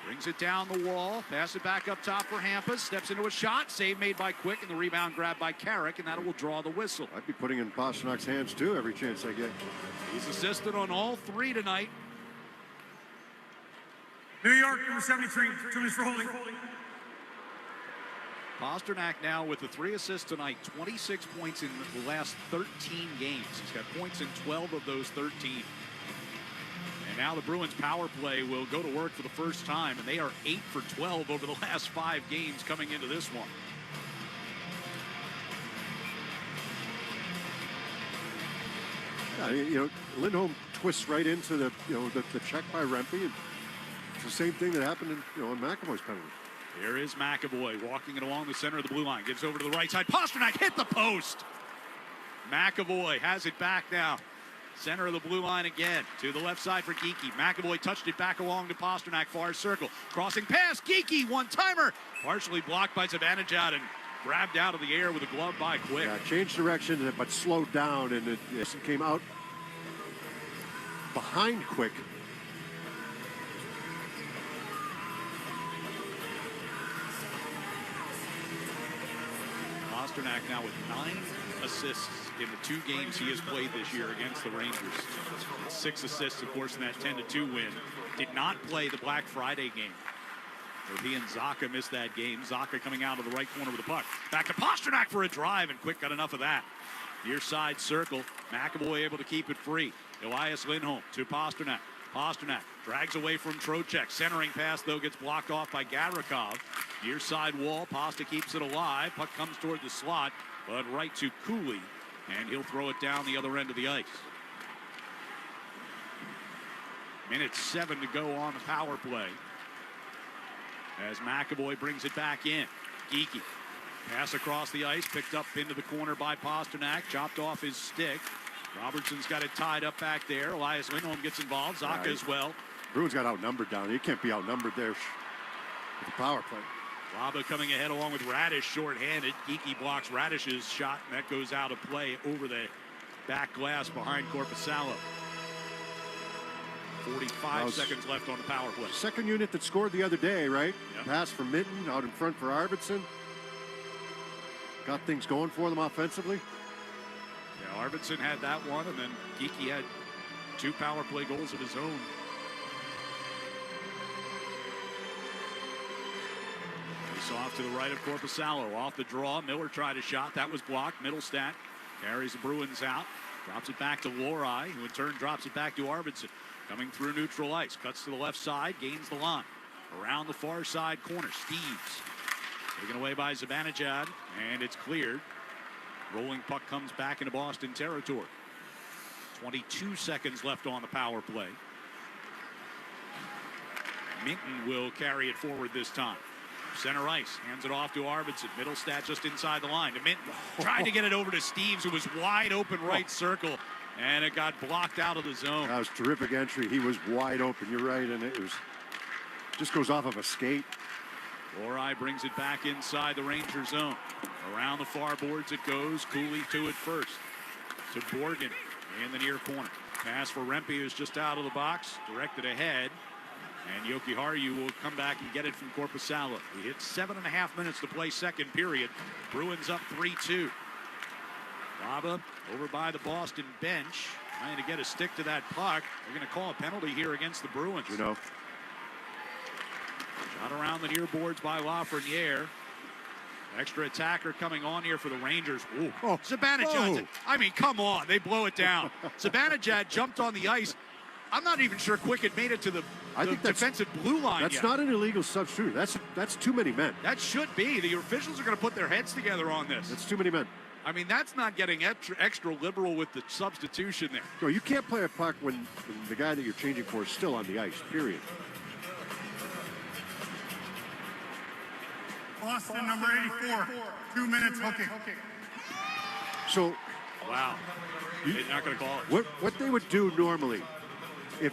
S5: Brings it down the wall. Pass it back up top for Hampus. Steps into a shot. Save made by Quick, and the rebound grabbed by Carrick, and that will draw the whistle.
S7: I'd be putting in Pasternak's hands, too, every chance I get.
S5: He's assisted on all 3 tonight.
S14: New York, number 73, 2 minutes for holding.
S5: Pasternak now with the 3 assists tonight, 26 points in the last 13 games. He's got points in 12 of those 13. And now the Bruins power play will go to work for the first time, and they are 8 for 12 over the last 5 games coming into this one.
S7: Yeah, you know, Lindholm twists right into the check by Rempe. And it's the same thing that happened in McAvoy's penalty.
S5: Here is McAvoy walking it along the center of the blue line. Gets over to the right side. Pasternak hit the post. McAvoy has it back now. Center of the blue line again. To the left side for Geeky. McAvoy touched it back along to Pasternak. Far circle. Crossing pass. Geeky. One-timer. Partially blocked by Zibanejad and grabbed out of the air with a glove by Quick.
S7: Yeah, changed direction, but slowed down, and it came out behind Quick.
S5: Pasternak now with 9 assists in the 2 games he has played this year against the Rangers. 6 assists, of course, in that 10-2 win. Did not play the Black Friday game. So he and Zaka missed that game. Zaka coming out of the right corner with the puck. Back to Pasternak for a drive, and Quick got enough of that. Near side circle. McAvoy able to keep it free. Elias Lindholm to Pasternak. Pasternak drags away from Trocheck. Centering pass, though, gets blocked off by Gavrikov. Near side wall. Pasta keeps it alive. Puck comes toward the slot, but right to Cooley, and he'll throw it down the other end of the ice. Minute 7 to go on the power play. As McAvoy brings it back in. Geeky. Pass across the ice, picked up into the corner by Pasternak, chopped off his stick. Robertson's got it tied up back there. Elias Lindholm gets involved. Zaka as well.
S7: Bruins got outnumbered down there. You can't be outnumbered there with the power play.
S5: Laba coming ahead along with Radish shorthanded. Geeky blocks Radish's shot, and that goes out of play over the back glass behind Korpisalo. 45 seconds left on the power play.
S7: Second unit that scored the other day, right?
S5: Yep.
S7: Pass from Minton out in front for Arvidsson. Got things going for them offensively.
S5: Yeah, Arvidsson had that one, and then Geeky had 2 power play goals of his own. Face off to the right of Korpisalo. Off the draw. Miller tried a shot. That was blocked. Middlestat carries the Bruins out. Drops it back to Lohrei, who in turn drops it back to Arvidsson. Coming through neutral ice. Cuts to the left side. Gains the line. Around the far side corner. Steves. Taken away by Zibanejad, and it's cleared. Rolling puck comes back into Boston territory. 22 seconds left on the power play. Minton will carry it forward this time. Center ice, hands it off to Arvidsson. Middlestat just inside the line to Minton. Tried to get it over to Steves, who was wide open right circle, and it got blocked out of the zone.
S7: That was terrific entry. He was wide open. You're right, and it was just goes off of a skate.
S5: Lohrei brings it back inside the Ranger zone. Around the far boards it goes. Cooley to it first. To Borgen in the near corner. Pass for Rempe, who's just out of the box. Directed ahead. And Yoki Haru will come back and get it from Korpisalo. We hit 7.5 minutes to play second period. Bruins up 3-2. Laba over by the Boston bench. Trying to get a stick to that puck. They're going to call a penalty here against the Bruins.
S7: You know.
S5: Shot around the near boards by Lafreniere. Extra attacker coming on here for the Rangers. Ooh.
S7: Oh,
S5: Zibanejad. I mean, come on. They blow it down. Zibanejad jumped on the ice. I'm not even sure Quick had made it to the defensive blue line
S7: That's
S5: yet.
S7: not an illegal substitute. That's too many men.
S5: That should be. The officials are going to put their heads together on this.
S7: That's too many men.
S5: I mean, that's not getting extra liberal with the substitution there.
S7: No, you can't play a puck when the guy that you're changing for is still on the ice, period.
S14: Boston, number 84, 2 minutes hooking.
S7: So,
S5: wow, they're not going to call it.
S7: What they would do normally, if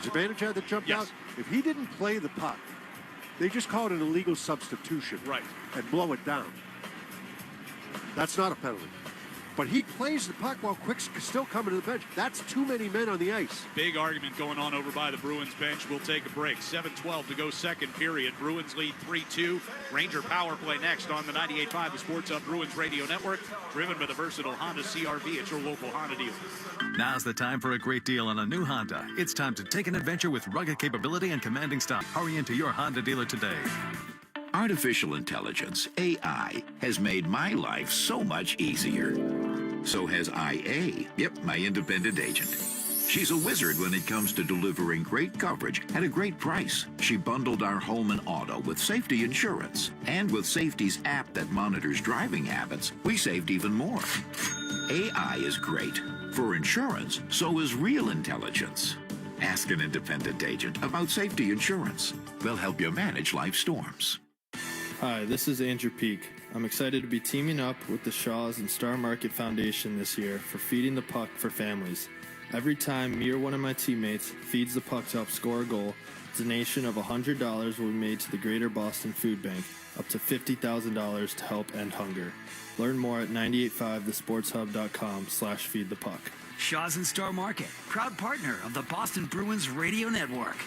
S7: Zibanejad that jumped out, if he didn't play the puck, they just call it an illegal substitution,
S5: right,
S7: and blow it down. That's not a penalty. But he plays the puck while Quick's still coming to the bench. That's too many men on the ice.
S5: Big argument going on over by the Bruins bench. We'll take a break. 7:12 to go second period. Bruins lead 3-2. Ranger power play next on the 98.5 The Sports Hub Bruins Radio Network. Driven by the versatile Honda CR-V at your local Honda dealer.
S2: Now's the time for a great deal on a new Honda. It's time to take an adventure with rugged capability and commanding style. Hurry into your Honda dealer today.
S3: Artificial intelligence, AI, has made my life so much easier. So has IA. Yep, my independent agent. She's a wizard when it comes to delivering great coverage at a great price. She bundled our home and auto with safety insurance. And with Safety's app that monitors driving habits, we saved even more. AI is great. For insurance, so is real intelligence. Ask an independent agent about safety insurance. They'll help you manage life storms.
S19: Hi, this is Andrew Peak. I'm excited to be teaming up with the Shaws and Star Market Foundation this year for Feeding the Puck for Families. Every time me or one of my teammates feeds the puck to help score a goal, a donation of $100 will be made to the Greater Boston Food Bank, up to $50,000 to help end hunger. Learn more at 985thesportshub.com/feedthepuck.
S10: Shaws and Star Market, proud partner of the Boston Bruins Radio Network.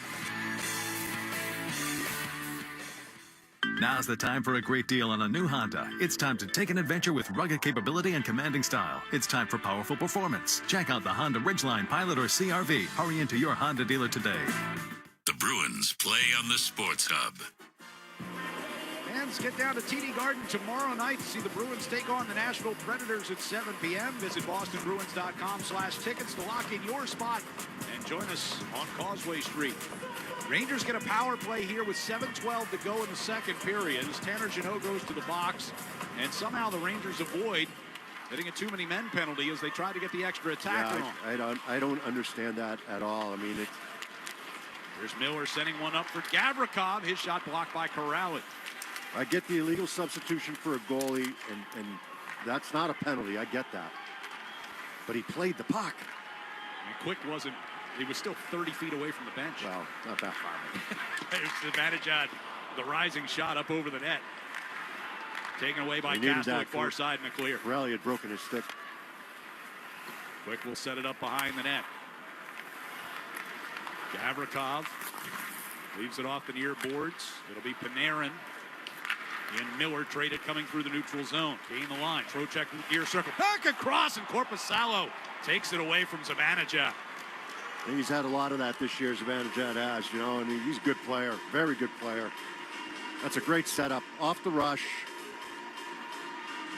S2: Now's the time for a great deal on a new Honda. It's time to take an adventure with rugged capability and commanding style. It's time for powerful performance. Check out the Honda Ridgeline, Pilot, or CRV. Hurry into your Honda dealer today.
S24: The Bruins play on the Sports Hub.
S5: Fans, get down to TD Garden tomorrow night to see the Bruins take on the Nashville Predators at 7 p.m. Visit bostonbruins.com/tickets to lock in your spot and join us on Causeway Street. Rangers get a power play here with 7:12 to go in the second period as Tanner Jeannot goes to the box, and somehow the Rangers avoid getting a too many men penalty as they try to get the extra attack on.
S7: I don't understand that at all. I mean,
S5: Here's Miller sending one up for Gavrikov. His shot blocked by Corrali.
S7: I get the illegal substitution for a goalie, and that's not a penalty. I get that. But he played the puck.
S5: And Quick wasn't. He was still 30 feet away from the bench.
S7: Well, not that far.
S5: There's the advantage on the rising shot up over the net. Taken away by Castlewick, far side in the clear.
S7: Corrali had broken his stick.
S5: Quick will set it up behind the net. Gavrikov leaves it off the near boards. It'll be Panarin and Miller traded coming through the neutral zone. Gain the line. Trocheck near circle. Back across, and Korpisalo takes it away from Zibanejad.
S7: I think he's had a lot of that this year, Zibanejad has, you know, and he's a good player, very good player. That's a great setup. Off the rush.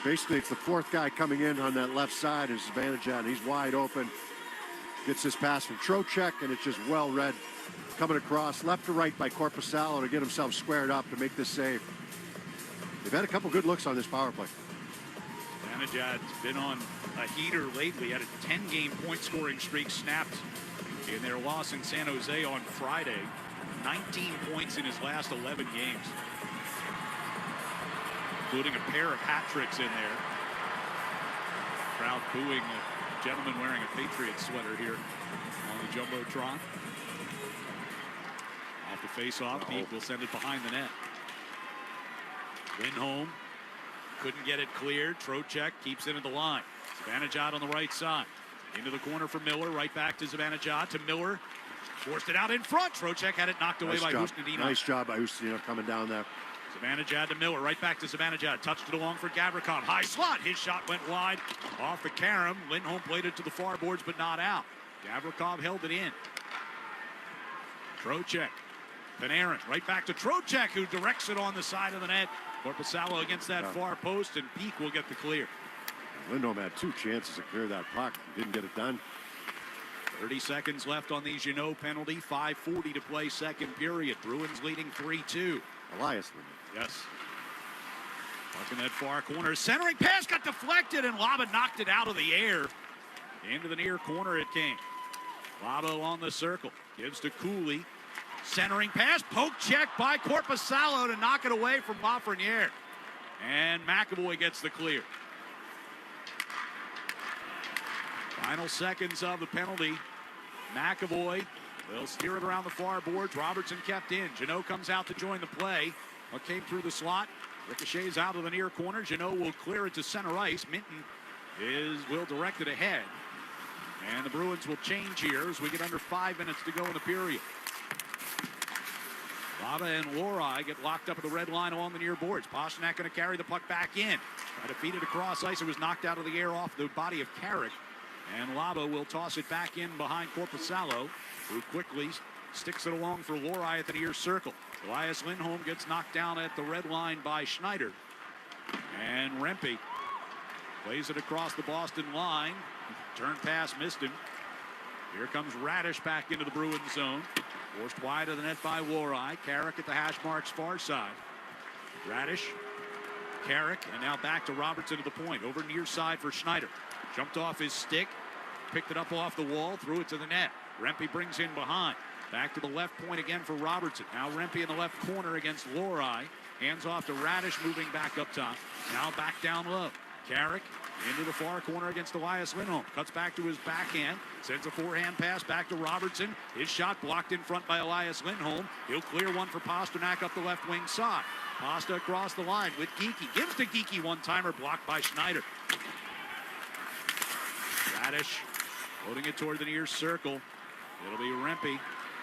S7: Basically, it's the fourth guy coming in on that left side is Zibanejad, and he's wide open. Gets this pass from Trocheck, and it's just well read. Coming across left to right by Korpisalo to get himself squared up to make this save. They've had a couple good looks on this power play.
S5: Zibanejad's been on a heater lately. Had a 10-game point-scoring streak snapped in their loss in San Jose on Friday. 19 points in his last 11 games, including a pair of hat tricks in there. Crowd booing a gentleman wearing a Patriots sweater here on the Jumbotron. Off the face-off, Pete will send it behind the net. Lindholm couldn't get it cleared. Trocheck keeps it in the line. Zibanejad on the right side. Into the corner for Miller. Right back to Zibanejad. To Miller. Forced it out in front. Trocheck had it knocked away by Husnudinov.
S7: Nice job by Husnudinov coming down there.
S5: Zibanejad to Miller. Right back to Zibanejad. Touched it along for Gavrikov. High slot. His shot went wide off the carom. Lindholm played it to the far boards, but not out. Gavrikov held it in. Trocheck. Panarin. Right back to Trocheck, who directs it on the side of the net. Korpisalo against that far post, and Peak will get the clear.
S7: Lindholm had two chances to clear that puck. Didn't get it done.
S5: 30 seconds left on the Jeannot penalty. 5:40 to play second period. Bruins leading 3-2.
S7: Elias Lindholm.
S5: Yes. Up in that far corner. Centering pass got deflected, and Laba knocked it out of the air. Into the near corner it came. Laba on the circle. Gives to Cooley. Centering pass. Poke check by Korpisalo to knock it away from Lafreniere. And McAvoy gets the clear. Final seconds of the penalty. McAvoy will steer it around the far boards. Robertson kept in. Jeannot comes out to join the play. Came through the slot. Ricochets out of the near corner. Jeannot will clear it to center ice. Minton will direct it ahead. And the Bruins will change here as we get under 5 minutes to go in the period. Laba and Lohrei get locked up at the red line along the near boards. Pasternak going to carry the puck back in. Try to feed it across ice. It was knocked out of the air off the body of Carrick. And Laba will toss it back in behind Korpisalo, who quickly sticks it along for Lohrei at the near circle. Elias Lindholm gets knocked down at the red line by Schneider. And Rempe plays it across the Boston line. Turn pass missed him. Here comes Radish back into the Bruins zone. Forced wide of the net by Lohrei. Carrick at the hash marks far side. Radish, Carrick, and now back to Robertson at the point. Over near side for Schneider. Jumped off his stick. Picked it up off the wall. Threw it to the net. Rempe brings in behind. Back to the left point again for Robertson. Now Rempe in the left corner against Lohrei. Hands off to Radish, moving back up top. Now back down low. Carrick into the far corner against Elias Lindholm. Cuts back to his backhand. Sends a forehand pass back to Robertson. His shot blocked in front by Elias Lindholm. He'll clear one for Pasternak up the left wing side. Pasta across the line with Geeky. Gives to Geeky one-timer blocked by Schneider. Radish loading it toward the near circle. It'll be Rempe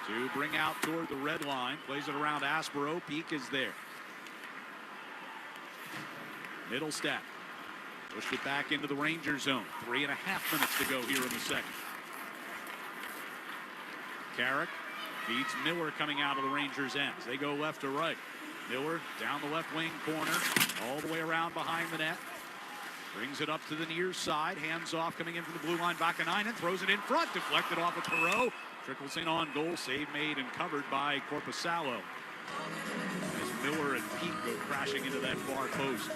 S5: to bring out toward the red line. Plays it around Aspero. Peak is there. Middlestat pushed it back into the Ranger zone. 3.5 minutes to go here in the second. Carrick feeds Miller coming out of the Rangers' end. They go left to right. Miller down the left wing corner, all the way around behind the net. Brings it up to the near side. Hands off coming in from the blue line. Vakanainen throws it in front. Deflected off of Perreault. Trickles in on goal. Save made and covered by Korpisalo. As Miller and Pete go crashing into that far post.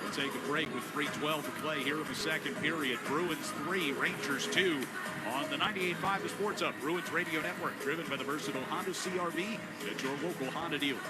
S5: We'll take a break with 3:12 to play here in the second period. Bruins 3, Rangers 2 on the 98.5 The Sports Hub. Bruins Radio Network, driven by the versatile Honda CR-V at your local Honda dealer.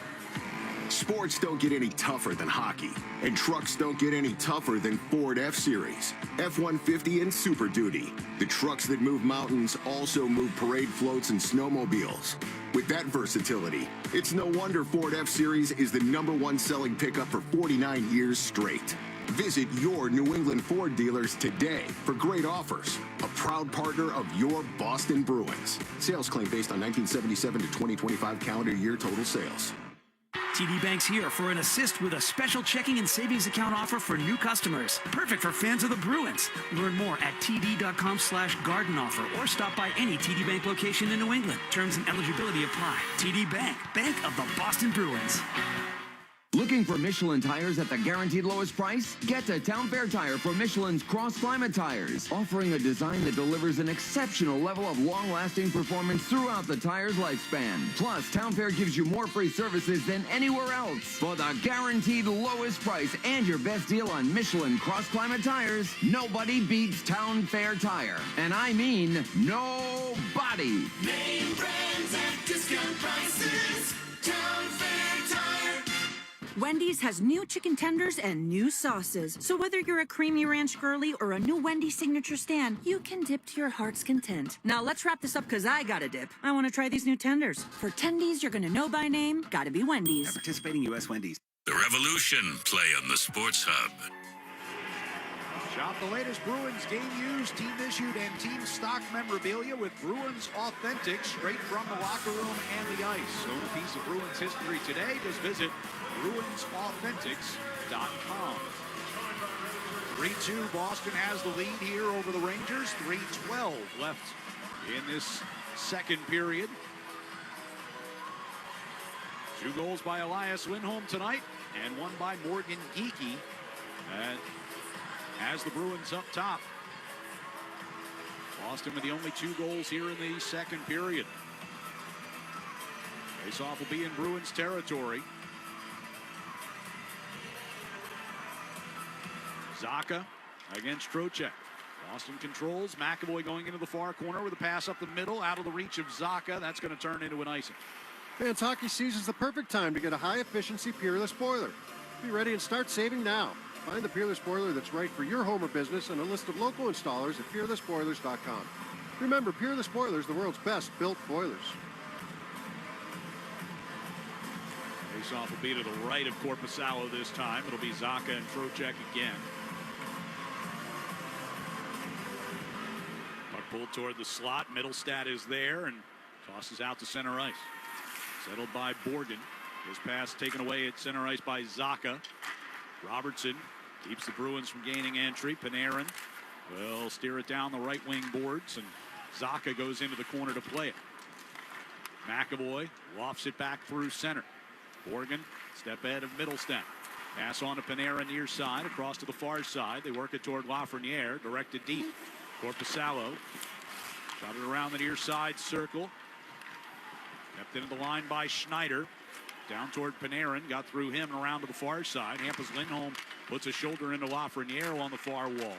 S6: Sports don't get any tougher than hockey, and trucks don't get any tougher than Ford F-Series, F-150, and Super Duty. The trucks that move mountains also move parade floats and snowmobiles. With that versatility, it's no wonder Ford F-Series is the #1 selling pickup for 49 years straight. Visit your New England Ford dealers today for great offers. A proud partner of your Boston Bruins. Sales claim based on 1977 to 2025 calendar year total sales.
S10: TD Bank's here for an assist with a special checking and savings account offer for new customers. Perfect for fans of the Bruins. Learn more at td.com/garden offer or stop by any TD Bank location in New England. Terms and eligibility apply. TD Bank, Bank of the Boston Bruins.
S13: Looking for Michelin tires at the guaranteed lowest price? Get to Town Fair Tire for Michelin's cross-climate tires, offering a design that delivers an exceptional level of long-lasting performance throughout the tire's lifespan. Plus, Town Fair gives you more free services than anywhere else. For the guaranteed lowest price and your best deal on Michelin cross-climate tires, nobody beats Town Fair Tire. And I mean nobody.
S24: Name brands at discount prices. Town Fair Tire.
S4: Wendy's has new chicken tenders and new sauces. So whether you're a creamy ranch girly or a new Wendy's signature stand, you can dip to your heart's content. Now let's wrap this up because I gotta dip. I want to try these new tenders. For tendies you're gonna know by name, gotta be Wendy's.
S17: Participating U.S. Wendy's.
S24: The Revolution play on the Sports Hub.
S5: Shop the latest Bruins game used, team issued, and team stock memorabilia with Bruins Authentic straight from the locker room and the ice. Own a piece of Bruins history today. Just visit BruinsAuthentics.com. 3-2, Boston has the lead here over the Rangers. 3:12 left in this second period. 2 goals by Elias Lindholm tonight, and 1 by Morgan Geeky. And has the Bruins up top. Boston with the only 2 goals here in the second period. Face-off will be in Bruins territory. Zacha against Trocheck. Boston controls. McAvoy going into the far corner with a pass up the middle, out of the reach of Zacha. That's going to turn into an icing.
S7: Fans, hockey season's the perfect time to get a high-efficiency Peerless boiler. Be ready and start saving now. Find the Peerless boiler that's right for your home or business and a list of local installers at peerlessboilers.com. Remember, Peerless Boilers, the world's best built boilers.
S5: Face-off will be to the right of Korpisalo this time. It'll be Zacha and Trocheck again. Puck pulled toward the slot. Middlestat is there and tosses out to center ice. Settled by Borgen. His pass taken away at center ice by Zacha. Robertson keeps the Bruins from gaining entry. Panarin will steer it down the right wing boards, and Zacha goes into the corner to play it. McAvoy lofts it back through center. Borgen, step ahead of Middlestat. Pass on to Panarin near side, across to the far side. They work it toward Lafreniere, directed deep. Korpisalo shot it around the near side circle. Kept into the line by Schneider. Down toward Panarin, got through him and around to the far side. Hampus Lindholm puts a shoulder into Lafreniere on the far wall.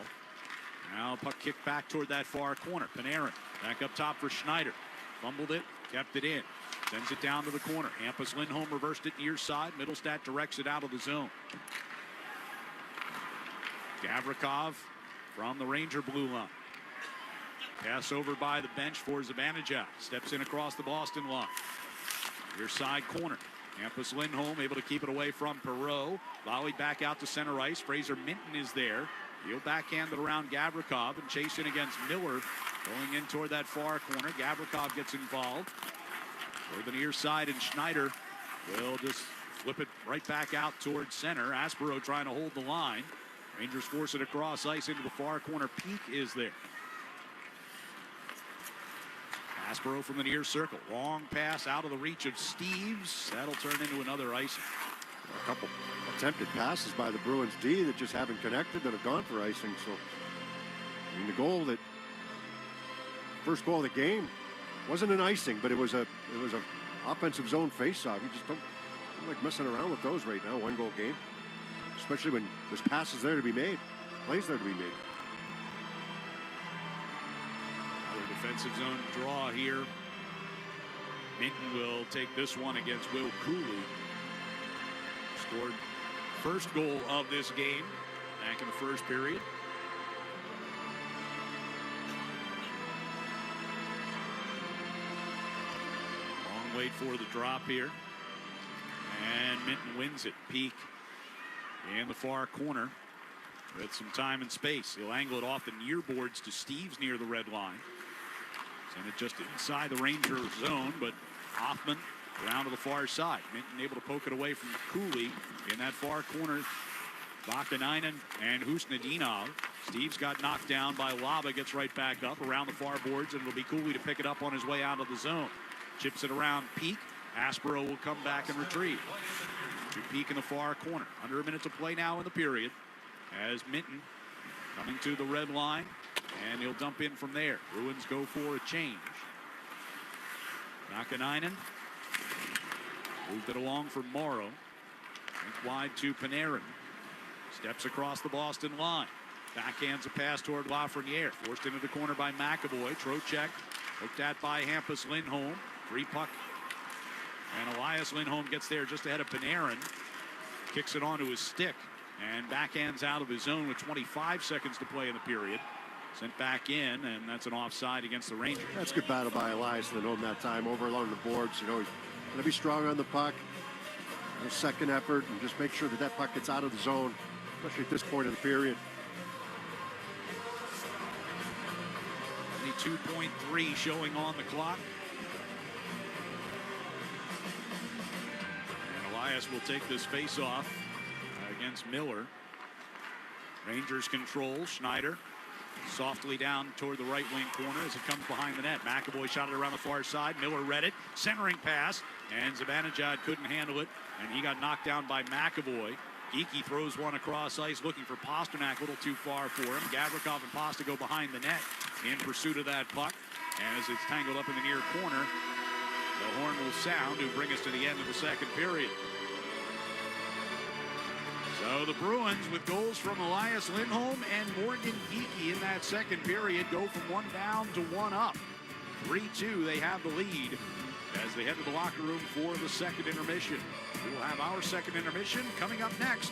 S5: Now puck kicked back toward that far corner. Panarin back up top for Schneider. Fumbled it, kept it in. Sends it down to the corner. Hampus Lindholm reversed it near side. Middlestat directs it out of the zone. Gavrikov from the Ranger blue line. Pass over by the bench for Zibanejad. Steps in across the Boston line. Near side corner. Hampus Lindholm able to keep it away from Perreault. Volley back out to center ice. Fraser Minton is there. He'll backhand it around Gavrikov and chase in against Miller. Going in toward that far corner. Gavrikov gets involved. Toward the near side, and Schneider will just flip it right back out towards center. Aspero trying to hold the line. Rangers force it across ice into the far corner. Peak is there. Aspero from the near circle. Long pass out of the reach of Steves. That'll turn into another icing.
S7: A couple attempted passes by the Bruins D that just haven't connected, that have gone for icing. So, I mean, the first goal of the game wasn't an icing, but it was a offensive zone faceoff. You just don't like messing around with those right now. 1-goal game, especially when there's passes there to be made, plays there to be made.
S5: Another defensive zone draw here. Minton will take this one against Will Cooley. Scored first goal of this game back in the first period. Long wait for the drop here. And Minton wins it. Peak in the far corner with some time and space. He'll angle it off the near boards to Steves near the red line. Send it just inside the Ranger zone, but Hoffman around to the far side. Minton able to poke it away from Cooley in that far corner. Vakanainen and Husnadinov. Steves got knocked down by Lava, gets right back up around the far boards, and it'll be Cooley to pick it up on his way out of the zone. Chips it around Peak. Aspero will come back and retrieve. To Peak in the far corner. Under a minute to play now in the period. As Minton coming to the red line, and he'll dump in from there. Bruins go for a change. Vakanainen moved it along for Morrow. Link wide to Panarin. Steps across the Boston line. Backhands a pass toward Lafreniere. Forced into the corner by McAvoy. Trocheck looked at by Hampus Lindholm. Free puck. And Elias Lindholm gets there just ahead of Panarin. Kicks it onto his stick. And backhands out of his zone with 25 seconds to play in the period. Sent back in, and that's an offside against the Rangers.
S7: That's good battle by Elias Lindholm that time over along the boards. You know, he's going to be strong on the puck. A second effort, and just make sure that that puck gets out of the zone, especially at this point of the period.
S5: 2.3 showing on the clock. And Elias will take this face-off against Miller. Rangers control. Schneider softly down toward the right wing corner as it comes behind the net. McAvoy shot it around the far side. Miller read it. Centering pass. And Zibanejad couldn't handle it. And he got knocked down by McAvoy. Geeky throws one across ice looking for Pasternak. A little too far for him. Gavrikov and Pasta go behind the net in pursuit of that puck. As it's tangled up in the near corner, the horn will sound to bring us to the end of the second period. So the Bruins, with goals from Elias Lindholm and Morgan Geeky in that second period, go from 1 down to 1 up. 3-2, they have the lead as they head to the locker room for the second intermission. We will have our second intermission coming up next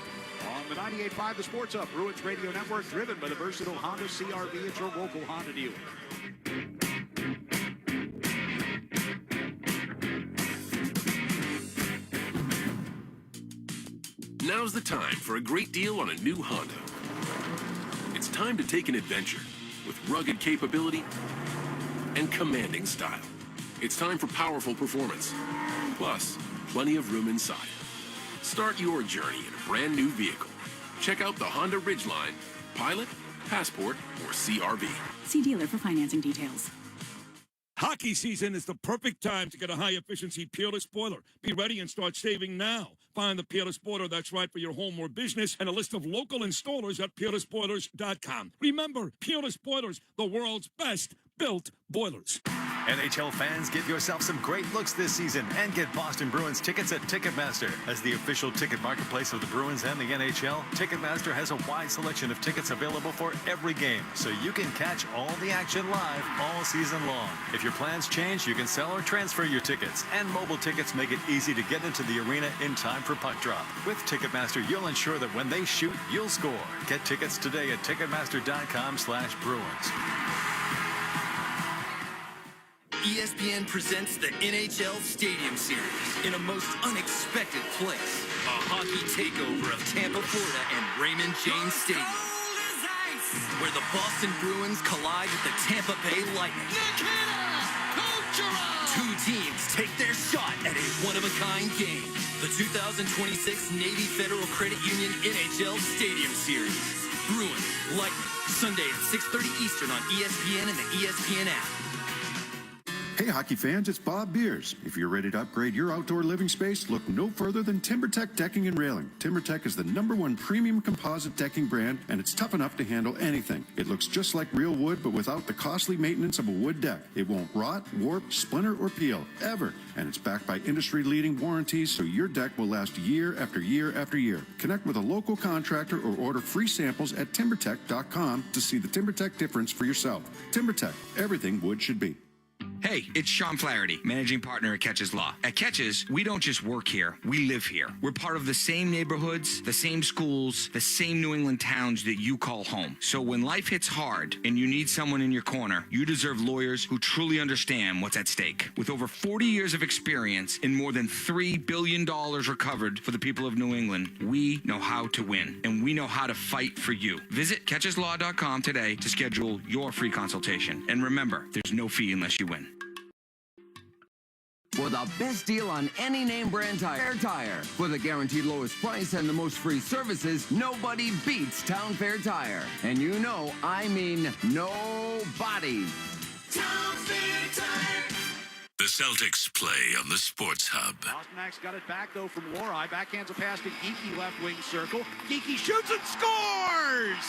S5: on the 98.5 The Sports Hub Bruins Radio Network, driven by the versatile Honda CR-V at your local Honda dealer.
S24: Now's the time for a great deal on a new Honda. It's time to take an adventure with rugged capability and commanding style. It's time for powerful performance, plus plenty of room inside. Start your journey in a brand new vehicle. Check out the Honda Ridgeline, Pilot, Passport, or CR-V.
S8: See dealer for financing details.
S17: Hockey season is the perfect time to get a high-efficiency Peerless boiler. Be ready and start saving now. Find the Peerless boiler that's right for your home or business and a list of local installers at peerlessboilers.com. Remember, Peerless Boilers, the world's best built boilers.
S2: NHL fans, give yourself some great looks this season and get Boston Bruins tickets at Ticketmaster. As the official ticket marketplace of the Bruins and the NHL, Ticketmaster has a wide selection of tickets available for every game, so you can catch all the action live all season long. If your plans change, you can sell or transfer your tickets, and mobile tickets make it easy to get into the arena in time for puck drop. With Ticketmaster, you'll ensure that when they shoot, you'll score. Get tickets today at Ticketmaster.com/Bruins.
S20: ESPN presents the NHL Stadium Series in a most unexpected place. A hockey takeover of Tampa, Florida and Raymond James Stadium, where the Boston Bruins collide with the Tampa Bay Lightning. Two teams take their shot at a one-of-a-kind game. the 2026 Navy Federal Credit Union NHL Stadium Series. Bruins, Lightning, Sunday at 6:30 Eastern on ESPN and the ESPN app.
S1: Hey hockey fans, it's Bob Beers. If you're ready to upgrade your outdoor living space, look no further than TimberTech Decking and Railing. TimberTech is the #1 premium composite decking brand, and it's tough enough to handle anything. It looks just like real wood, but without the costly maintenance of a wood deck. It won't rot, warp, splinter, or peel, ever. And it's backed by industry-leading warranties, so your deck will last year after year after year. Connect with a local contractor or order free samples at timbertech.com to see the TimberTech difference for yourself. TimberTech, everything wood should be.
S9: Hey, it's Sean Flaherty, managing partner at Catches Law. At Catches, we don't just work here, we live here. We're part of the same neighborhoods, the same schools, the same New England towns that you call home. So when life hits hard and you need someone in your corner, you deserve lawyers who truly understand what's at stake. With over 40 years of experience and more than $3 billion recovered for the people of New England, we know how to win, and we know how to fight for you. Visit catcheslaw.com today to schedule your free consultation. And remember, there's no fee unless you win.
S13: For the best deal on any name brand tire. For the guaranteed lowest price and the most free services, nobody beats Town Fair Tire. And you know, I mean nobody.
S24: Town Fair Tire. The Celtics play on the Sports Hub.
S5: Bostonak's got it back, though, from Lori. Backhands a pass to Geeky, left wing circle. Geeky shoots and scores!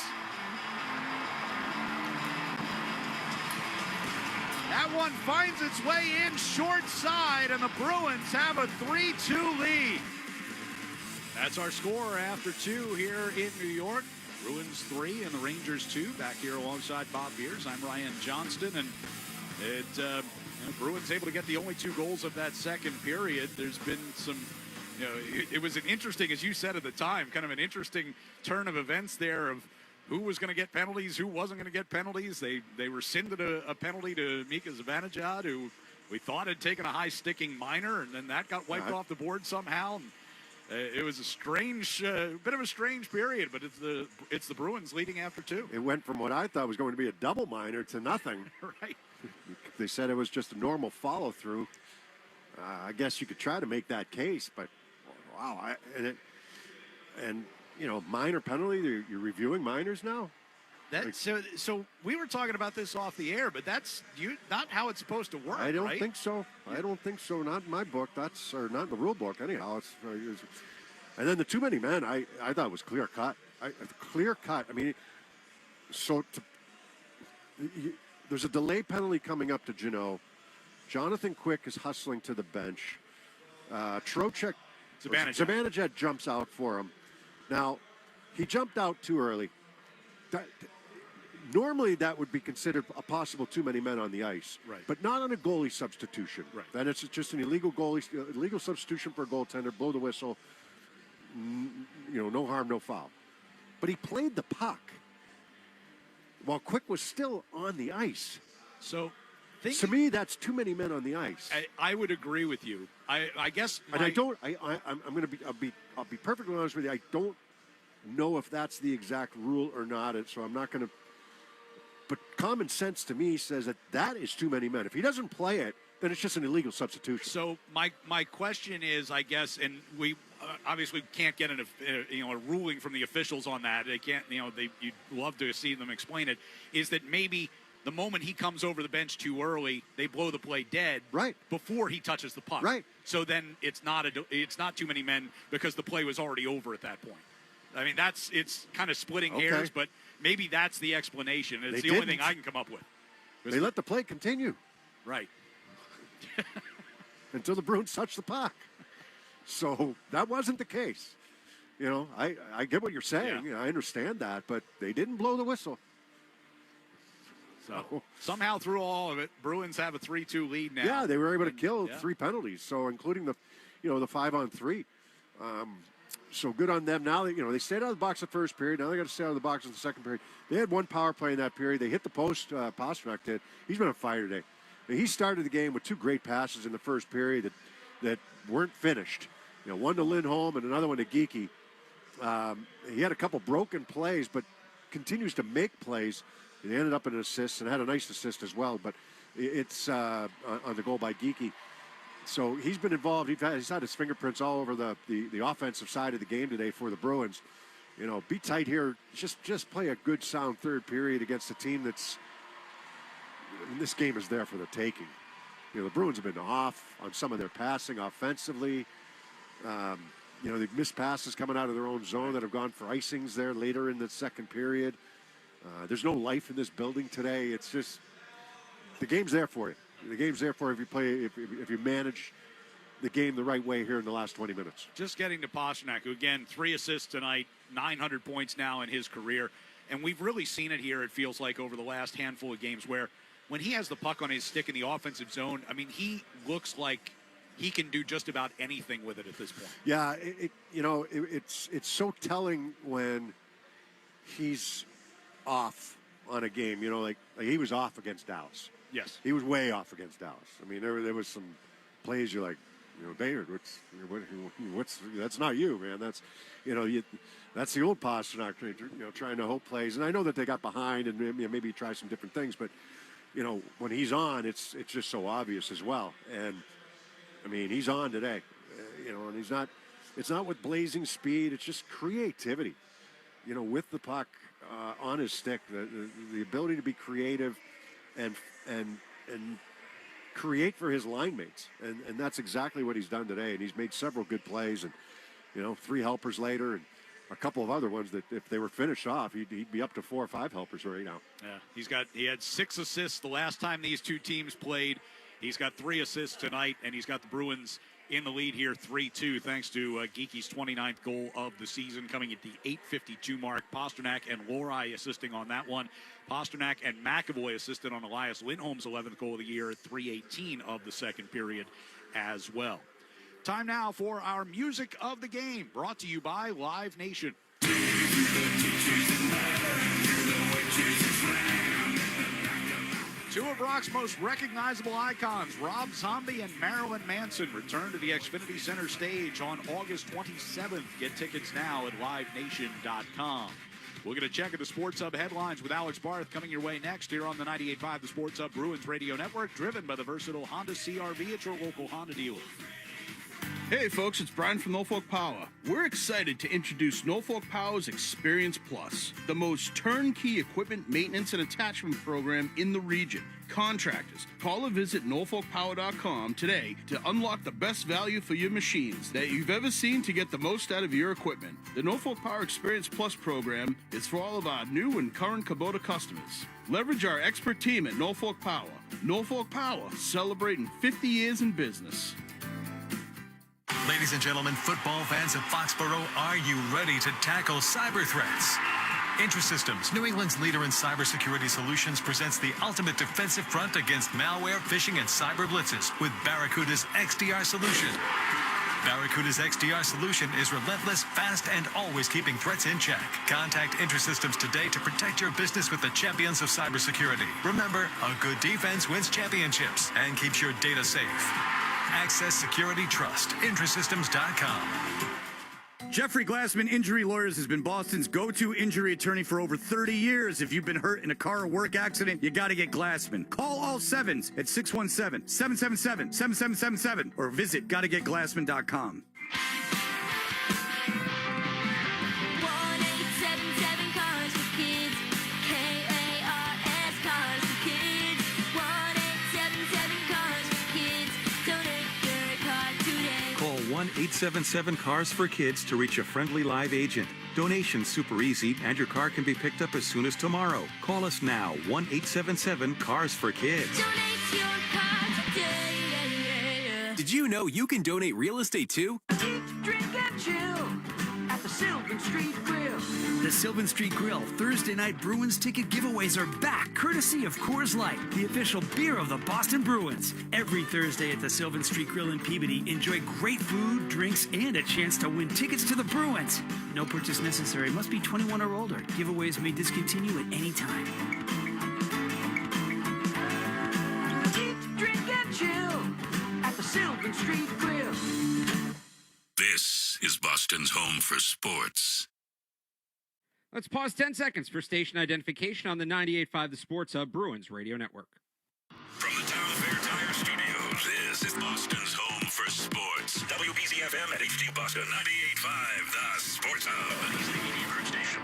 S5: That one finds its way in short side, and the Bruins have a 3-2 lead. That's our score after 2 here in New York. Bruins 3 and the Rangers 2. Back here alongside Bob Beers. I'm Ryan Johnston, and Bruins able to get the only 2 goals of that second period. There's been some, it was an interesting, as you said at the time, kind of an interesting turn of events there of who was going to get penalties, who wasn't going to get penalties. They rescinded a penalty to Mika Zibanejad, who we thought had taken a high-sticking minor, and then that got wiped off the board somehow. And, it was a strange, bit of a strange period, but it's the Bruins leading after 2.
S7: It went from what I thought was going to be a double minor to nothing.
S5: Right.
S7: They said it was just a normal follow-through. I guess you could try to make that case, but wow, minor penalty. You're reviewing minors now.
S5: So we were talking about this off the air, but that's not how it's supposed to work.
S7: I don't think so. I don't think so. Not in my book. Or not in the rule book. Anyhow, and then the too many men. I thought was clear cut. Clear cut. I mean, there's a delay penalty coming up to Jeannot. Jonathan Quick is hustling to the bench. Zibanejad jumps out for him. Now, he jumped out too early. Normally, that would be considered a possible too many men on the ice,
S5: right?
S7: But not on a goalie substitution.
S5: Right.
S7: Then it's just an illegal substitution for a goaltender. Blow the whistle. No harm, no foul. But he played the puck while Quick was still on the ice.
S5: So,
S7: to me, that's too many men on the ice.
S5: I would agree with you. I guess,
S7: and I'll be perfectly honest with you. I don't know if that's the exact rule or not, so I'm not going to. But common sense to me says that is too many men. If he doesn't play it, then it's just an illegal substitution.
S5: So my question is, I guess, and we obviously can't get a ruling from the officials on that. They can't. You'd love to see them explain it. Is that maybe the moment he comes over the bench too early, they blow the play dead before he touches the puck.
S7: Right.
S5: So then it's not too many men because the play was already over at that point. I mean, it's kind of splitting hairs, but maybe that's the explanation. It's the only thing I can come up with.
S7: They let the play continue.
S5: Right.
S7: Until the Bruins touch the puck. So that wasn't the case. I get what you're saying.
S5: Yeah.
S7: I understand that, but they didn't blow the whistle.
S5: So somehow through all of it, Bruins have a 3-2 lead now.
S7: Yeah, they were able to kill 3 penalties, so including the 5-on-3. So good on them. Now they stayed out of the box the first period. Now they got to stay out of the box in the second period. They had 1 power play in that period. They hit the post. Pasternak did. He's been on fire today. He started the game with 2 great passes in the first period that weren't finished. One to Lindholm and another one to Geeky. He had a couple broken plays, but continues to make plays. He ended up in an assist and had a nice assist as well. But it's on the goal by Geeky. So he's been involved. He's had his fingerprints all over the offensive side of the game today for the Bruins. You know, be tight here. Just play a good, sound third period against a team that's. I mean, this game is there for the taking. You know, the Bruins have been off on some of their passing offensively. You know, they've missed passes coming out of their own zone that have gone for icings there later in the second period. There's no life in this building today. It's just the game's there for you. The game's there for you if you play, if you manage the game the right way here in the last 20 minutes.
S5: Just getting to Pastrnak, who again 3 assists tonight, 900 points now in his career, and we've really seen it here. It feels like over the last handful of games where when he has the puck on his stick in the offensive zone, I mean, he looks like he can do just about anything with it at this point.
S7: Yeah, it's so telling when he's off on a game. You know, like he was off against Dallas.
S5: Yes,
S7: he was way off against Dallas. I mean, there was some plays you're like, you know, David, what's that's not you, man. That's, you know, that's the old Pastrnak, you know, trying to hope plays. And I know that they got behind and maybe try some different things, but you know, when he's on, it's just so obvious as well. And I mean, he's on today, you know, and it's not with blazing speed. It's just creativity, you know, with the puck on his stick, the ability to be creative and create for his line mates. And that's exactly what he's done today. And he's made several good plays and, you know, 3 helpers later and a couple of other ones that if they were finished off, he'd be up to 4 or 5 helpers right now.
S5: Yeah, he had 6 assists the last time these two teams played. He's got 3 assists tonight, and he's got the Bruins in the lead here 3-2 thanks to Geeky's 29th goal of the season coming at the 8:52 mark. Pastrnak and Lohrei assisting on that one. Pastrnak and McAvoy assisted on Elias Lindholm's 11th goal of the year at 3:18 of the second period as well. Time now for our music of the game, brought to you by Live Nation. Two of rock's most recognizable icons, Rob Zombie and Marilyn Manson, return to the Xfinity Center stage on August 27th. Get tickets now at livenation.com. We'll get a check of the Sports Hub headlines with Alex Barth coming your way next here on the 98.5 The Sports Hub Bruins Radio Network, driven by the versatile Honda CR-V at your local Honda dealer.
S11: Hey folks, it's Brian from Norfolk Power. We're excited to introduce Norfolk Power's Experience Plus, the most turnkey equipment maintenance and attachment program in the region. Contractors, call or visit norfolkpower.com today to unlock the best value for your machines that you've ever seen to get the most out of your equipment. The Norfolk Power Experience Plus program is for all of our new and current Kubota customers. Leverage our expert team at Norfolk Power. Norfolk Power, celebrating 50 years in business.
S2: Ladies and gentlemen, football fans of Foxborough, are you ready to tackle cyber threats? IntraSystems, New England's leader in cybersecurity solutions, presents the ultimate defensive front against malware, phishing, and cyber blitzes with Barracuda's XDR solution. Barracuda's XDR solution is relentless, fast, and always keeping threats in check. Contact IntraSystems today to protect your business with the champions of cybersecurity. Remember, a good defense wins championships and keeps your data safe. Access Security Trust. IntraSystems.com.
S21: Jeffrey Glassman Injury Lawyers has been Boston's go-to injury attorney for over 30 years. If you've been hurt in a car or work accident, you got to get Glassman. Call all sevens at 617-777-7777 or visit gottagetglassman.com.
S22: Call 1-877-CARS-FOR-KIDS to reach a friendly live agent. Donation's super easy, and your car can be picked up as soon as tomorrow. Call us now, 1-877-CARS-FOR-KIDS.
S23: Did you know you can donate real estate too?
S10: Drink and chill at the Sylvan Street Grill. The Sylvan Street Grill Thursday night Bruins ticket giveaways are back, courtesy of Coors Light, the official beer of the Boston Bruins. Every Thursday at the Sylvan Street Grill in Peabody, enjoy great food, drinks, and a chance to win tickets to the Bruins. No purchase necessary. Must be 21 or older. Giveaways may discontinue at any time. Drink and chill at the Sylvan Street Grill.
S24: This is Boston's home for sports.
S25: Let's pause 10 seconds for station identification on the 98.5 The Sports Hub Bruins Radio Network.
S24: From the Town Fair Tire Studios, this is Boston's home WBZFM at HD Boston 98.5, the Sports Hub. He's the ED Road Station.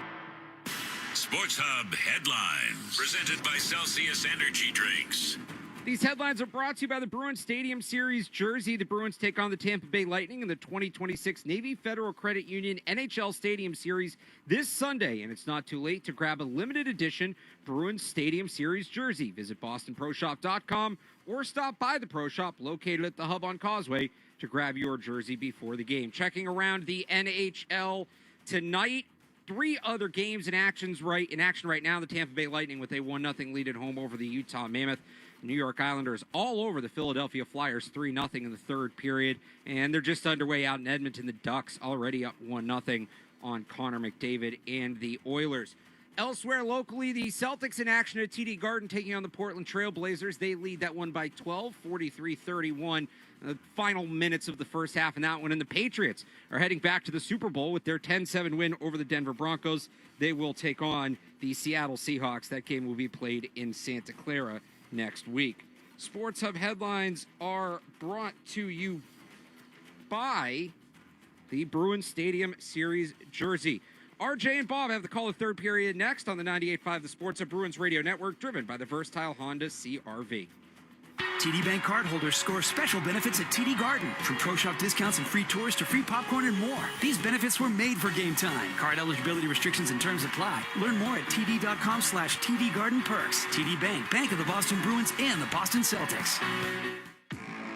S24: Sports Hub headlines, presented by Celsius Energy Drinks.
S25: These headlines are brought to you by the Bruins Stadium Series jersey. The Bruins take on the Tampa Bay Lightning in the 2026 Navy Federal Credit Union NHL Stadium Series this Sunday, and it's not too late to grab a limited edition Bruins Stadium Series jersey. Visit bostonproshop.com or stop by the Pro Shop located at the Hub on Causeway to grab your jersey before the game. Checking around the NHL tonight, 3 other games in action right now. The Tampa Bay Lightning with a 1-0 lead at home over the Utah Mammoth. New York Islanders all over the Philadelphia Flyers 3-0 in the third period, and they're just underway out in Edmonton. The Ducks already up 1-0 on Connor McDavid and the Oilers. Elsewhere locally, the Celtics in action at TD Garden taking on the Portland Trail Blazers. They lead that one by 12, 43-31. The final minutes of the first half in that one. And the Patriots are heading back to the Super Bowl with their 10-7 win over the Denver Broncos. They will take on the Seattle Seahawks. That game will be played in Santa Clara next week. Sports Hub headlines are brought to you by the Bruins Stadium Series jersey. RJ and Bob have the call of third period next on the 98.5 The Sports Hub Bruins Radio Network, driven by the versatile Honda CR-V.
S10: TD Bank cardholders score special benefits at TD Garden, from Pro Shop discounts and free tours to free popcorn and more. These benefits were made for game time. Card eligibility restrictions and terms apply. Learn more at td.com/TD Garden Perks. TD Bank, bank of the Boston Bruins and the Boston Celtics.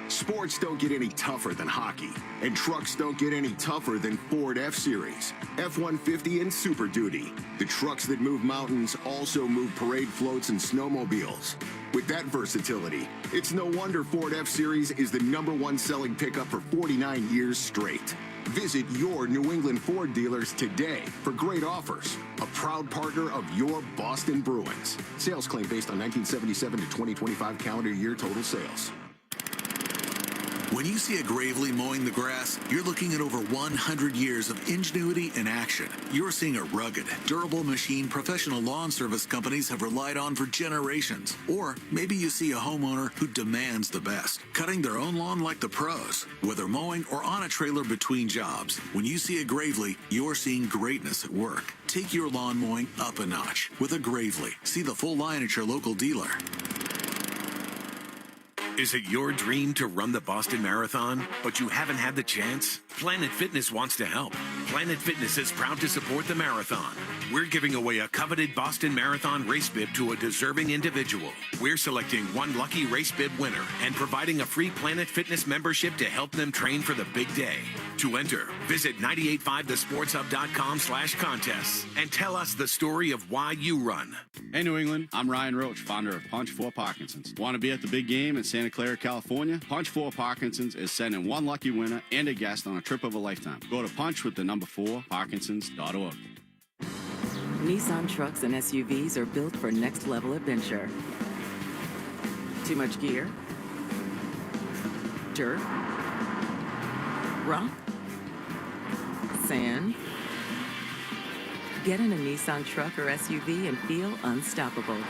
S6: Sports don't get any tougher than hockey, and trucks don't get any tougher than Ford F-Series, F-150, and Super Duty. The trucks that move mountains also move parade floats and snowmobiles. With that versatility, it's no wonder Ford F-Series is the #1 selling pickup for 49 years straight. Visit your New England Ford dealers today for great offers. A proud partner of your Boston Bruins. Sales claim based on 1977 to 2025 calendar year total sales.
S12: When you see a Gravely mowing the grass, you're looking at over 100 years of ingenuity in action. You're seeing a rugged, durable machine professional lawn service companies have relied on for generations. Or maybe you see a homeowner who demands the best, cutting their own lawn like the pros, whether mowing or on a trailer between jobs. When you see a Gravely, you're seeing greatness at work. Take your lawn mowing up a notch with a Gravely. See the full line at your local dealer.
S23: Is it your dream to run the Boston Marathon, but you haven't had the chance? Planet Fitness wants to help. Planet Fitness is proud to support the marathon. We're giving away a coveted Boston Marathon race bib to a deserving individual. We're selecting one lucky race bib winner and providing a free Planet Fitness membership to help them train for the big day. To enter, visit 985thesportshub.com/contests and tell us the story of why you run.
S14: Hey, New England. I'm Ryan Roach, founder of Punch 4 Parkinson's. Want to be at the big game in Santa Clara, California? Punch 4 Parkinson's is sending one lucky winner and a guest on a trip of a lifetime. Go to punchwiththe4parkinsons.org.
S15: Nissan trucks and SUVs are built for next-level adventure. Too much gear? Dirt? Rock? Sand? Get in a Nissan truck or SUV and feel unstoppable.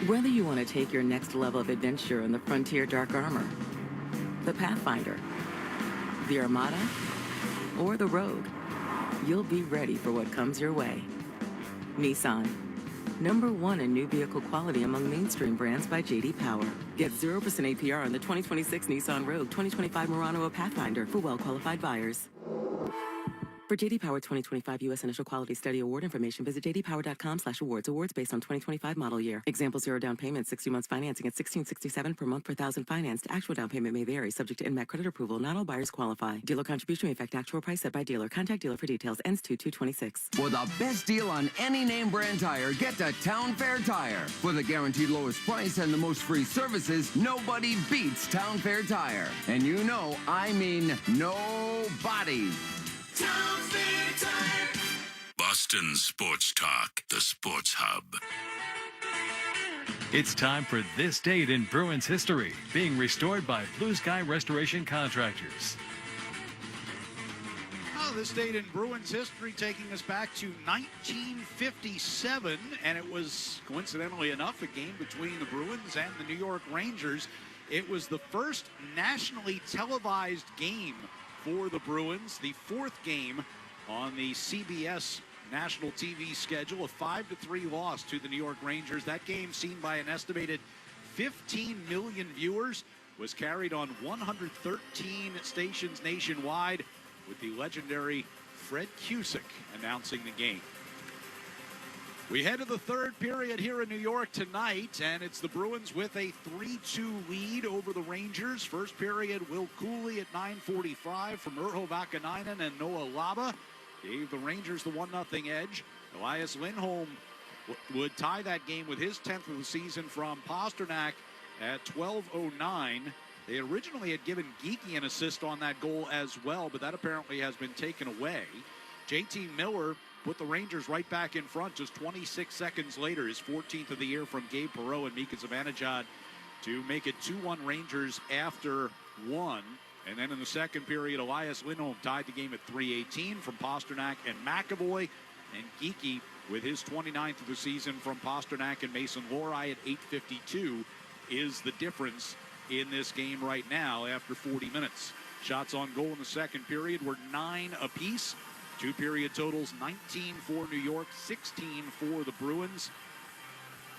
S15: Whether you want to take your next level of adventure in the Frontier Dark Armor, the Pathfinder, the Armada, or the Rogue, you'll be ready for what comes your way. Nissan, #1 in new vehicle quality among mainstream brands by J.D. Power. Get 0% APR on the 2026 Nissan Rogue, 2025 Murano, or Pathfinder for well-qualified buyers. For J.D. Power 2025 U.S. Initial Quality Study Award information, visit jdpower.com/awards. Awards based on 2025 model year. Example: 0 down payment, 60 months financing at $1,667 per month per thousand financed. Actual down payment may vary, subject to INMAC credit approval. Not all buyers qualify. Dealer contribution may affect actual price set by dealer. Contact dealer for details. Ends 2/2/26.
S13: For the best deal on any name brand tire, get to Town Fair Tire. For the guaranteed lowest price and the most free services, nobody beats Town Fair Tire. And you know, I mean nobody.
S24: Town Fair Tire. Boston Sports Talk, the Sports Hub.
S2: It's time for This Date in Bruins History, being restored by Blue Sky Restoration Contractors.
S5: This date in Bruins history taking us back to 1957, and it was, coincidentally enough, a game between the Bruins and the New York Rangers. It was the first nationally televised game for the Bruins, the fourth game on the CBS national TV schedule, a 5-3 loss to the New York Rangers. That game, seen by an estimated 15 million viewers, was carried on 113 stations nationwide, with the legendary Fred Cusick announcing the game. We head to the third period here in New York tonight, and it's the Bruins with a 3-2 lead over the Rangers. First period, Will Cooley at 9:45 from Urho Vakanainen and Noah Laba gave the Rangers the 1-0 edge. Elias Lindholm would tie that game with his 10th of the season from Pasternak at 12:09. They originally had given Geeky an assist on that goal as well, but that apparently has been taken away. JT Miller put the Rangers right back in front just 26 seconds later, his 14th of the year from Gabe Perreault and Mika Zibanejad to make it 2-1 Rangers after one. And then in the second period, Elias Lindholm tied the game at 3:18 from Pasternak and McAvoy. And Geeky with his 29th of the season from Pasternak and Mason Lohrei at 8:52 is the difference in this game right now after 40 minutes. Shots on goal in the second period were 9 apiece. Two-period totals, 19 for New York, 16 for the Bruins.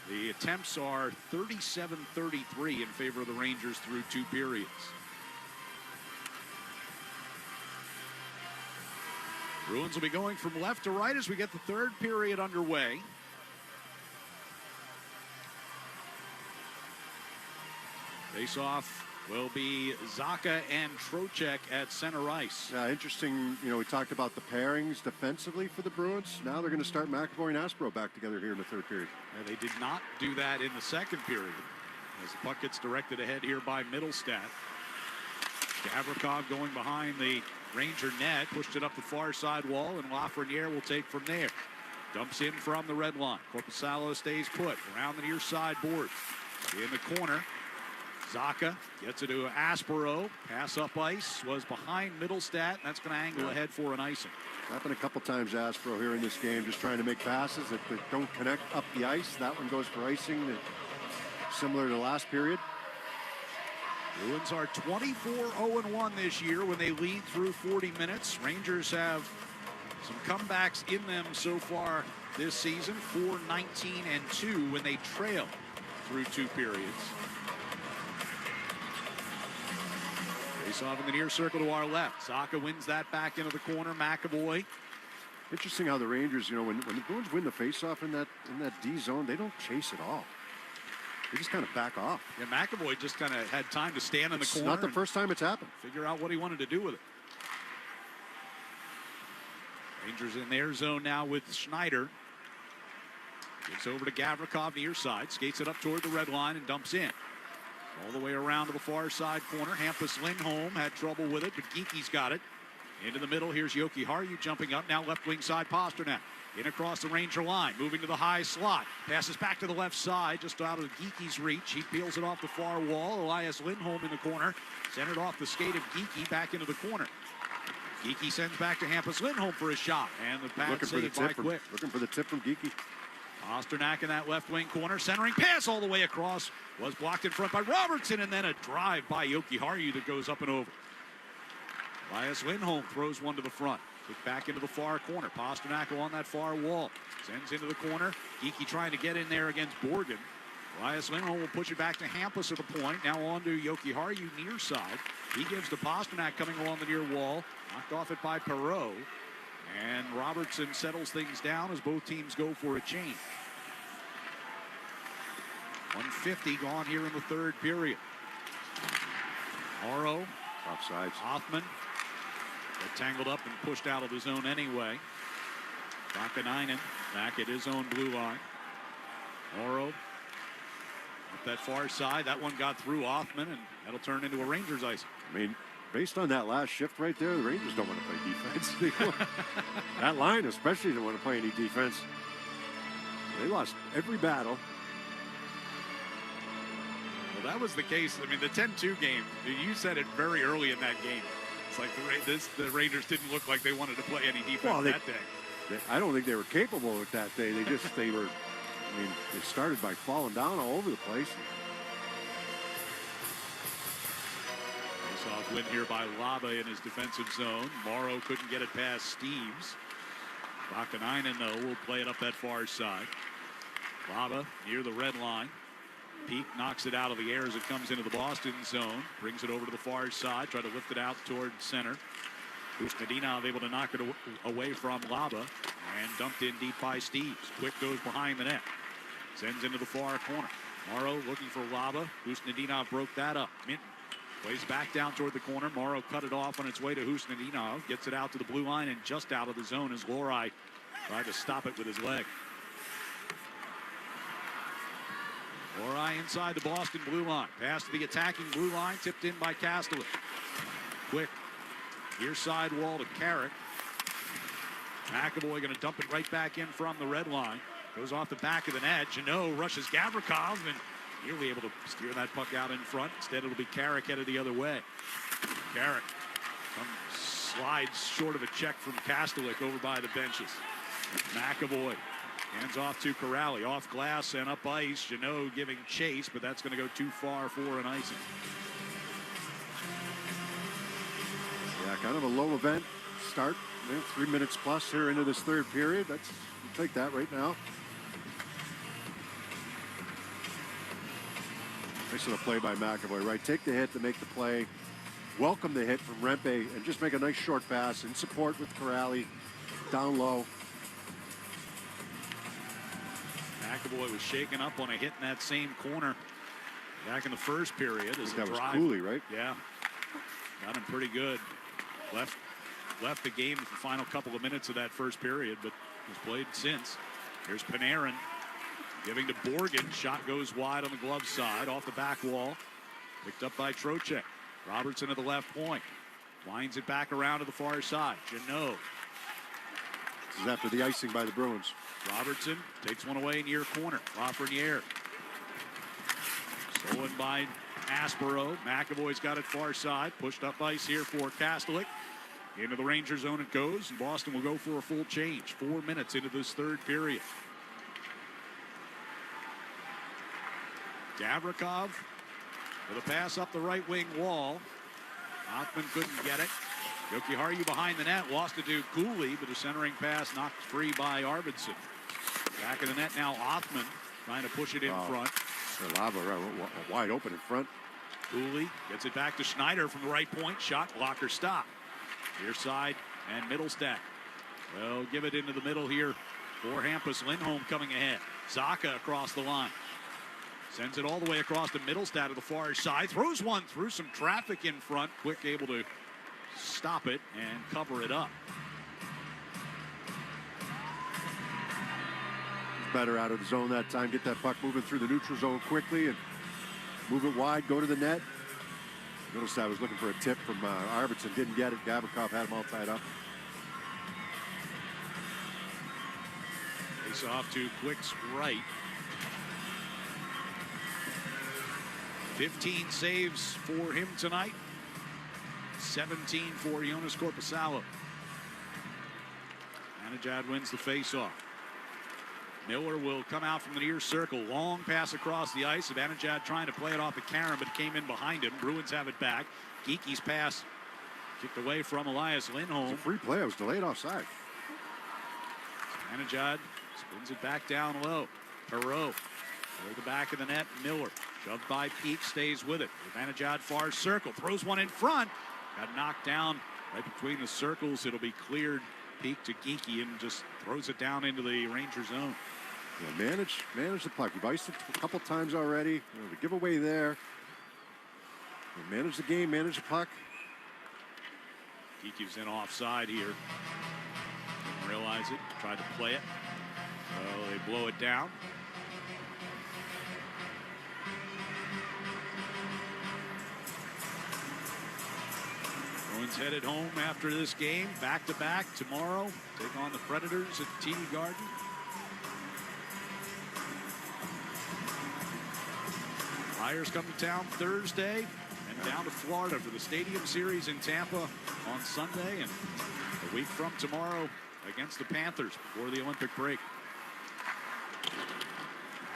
S5: The attempts are 37-33 in favor of the Rangers through 2 periods. Bruins will be going from left to right as we get the third period underway. Face-off will be Zacha and Trocheck at center ice.
S7: Interesting, we talked about the pairings defensively for the Bruins. Now they're going to start McAvoy and Aspro back together here in the third period.
S5: And they did not do that in the second period, as the puck gets directed ahead here by Middlestat. Gavrikov going behind the Ranger net, pushed it up the far side wall, and Lafreniere will take from there. Dumps in from the red line. Korpisalo stays put around the near side boards. In the corner, Zacha gets it to Aspero. Pass up ice was behind Middlestat. And that's going to angle ahead for an icing.
S7: Happened a couple times, Aspero, here in this game, just trying to make passes that don't connect up the ice. That one goes for icing, similar to last period.
S5: Bruins are 24-0-1 this year when they lead through 40 minutes. Rangers have some comebacks in them so far this season. 4-19-2 when they trail through 2 periods. Face off in the near circle to our left. Zacha wins that back into the corner. McAvoy.
S7: Interesting how the Rangers, when the Bruins win the faceoff in that D zone, they don't chase at all. They just kind of back off.
S5: Yeah, McAvoy just kind of had time to stand in the corner.
S7: Not the first time it's happened.
S5: Figure out what he wanted to do with it. Rangers in their zone now with Schneider. Gives over to Gavrikov near side. Skates it up toward the red line and dumps in. All the way around to the far side corner. Hampus Lindholm had trouble with it, but Geeky's got it. Into the middle, here's Jokiharju jumping up. Now left wing side, Pasternak. In across the Ranger line, moving to the high slot. Passes back to the left side, just out of Geeky's reach. He peels it off the far wall. Elias Lindholm in the corner. Centered off the skate of Geeky back into the corner. Geeky sends back to Hampus Lindholm for a shot. And the pass saved by Quick.
S7: Looking for the tip from Geeky.
S5: Pasternak in that left wing corner. Centering pass all the way across. Was blocked in front by Robertson. And then a drive by Jokiharju that goes up and over. Elias Lindholm throws one to the front. Kick back into the far corner. Pasternak on that far wall. Sends into the corner. Geeky trying to get in there against Borgen. Elias Lindholm will push it back to Hampus at the point. Now on to Jokiharju near side. He gives to Pasternak coming along the near wall. Knocked off it by Perreault. And Robertson settles things down as both teams go for a change. 1:50 gone here in the third period. Morrow.
S7: Offsides.
S5: Hoffman. Got tangled up and pushed out of the zone anyway. Vakanainen back at his own blue line. Morrow up that far side. That one got through Hoffman, and that'll turn into a Rangers ice.
S7: I mean, based on that last shift right there, the Rangers don't want to play defense. That line especially don't want to play any defense. They lost every battle.
S5: Well, that was the case. I mean, the 10-2 game, you said it very early in that game. It's like the Rangers didn't look like they wanted to play any defense that day.
S7: I don't think they were capable of it that day. They started by falling down all over the place.
S5: Tough win here by Laba in his defensive zone. Morrow couldn't get it past Steves. Vakanainen, though, will play it up that far side. Laba near the red line. Peak knocks it out of the air as it comes into the Boston zone. Brings it over to the far side. Try to lift it out toward center. Usnadinov able to knock it away from Laba. And dumped in deep by Steves. Quick goes behind the net. Sends into the far corner. Morrow looking for Laba. Usnadinov broke that up. Minton plays back down toward the corner. Morrow cut it off on its way to Usnadinov. Gets it out to the blue line and just out of the zone as Lohrei tried to stop it with his leg. Lohrei inside the Boston blue line. Pass to the attacking blue line. Tipped in by Kastelik. Quick near side wall to Carrick. McAvoy going to dump it right back in from the red line. Goes off the back of the net. Janot rushes Gavrikov and nearly able to steer that puck out in front. Instead, it'll be Carrick headed the other way. Carrick slides short of a check from Kastelik over by the benches. McAvoy hands off to Corrali. Off glass and up ice. Janot giving chase, but that's going to go too far for an icing.
S7: Yeah, kind of a low event start. 3 minutes plus here into this third period. We'll take that right now. Nice little play by McAvoy, right? Take the hit to make the play. Welcome the hit from Rempe and just make a nice short pass in support with Corrali down low.
S5: McAvoy was shaken up on a hit in that same corner back in the first period. As
S7: that was
S5: drive.
S7: Cooley, right?
S5: Yeah. Got him pretty good. Left the game for the final couple of minutes of that first period, but has played since. Here's Panarin giving to Borgen. Shot goes wide on the glove side, off the back wall. Picked up by Trocheck. Robertson at the left point. Winds it back around to the far side. Janot.
S7: This is after the icing by the Bruins.
S5: Robertson takes one away near corner. Lafreniere. Stolen by Aspero. McAvoy's got it far side. Pushed up ice here for Kastelik. Into the Ranger zone it goes, and Boston will go for a full change. 4 minutes into this third period. Gavrikov with a pass up the right wing wall. Hoffman couldn't get it. Jokiharju behind the net, lost it to Cooley, but a centering pass knocked free by Arvidsson. Back of the net now, Hoffman trying to push it in front.
S7: Lava wide open in front.
S5: Cooley gets it back to Schneider from the right point. Shot blocker stop. Near side and Middlestat. Well, give it into the middle here for Hampus. Lindholm coming ahead. Zaka across the line. Sends it all the way across to Middlestat to the far side. Throws one through some traffic in front. Quick able to stop it and cover it up.
S7: Better out of the zone that time. Get that puck moving through the neutral zone quickly and move it wide. Go to the net. Middlestat was looking for a tip from Arvidsson. Didn't get it. Gavrikov had him all tied up.
S5: Face off to Quick's right. 15 saves for him tonight. 17 for Jonas Korpisalo. Anajad wins the face-off. Miller will come out from the near circle. Long pass across the ice. Abanajad trying to play it off the Karen, but it came in behind him. Bruins have it back. Geeky's pass kicked away from Elias Lindholm.
S7: It's a free play. It was delayed offside.
S5: Abanajad spins it back down low. Perreault toward the back of the net. Miller shoved by Peak, stays with it. Abanajad far circle. Throws one in front. Got knocked down right between the circles. It'll be cleared. Peak to Geeky and just throws it down into the Ranger zone.
S7: Yeah, manage the puck. You've iced it a couple times already. The giveaway there. Manage the game, manage the puck.
S5: Geeky's in offside here. Didn't realize it. Tried to play it. Well, they blow it down. Bruins headed home after this game. Back-to-back tomorrow. Take on the Predators at TD Garden. Flyers come to town Thursday and down to Florida for the Stadium Series in Tampa on Sunday. And a week from tomorrow against the Panthers before the Olympic break.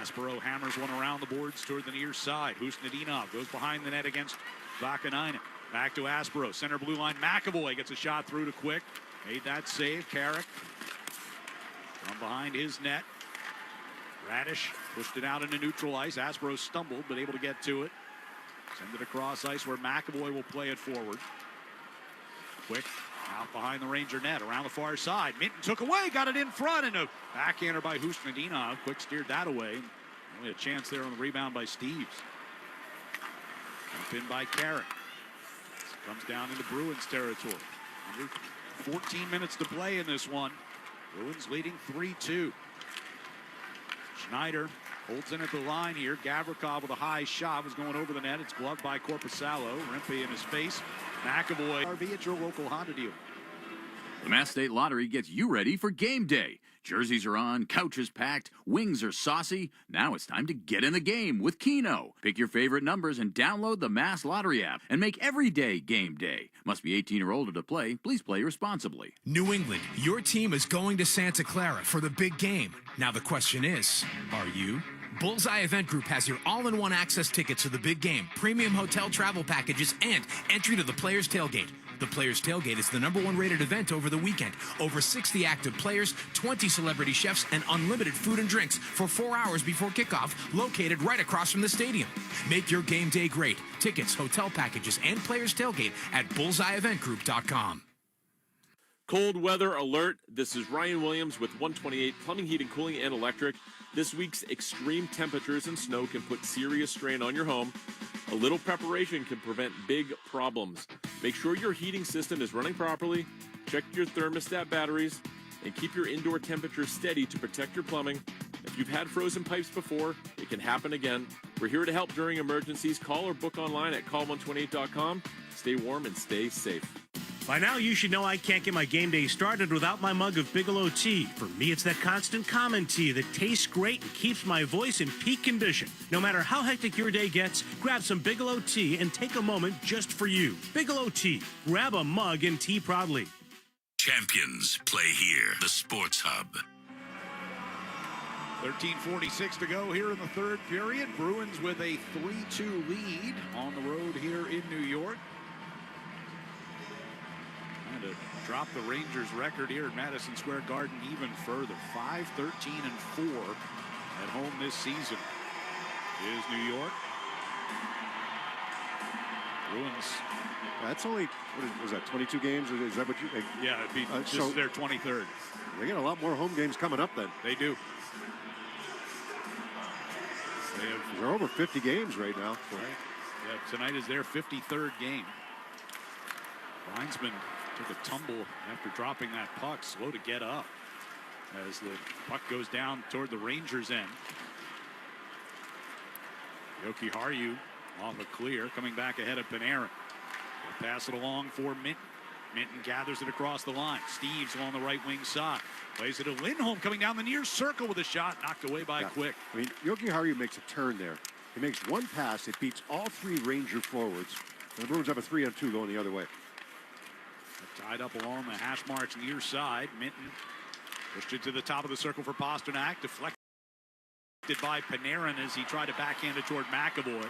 S5: Aspero hammers one around the boards toward the near side. Husnadinov goes behind the net against Vakanainen. Back to Aspero, center blue line. McAvoy gets a shot through to Quick. Made that save. Carrick from behind his net. Radish pushed it out into neutral ice. Aspero stumbled, but able to get to it. Send it across ice where McAvoy will play it forward. Quick out behind the Ranger net, around the far side. Minton took away, got it in front, and a backhander by Husnudinov. Quick steered that away. Only a chance there on the rebound by Steves. Up in by Carrick. Comes down into Bruins territory. Under 14 minutes to play in this one. Bruins leading 3-2. Schneider holds in at the line here. Gavrikov with a high shot was going over the net. It's gloved by Korpisalo. Rempe in his face. McAvoy. RV at your local Honda dealer.
S3: The Mass State Lottery gets you ready for game day. Jerseys are on, couches packed, wings are saucy. Now it's time to get in the game with Keno. Pick your favorite numbers and download the Mass Lottery app and make every day game day. Must be 18 or older to play. Please play responsibly.
S4: New England, your team is going to Santa Clara for the big game. Now the question is, are you? Bullseye Event Group has your all-in-one access tickets to the big game, premium hotel travel packages, and entry to the Players Tailgate. The Players Tailgate is the #1 rated event over the weekend. Over 60 active players, 20 celebrity chefs, and unlimited food and drinks for 4 hours before kickoff, located right across from the stadium. Make your game day great. Tickets, hotel packages, and Players Tailgate at bullseyeeventgroup.com.
S16: Cold weather alert. This is Ryan Williams with 128 Plumbing, Heating, Cooling, and Electric. This week's extreme temperatures and snow can put serious strain on your home. A little preparation can prevent big problems. Make sure your heating system is running properly, check your thermostat batteries, and keep your indoor temperature steady to protect your plumbing. If you've had frozen pipes before, it can happen again. We're here to help during emergencies. Call or book online at call128.com. Stay warm and stay safe.
S18: By now, you should know I can't get my game day started without my mug of Bigelow tea. For me, it's that constant common tea that tastes great and keeps my voice in peak condition. No matter how hectic your day gets, grab some Bigelow tea and take a moment just for you. Bigelow tea. Grab a mug and tea proudly.
S24: Champions play here. The Sports Hub.
S5: 13:46 to go here in the third period. Bruins with a 3-2 lead on the road here in New York. And to drop the Rangers record here at Madison Square Garden even further. 5-13-4 at home this season is New York. Bruins.
S7: That's only, what was that, 22 games? Is that what you think?
S5: Yeah, it'd be, this is their 23rd.
S7: They got a lot more home games coming up then.
S5: They do.
S7: They're over 50 games right now. So.
S5: Right. Yeah, tonight is their 53rd game. Reinsman took a tumble after dropping that puck, slow to get up as the puck goes down toward the Rangers' end. Yoki Haru off a clear, coming back ahead of Panarin. They'll pass it along for Minton. Minton gathers it across the line. Steves on the right wing side. Plays it to Lindholm coming down the near circle with a shot knocked away by Quick.
S7: I mean, Yoki Haru makes a turn there. He makes one pass. It beats all three Ranger forwards. And the Bruins have a 3-on-2 going the other way.
S5: Tied up along the hash marks near side. Minton pushed it to the top of the circle for Pasternak. Deflected by Panarin as he tried to backhand it toward McAvoy.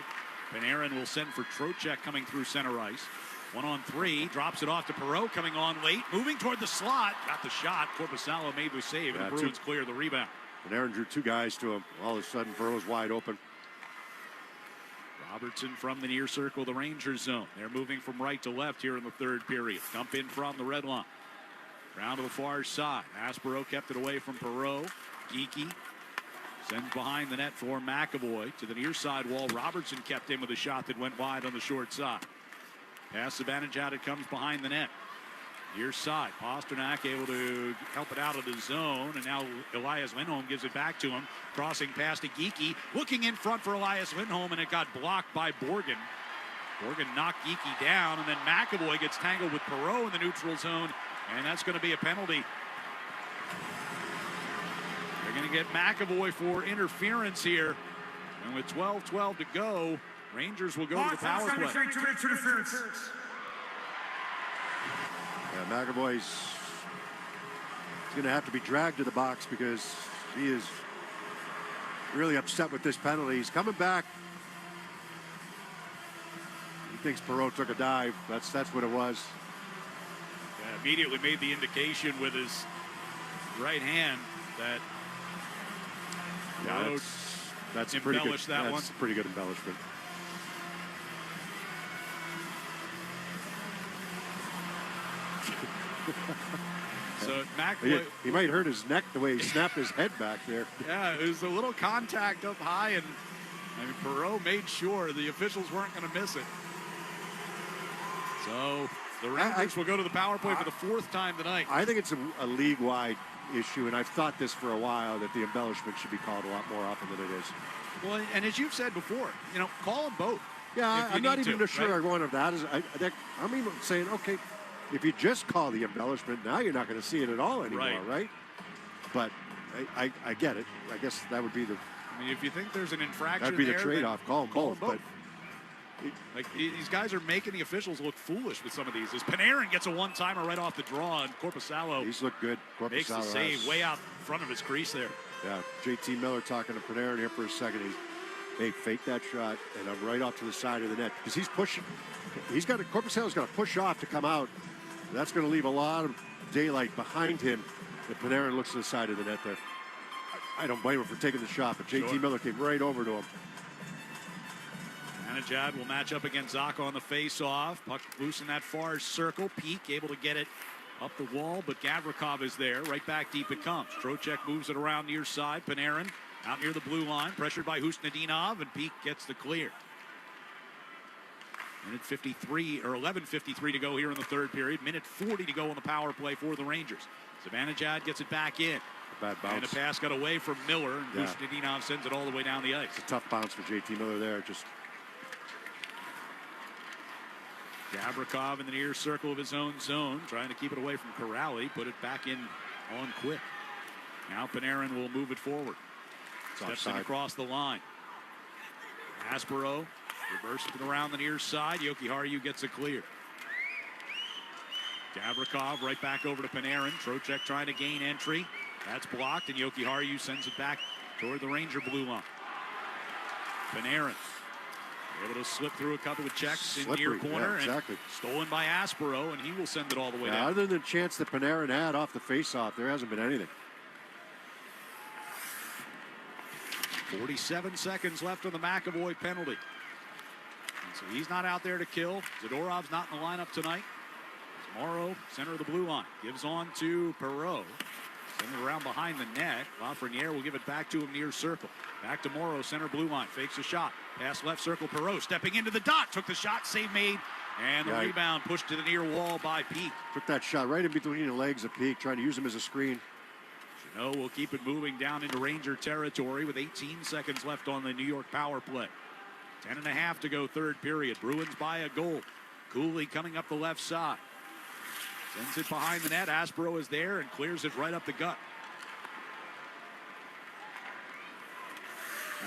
S5: Panarin will send for Trocheck coming through center ice. 1-on-3, drops it off to Perreault coming on late, moving toward the slot, got the shot. Korpisalo made the save, and the Bruins clear the rebound.
S7: Panarin drew two guys to him. All of a sudden, Perreault's wide open.
S5: Robertson from the near circle, the Rangers zone. They're moving from right to left here in the third period. Dump in from the red line. Round to the far side. Aspero kept it away from Perreault. Geeky sends behind the net for McAvoy to the near side wall. Robertson kept in with a shot that went wide on the short side. Pass advantage out, it comes behind the net. Near side, Pasternak able to help it out of the zone, and now Elias Lindholm gives it back to him. Crossing past to Geeky, looking in front for Elias Lindholm, and it got blocked by Borgen. Borgen knocked Geeky down, and then McAvoy gets tangled with Perreault in the neutral zone, and that's going to be a penalty. They're going to get McAvoy for interference here, and with 12:12 to go, Rangers will go to the power play.
S7: Yeah, McAvoy's going to have to be dragged to the box because he is really upset with this penalty. He's coming back. thinks Perot took a dive. That's what it was.
S5: Yeah, immediately made the indication with his right hand that Perot
S7: that's pretty good.
S5: embellished that one.
S7: That's a pretty good embellishment.
S5: So Mac,
S7: he might hurt his neck the way he snapped his head back there.
S5: yeah, it was a little contact up high, and I mean Perot made sure the officials weren't going to miss it. So the Rangers will go to the power play for the fourth time tonight.
S7: I think it's a league-wide issue, and I've thought this for a while, that the embellishment should be called a lot more often than it is.
S5: Well, and as you've said before, call them both.
S7: Yeah, I'm not even sure one of that is. I'm even saying, okay, if you just call the embellishment, now you're not going to see it at all anymore, right? But I get it. I guess that would be the.
S5: I mean, if you think there's an infraction,
S7: that'd be the trade-off. Call them both. But
S5: these guys are making the officials look foolish with some of these. As Panarin gets a one-timer right off the draw, and Korpisalo
S7: he's looked good.
S5: Makes the save way out front of his crease there.
S7: Yeah, JT Miller talking to Panarin here for a second. Hey, fake that shot, and I'm right off to the side of the net because he's pushing. Korpisalo's got to push off to come out. That's going to leave a lot of daylight behind him. If Panarin looks to the side of the net there. I don't blame him for taking the shot, but JT Miller came right over to him.
S5: Anajad will match up against Zaka on the face-off. Puck loose in that far circle. Peak able to get it up the wall, but Gavrikov is there. Right back deep it comes. Trocheck moves it around near side. Panarin out near the blue line, pressured by Husnudinov, and Peak gets the clear. Minute 53 or 11:53 to go here in the third period. Minute 40 to go on the power play for the Rangers. Zibanejad gets it back in.
S7: Bad bounce.
S5: And a pass got away from Miller, and Husnudinov sends it all the way down the ice.
S7: It's a tough bounce for JT Miller there. Just
S5: Gavrikov in the near circle of his own zone, trying to keep it away from Corrali. Put it back in on quick. Now Panarin will move it forward. Steps in across the line. Aspero reverses it around the near side. Jokiharju gets it clear. Gavrikov right back over to Panarin. Trocheck trying to gain entry. That's blocked, and Jokiharju sends it back toward the Ranger blue line. Panarin able to slip through a couple of checks in near corner, and stolen by Aspero, and he will send it all the way down.
S7: Other than the chance that Panarin had off the faceoff, there hasn't been anything.
S5: 47 seconds left on the McAvoy penalty. And so he's not out there to kill. Zadorov's not in the lineup tonight. Morrow, center of the blue line, gives on to Perot. Send it around behind the net. Lafreniere will give it back to him near circle. Back to Morrow, center blue line. Fakes a shot. Pass left circle. Perot stepping into the dot. Took the shot. Save made. And the rebound pushed to the near wall by Peak.
S7: Took that shot right in between the legs of Peak, trying to use him as a screen.
S5: Chanot will keep it moving down into Ranger territory with 18 seconds left on the New York power play. 10.5 to go third period. Bruins by a goal. Cooley coming up the left side. Sends it behind the net. Aspero is there and clears it right up the gut.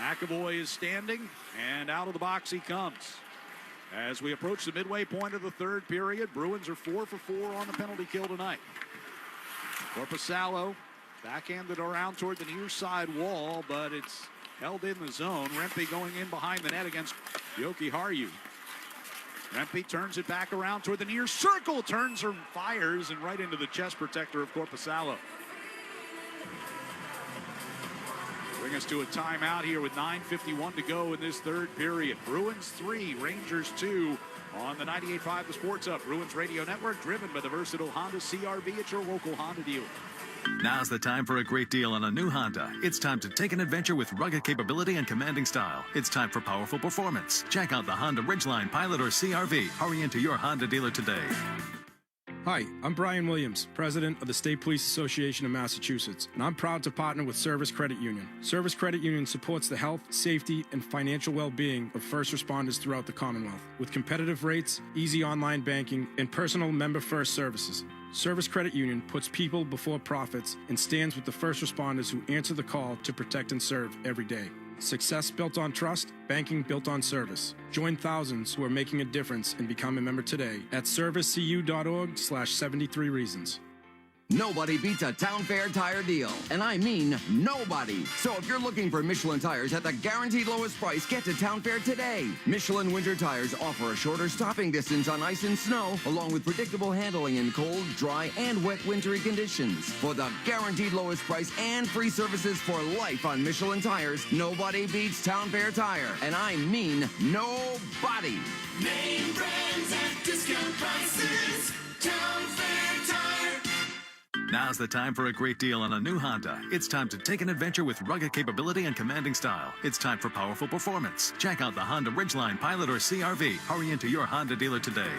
S5: McAvoy is standing, and out of the box he comes. As we approach the midway point of the third period, Bruins are 4 for 4 on the penalty kill tonight. Korpisalo backhanded around toward the near side wall, but it's held in the zone. Rempe going in behind the net against Jokiharju. Rempe turns it back around toward the near circle, turns and fires, and right into the chest protector of Korpisalo. Bring us to a timeout here with 9:51 to go in this third period. Bruins 3, Rangers 2 on the 98.5 The Sports Hub. Bruins Radio Network, driven by the versatile Honda CR-V at your local Honda dealer.
S2: Now's the time for a great deal on a new Honda. It's time to take an adventure with rugged capability and commanding style. It's time for powerful performance. Check out the Honda Ridgeline, Pilot, or CR-V. Hurry into your Honda dealer today.
S1: Hi, I'm Brian Williams, President of the State Police Association of Massachusetts, and I'm proud to partner with Service Credit Union. Service Credit Union supports the health, safety, and financial well-being of first responders throughout the Commonwealth with competitive rates, easy online banking, and personal member-first services. Service Credit Union puts people before profits and stands with the first responders who answer the call to protect and serve every day. Success built on trust, banking built on service. Join thousands who are making a difference and become a member today at servicecu.org/73reasons.
S13: Nobody beats a Town Fair tire deal, and I mean nobody. So if you're looking for Michelin tires at the guaranteed lowest price, get to Town Fair today. Michelin winter tires offer a shorter stopping distance on ice and snow, along with predictable handling in cold, dry, and wet wintry conditions. For the guaranteed lowest price and free services for life on Michelin tires, nobody beats Town Fair tire, and I mean nobody.
S24: Name brands at discount prices. Town Fair Tire.
S2: Now's the time for a great deal on a new Honda. It's time to take an adventure with rugged capability and commanding style. It's time for powerful performance. Check out the Honda Ridgeline, Pilot, or CRV. Hurry into your Honda dealer today.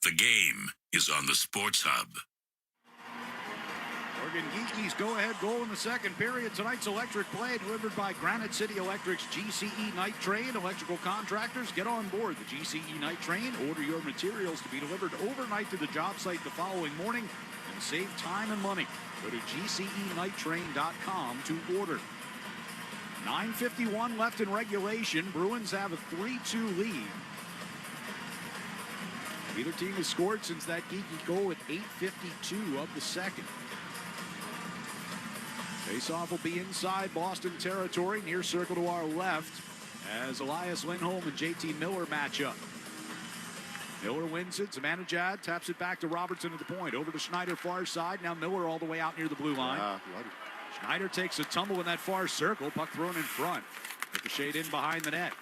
S24: The game is on the Sports Hub.
S5: Oregon Geeky's go-ahead goal in the second period. Tonight's electric play delivered by Granite City Electric's GCE Night Train. Electrical contractors, get on board the GCE Night Train. Order your materials to be delivered overnight to the job site the following morning and save time and money. Go to GCEnighttrain.com to order. 9:51 left in regulation. Bruins have a 3-2 lead. Neither team has scored since that Geeky goal at 8:52 of the second. Faceoff will be inside Boston territory, near circle to our left, as Elias Lindholm and JT Miller match up. Miller wins it. Zibanejad taps it back to Robertson at the point. Over to Schneider, far side. Now Miller all the way out near the blue line. Schneider takes a tumble in that far circle. Puck thrown in front. Ricocheted in behind the net.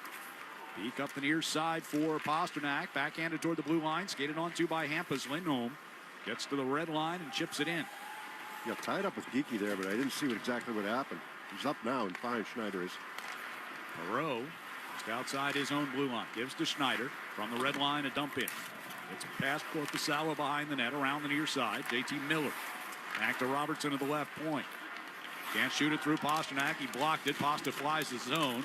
S5: Peek up the near side for Pasternak. Backhanded toward the blue line. Skated onto by Hampus. Lindholm gets to the red line and chips it in.
S7: Yeah, tied up with Geeky there, but I didn't see exactly what happened. He's up now and fine, Schneider is.
S5: Perreault just outside his own blue line. Gives to Schneider. From the red line, a dump in. It's a pass Corpusalo behind the net, around the near side. JT Miller. Back to Robertson at the left point. Can't shoot it through Pasternak. He blocked it. Pasta flies the zone.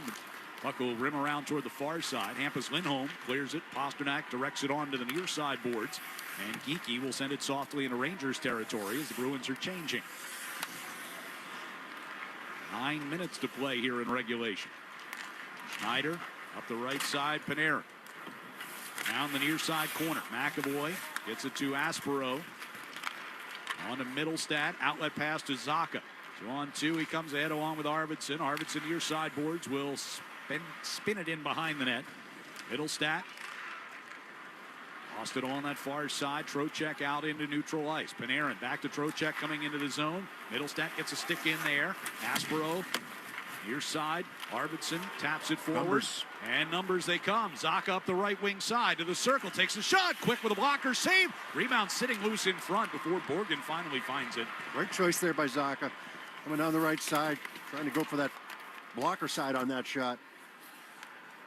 S5: Puck will rim around toward the far side. Hampus Lindholm clears it. Pasternak directs it onto the near side boards. And Geeky will send it softly into Rangers territory as the Bruins are changing. 9 minutes to play here in regulation. Schneider up the right side. Panarin. Down the near side corner. McAvoy gets it to Aspero. On to Middlestat. Outlet pass to Zacha. 2-on-2. He comes ahead along with Arvidsson. Arvidsson near side boards will spin it in behind the net. Middlestat. Lost it on that far side. Trocheck out into neutral ice. Panarin back to Trocheck coming into the zone. Middlestat gets a stick in there. Aspero near side. Arvidsson taps it forward. And numbers they come. Zacha up the right wing side to the circle. Takes a shot. Quick with a blocker. Save. Rebound sitting loose in front before Borgen finally finds it.
S7: Great choice there by Zacha. Coming down the right side. Trying to go for that blocker side on that shot.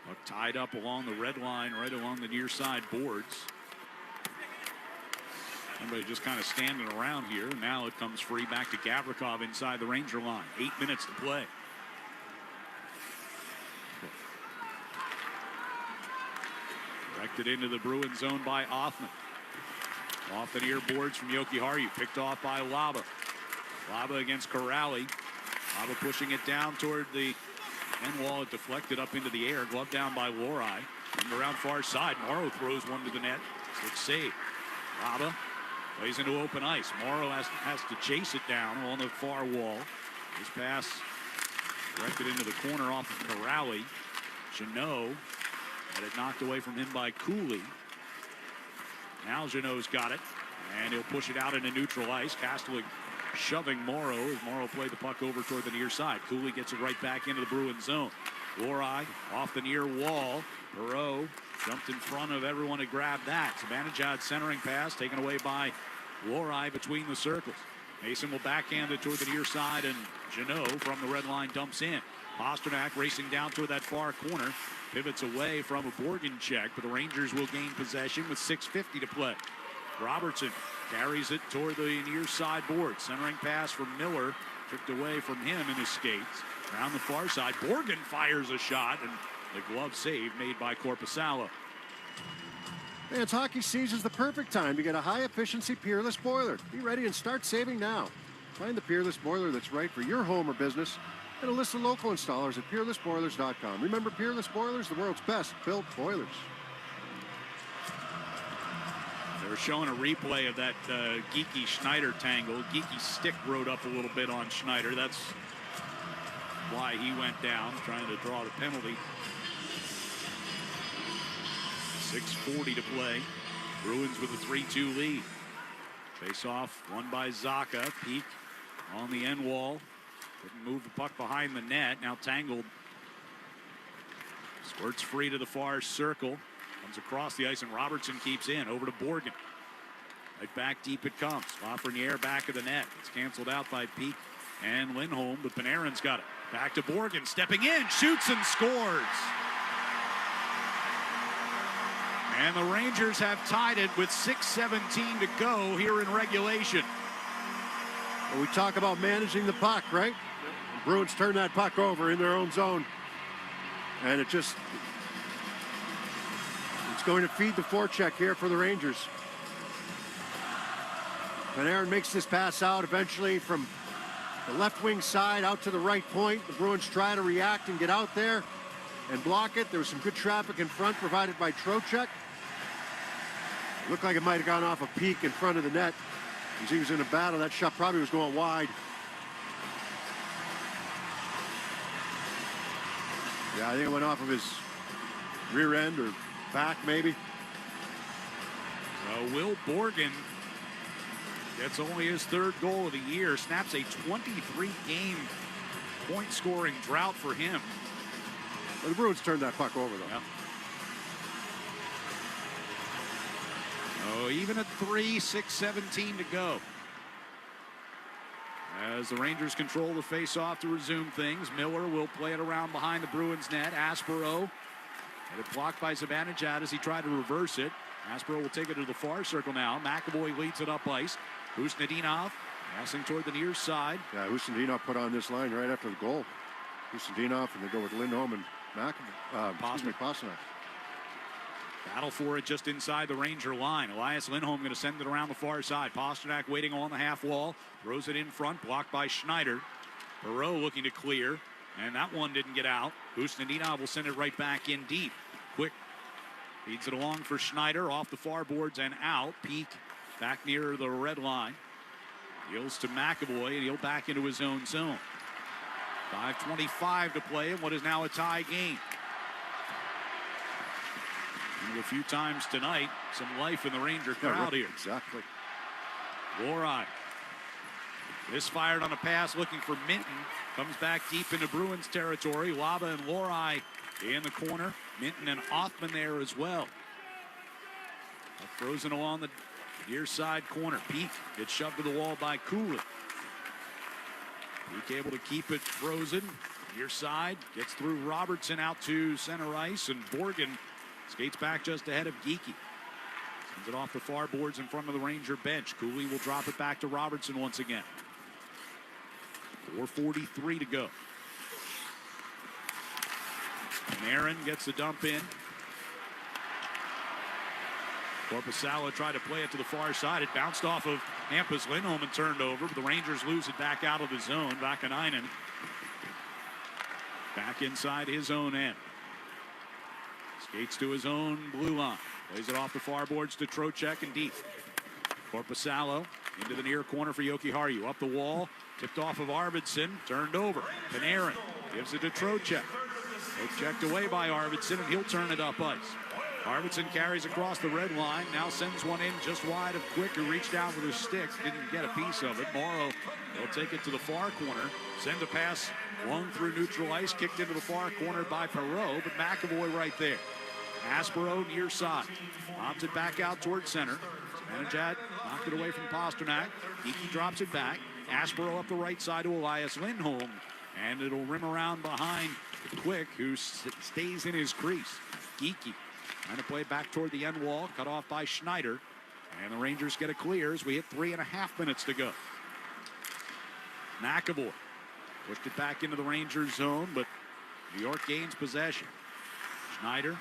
S5: Puck tied up along the red line, right along the near side boards. Everybody just kind of standing around here. Now it comes free back to Gavrikov inside the Ranger line. 8 minutes to play. Directed into the Bruin zone by Othman. Off the near boards from Jokiharju. Picked off by Laba. Laba against Corrali. Laba pushing it down toward the end wall. It deflected up into the air. Glove down by Lorai. And around far side. Morrow throws one to the net. It's saved. Laba plays into open ice. Morrow has to chase it down on the far wall. His pass directed into the corner off of Corrali. Jeannot had it knocked away from him by Cooley. Now Jeannot's got it. And he'll push it out into neutral ice. Kastelik shoving Morrow as Morrow played the puck over toward the near side. Cooley gets it right back into the Bruin zone. Lorai off the near wall. Perreault jumped in front of everyone to grab that. Zibanejad centering pass taken away by Lorai between the circles. Mason will backhand it toward the near side, and Jeannot from the red line dumps in. Pasternak racing down toward that far corner. Pivots away from a Borgen check, but the Rangers will gain possession with 6:50 to play. Robertson carries it toward the near side board. Centering pass from Miller. Tripped away from him in his skates. Around the far side, Borgen fires a shot, and the glove save made by Korpisalo.
S7: It's hockey season's the perfect time to get a high-efficiency Peerless boiler. Be ready and start saving now. Find the Peerless boiler that's right for your home or business and a list of local installers at peerlessboilers.com. Remember, Peerless Boilers, the world's best built boilers.
S5: They're showing a replay of that Geeky Schneider tangle. Geeky's stick rode up a little bit on Schneider. That's why he went down, trying to draw the penalty. 6:40 to play. Bruins with a 3-2 lead. Face off, won by Zaka. Peak on the end wall. Couldn't move the puck behind the net. Now tangled. Squirts free to the far circle. Comes across the ice, and Robertson keeps in. Over to Borgen. Right back deep it comes. Lafreniere back of the net. It's canceled out by Peak and Lindholm, but Panarin's got it. Back to Borgen, stepping in, shoots and scores. And the Rangers have tied it with 6:17 to go here in regulation.
S7: Well, we talk about managing the puck, right? The Bruins turn that puck over in their own zone. And it's going to feed the forecheck here for the Rangers. Panarin makes this pass out eventually from the left wing side out to the right point. The Bruins try to react and get out there and block it. There was some good traffic in front provided by Trocheck. It looked like it might have gone off a Peak in front of the net. As he was in a battle, that shot probably was going wide. Yeah, I think it went off of his rear end or back, maybe.
S5: So Will Borgen gets only his 3rd goal of the year. Snaps a 23-game point-scoring drought for him.
S7: Well, the Bruins turned that puck over, though.
S5: Yep. Oh, even at 3, 6:17 to go. As the Rangers control the face-off to resume things, Miller will play it around behind the Bruins net. Aspero had it blocked by Zibanejad as he tried to reverse it. Aspero will take it to the far circle now. McAvoy leads it up ice. Husnudinov passing toward the near side.
S7: Yeah, Husnudinov put on this line right after the goal. Husnudinov, and they go with Lindholm and Pasternak.
S5: Battle for it just inside the Ranger line. Elias Lindholm going to send it around the far side. Pasternak waiting on the half wall. Throws it in front, blocked by Schneider. Perreault looking to clear, and that one didn't get out. Husnudinov will send it right back in deep. Quick feeds it along for Schneider, off the far boards and out. Peak back near the red line. Yields to McAvoy, and he'll back into his own zone. 5:25 to play in what is now a tie game. And a few times tonight, some life in the Ranger crowd here.
S7: Exactly.
S5: Lohrei misfired on a pass looking for Minton. Comes back deep into Bruins territory. Laba and Lohrei in the corner. Minton and Othman there as well. Frozen along the near side corner. Peak gets shoved to the wall by Cooley. Peak able to keep it frozen. Near side gets through Robertson out to center ice, and Borgen skates back just ahead of Geeky. Sends it off the far boards in front of the Ranger bench. Cooley will drop it back to Robertson once again. 4:43 to go. Aaron gets the dump in. Korpisalo tried to play it to the far side. It bounced off of Hampus Lindholm and turned over, but the Rangers lose it back out of the zone. Vakanainen back inside his own end. Skates to his own blue line. Plays it off the far boards to Trocheck and deep. Korpisalo into the near corner for Jokiharju. Up the wall. Tipped off of Arvidsson. Turned over. Panarin gives it to Trocheck. Checked away by Arvidsson, and he'll turn it up ice. Arvidsson carries across the red line. Now sends one in just wide of Quick, who reached down with his stick. Didn't get a piece of it. Morrow will take it to the far corner. Send a pass long through neutral ice. Kicked into the far corner by Perreault, but McAvoy right there. Aspero near side. Lobs it back out towards center. Zibanejad knocked it away from Pasternak. Geeky drops it back. Aspero up the right side to Elias Lindholm. And it'll rim around behind Quick, who stays in his crease. Geeky trying to play back toward the end wall. Cut off by Schneider. And the Rangers get a clear as we hit 3.5 minutes to go. McAvoy pushed it back into the Rangers zone, but New York gains possession. Schneider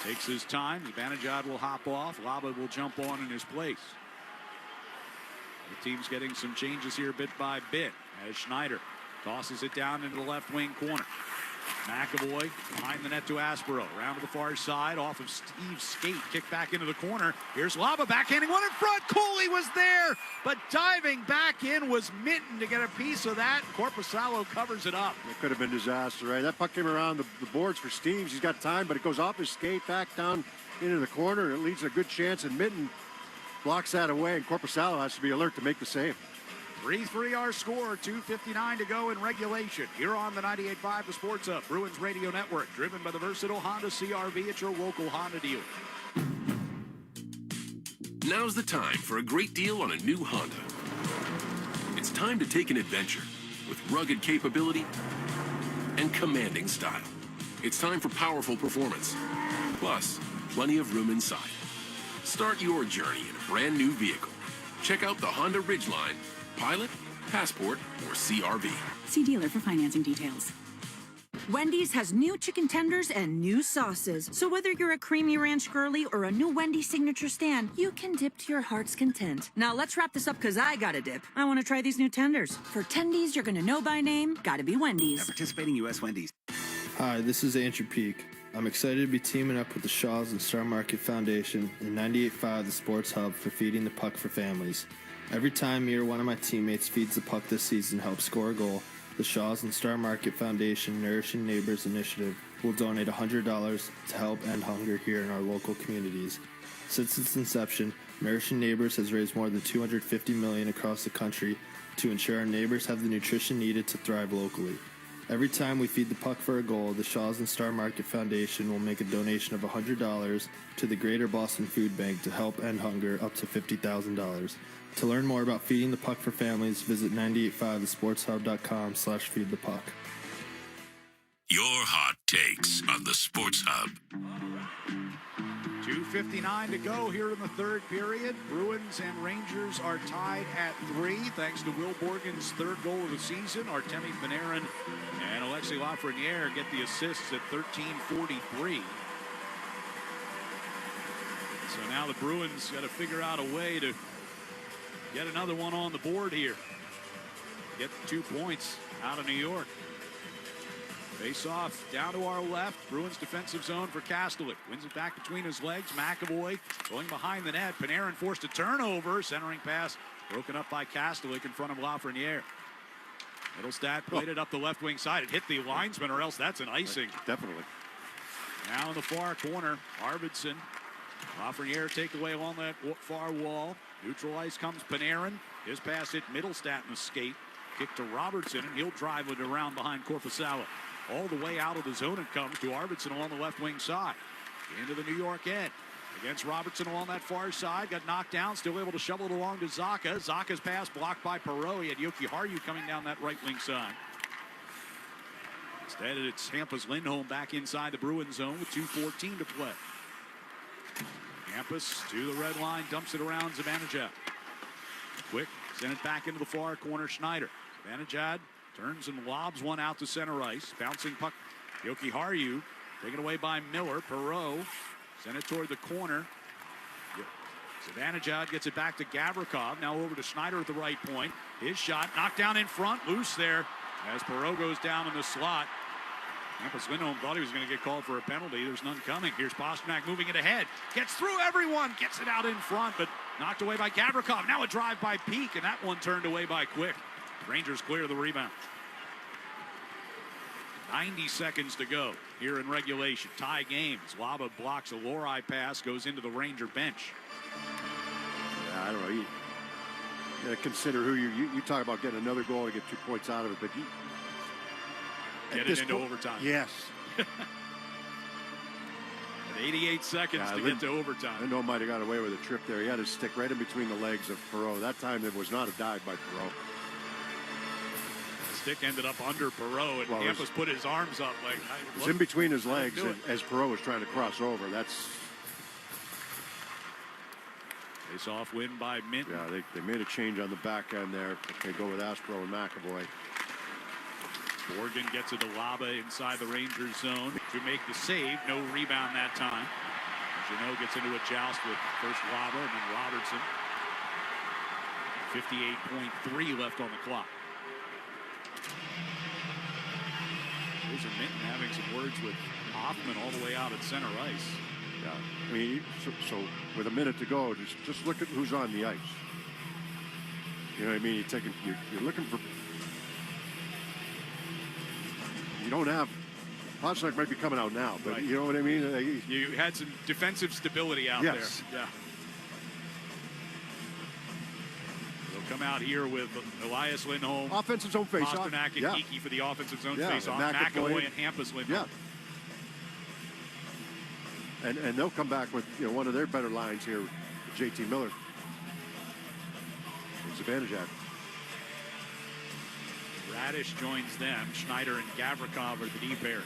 S5: takes his time. Zibanejad will hop off. Laba will jump on in his place. The team's getting some changes here bit by bit as Schneider tosses it down into the left wing corner. McAvoy behind the net to Aspero. Round to the far side, off of Steve's skate. Kick back into the corner. Here's Laba backhanding one in front. Cooley was there, but diving back in was Minton to get a piece of that. Corpusalo covers it up.
S7: It could have been disaster, right? That puck came around the boards for Steves. He's got time, but it goes off his skate back down into the corner. It leaves a good chance, and Minton blocks that away, and Corpusalo has to be alert to make the save.
S5: 3-3 our score, 2:59 to go in regulation. Here on the 98.5 The Sports Hub, Bruins Radio Network, driven by the versatile Honda CR-V at your local Honda dealer.
S24: Now's the time for a great deal on a new Honda. It's time to take an adventure with rugged capability and commanding style. It's time for powerful performance, plus plenty of room inside. Start your journey in a brand new vehicle. Check out the Honda Ridgeline, Pilot, Passport, or CR-V.
S8: See dealer for financing details. Wendy's has new chicken tenders and new sauces. So whether you're a creamy ranch girly or a new Wendy's signature stand, you can dip to your heart's content. Now let's wrap this up because I gotta dip. I want to try these new tenders. For tendies you're gonna know by name, gotta be Wendy's.
S9: At participating U.S. Wendy's.
S17: Hi, this is Andrew Peak. I'm excited to be teaming up with the Shaws and Star Market Foundation and 98.5 The Sports Hub for Feeding the Puck for Families. Every time me or one of my teammates feeds the puck this season helps score a goal, the Shaws and Star Market Foundation Nourishing Neighbors Initiative will donate $100 to help end hunger here in our local communities. Since its inception, Nourishing Neighbors has raised more than $250 million across the country to ensure our neighbors have the nutrition needed to thrive locally. Every time we feed the puck for a goal, the Shaws and Star Market Foundation will make a donation of $100 to the Greater Boston Food Bank to help end hunger up to $50,000. To learn more about feeding the puck for families, visit 985thesportshub.com/feedthepuck.
S24: Your hot takes on the Sports Hub.
S5: 2:59 to go here in the third period. Bruins and Rangers are tied at 3 thanks to Will Borgen's third goal of the season. Artemi Panarin and Alexei Lafreniere get the assists at 13:43. So now the Bruins got to figure out a way to get another one on the board here. Get the 2 points out of New York. Face off down to our left. Bruins defensive zone for Kastelik. Wins it back between his legs. McAvoy going behind the net. Panarin forced a turnover. Centering pass broken up by Kastelik in front of Lafreniere. Middlestat played it up the left wing side. It hit the linesman, or else that's an icing.
S7: Definitely.
S5: Now in the far corner, Arvidsson. Lafreniere take away along that far wall. Neutral ice comes Panarin. His pass hit Middlestat in the skate. Kick to Robertson, and he'll drive it around behind Korpisalo. All the way out of the zone it comes to Arvidsson along the left wing side. Into the New York end. Against Robertson along that far side. Got knocked down, still able to shovel it along to Zacha. Zacha's pass blocked by Perreault. He had Jokiharju coming down that right wing side. Instead, it's Hampus Lindholm back inside the Bruins zone with 2:14 to play. Hampus to the red line, dumps it around Zibanejad. Quick, send it back into the far corner, Schneider. Zibanejad turns and lobs one out to center ice. Bouncing puck, Jokiharju, taken away by Miller. Perreault, send it toward the corner. Zibanejad gets it back to Gavrikov. Now over to Schneider at the right point. His shot knocked down in front, loose there as Perreault goes down in the slot. Hampus Lindholm thought he was going to get called for a penalty. There's none coming. Here's Pasternak moving it ahead. Gets through everyone. Gets it out in front, but knocked away by Gavrikov. Now a drive by Peak, and that one turned away by Quick. Rangers clear the rebound. 90 seconds to go here in regulation. Tie games. Laba blocks a Lori pass, goes into the Ranger bench.
S7: Yeah, I don't know. You got to consider who you talk about getting another goal to get 2 points out of it, but you
S5: get it into overtime.
S7: Yes.
S5: 88 seconds to get to overtime.
S7: Lindholm might have got away with a trip there. He had his stick right in between the legs of Perreault. That time it was not a dive by Perreault.
S5: The stick ended up under Perreault, and Hampus put his arms up. Like,
S7: it was in between his legs as Perreault was trying to cross over. That's...
S5: Face-off win by Minton.
S7: Yeah, they made a change on the back end there. They go with Aspero and McAvoy.
S5: Morgan gets it to Laba inside the Rangers zone to make the save. No rebound that time. Jeannot gets into a joust with first Laba and then Robertson. 58.3 left on the clock. Fraser Minton having some words with Hoffman all the way out at center ice.
S7: Yeah, I mean, so with a minute to go, just look at who's on the ice. You know what I mean? You're looking for. You don't have. Pasternak might be coming out now, but you know what I mean?
S5: You had some defensive stability out there. Yeah. They'll come out here with Elias Lindholm.
S7: Offensive zone face-off.
S5: Pasternak and Geeky for the offensive zone face-off.
S7: McAvoy
S5: McAvoy and Hampus Lindholm.
S7: Yeah. And they'll come back with one of their better lines here, JT Miller. Zibanejad.
S5: Radish joins them. Schneider and Gavrikov are the D pair.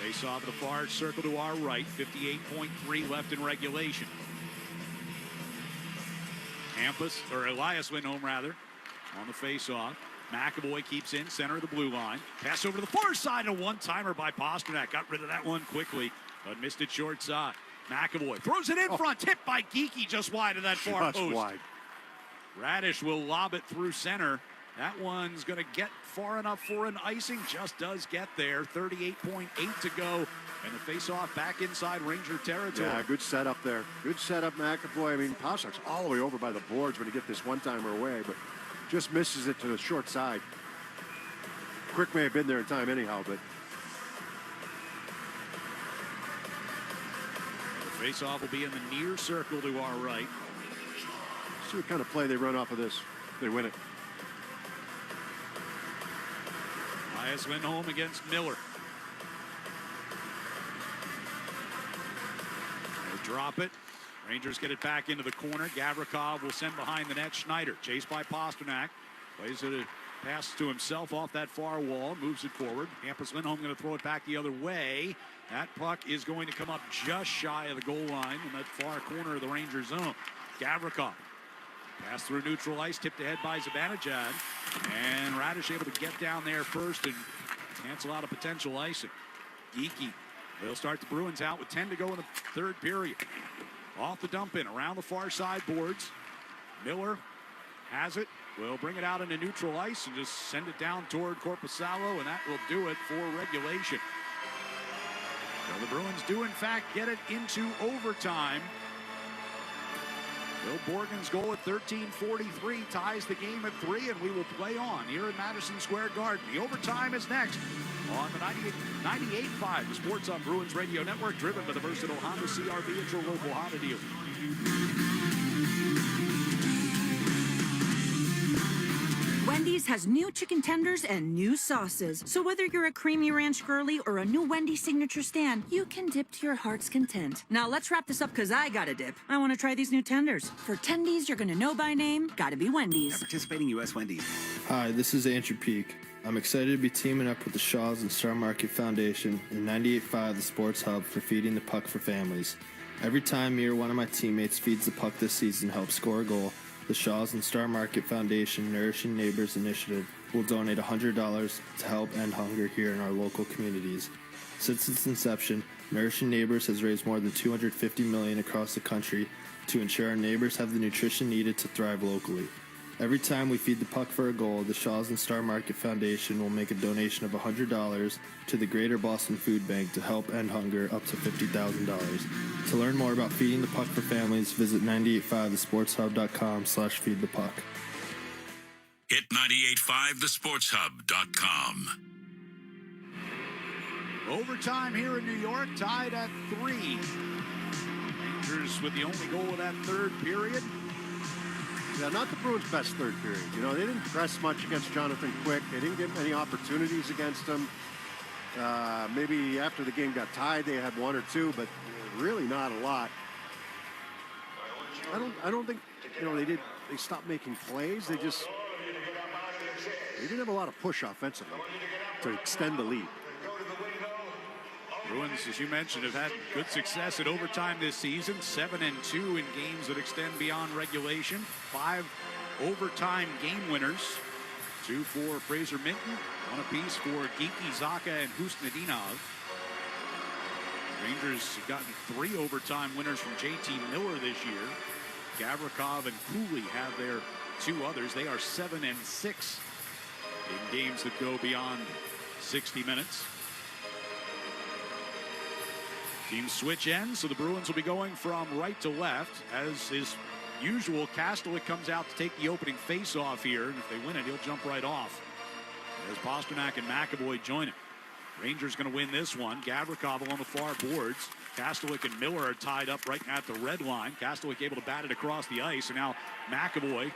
S5: Face off the far circle to our right. 58.3 left in regulation. Elias Lindholm rather, on the face-off. McAvoy keeps in center of the blue line. Pass over to the far side, a one-timer by Pasternak. Got rid of that one quickly, but missed it short side. McAvoy throws it in front, tipped by Geeky just wide of that far post.
S7: Wide.
S5: Radish will lob it through center. That one's going to get far enough for an icing. Just does get there. 38.8 to go. And the face-off back inside Ranger territory.
S7: Yeah, good setup there. Good setup, McAvoy. I mean, Pasternak's all the way over by the boards when he get this one-timer away, but just misses it to the short side. Quick may have been there in time anyhow, but...
S5: The face-off will be in the near circle to our right.
S7: See what kind of play they run off of this. They win it.
S5: Elias Lindholm against Miller. They'll drop it. Rangers get it back into the corner. Gavrikov will send behind the net. Schneider chased by Pasternak. Plays it a pass to himself off that far wall. Moves it forward. Hampus Lindholm going to throw it back the other way. That puck is going to come up just shy of the goal line in that far corner of the Ranger zone. Gavrikov. Pass through neutral ice, tipped ahead by Zibanejad. And Radish able to get down there first and cancel out a potential icing. Geeky. They'll start the Bruins out with 10 to go in the third period. Off the dump in, around the far side boards. Miller has it. Will bring it out into neutral ice and just send it down toward Korpisalo, and that will do it for regulation. So the Bruins do, in fact, get it into overtime. Bill Borgen's goal at 13:43 ties the game at 3, and we will play on here at Madison Square Garden. The overtime is next on the 98.5, the Sports on Bruins Radio Network, driven by the versatile Honda CRV at your local Honda dealer.
S8: Wendy's has new chicken tenders and new sauces. So whether you're a creamy ranch girly or a new Wendy's signature stand, you can dip to your heart's content. Now let's wrap this up because I gotta dip. I want to try these new tenders. For tendies you're gonna know by name, gotta be Wendy's.
S9: At participating U.S. Wendy's.
S17: Hi, this is Andrew Peak. I'm excited to be teaming up with the Shaws and Star Market Foundation and 98.5 the Sports Hub for feeding the puck for families. Every time me or one of my teammates feeds the puck this season helps score a goal, the Shaws and Star Market Foundation Nourishing Neighbors Initiative will donate $100 to help end hunger here in our local communities. Since its inception, Nourishing Neighbors has raised more than $250 million across the country to ensure our neighbors have the nutrition needed to thrive locally. Every time we feed the puck for a goal, the Shaws and Star Market Foundation will make a donation of $100 to the Greater Boston Food Bank to help end hunger up to $50,000. To learn more about feeding the puck for families, visit 985thesportshub.com/feedthepuck.
S24: Hit 985thesportshub.com.
S5: Overtime here in New York, tied at 3. Rangers with the only goal of that third period.
S7: Yeah, not the Bruins' best third period. You know, they didn't press much against Jonathan Quick. They didn't get any opportunities against him. Maybe after the game got tied, they had one or two, but really not a lot. I don't think, they stopped making plays. They didn't have a lot of push offensively to extend the lead.
S5: Bruins, as you mentioned, have had good success at overtime this season. 7-2 in games that extend beyond regulation. 5 overtime game winners. 2 for Fraser Minton. 1 apiece for Geeky, Zaka, and Husnadinov. Rangers have gotten 3 overtime winners from JT Miller this year. Gavrikov and Cooley have their 2 others. They are 7-6 in games that go beyond 60 minutes. Teams switch ends, so the Bruins will be going from right to left. As is usual, Kastelik comes out to take the opening face-off here, and if they win it, he'll jump right off. As Pasternak and McAvoy join it. Rangers going to win this one. Gavrikov along the far boards. Kastelik and Miller are tied up right at the red line. Kastelik able to bat it across the ice, and now McAvoy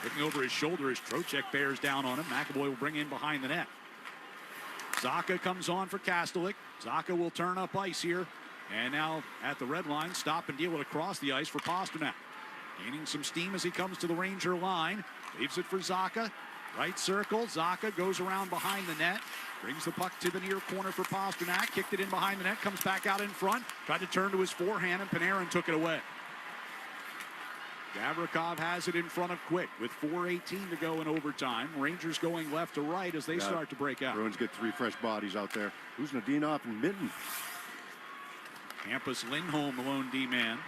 S5: looking over his shoulder as Trocheck bears down on him. McAvoy will bring in behind the net. Zacha comes on for Kastelik. Zacha will turn up ice here. And now at the red line, stop and deal it across the ice for Pasternak. Gaining some steam as he comes to the Ranger line. Leaves it for Zacha. Right circle. Zacha goes around behind the net. Brings the puck to the near corner for Pasternak. Kicked it in behind the net. Comes back out in front. Tried to turn to his forehand, and Panarin took it away. Gavrikov has it in front of Quick with 4:18 to go in overtime. Rangers going left to right as they start to break out.
S7: Bruins get 3 fresh bodies out there. Who's Nadinov and Minton?
S5: Hampus Lindholm, the lone D-man.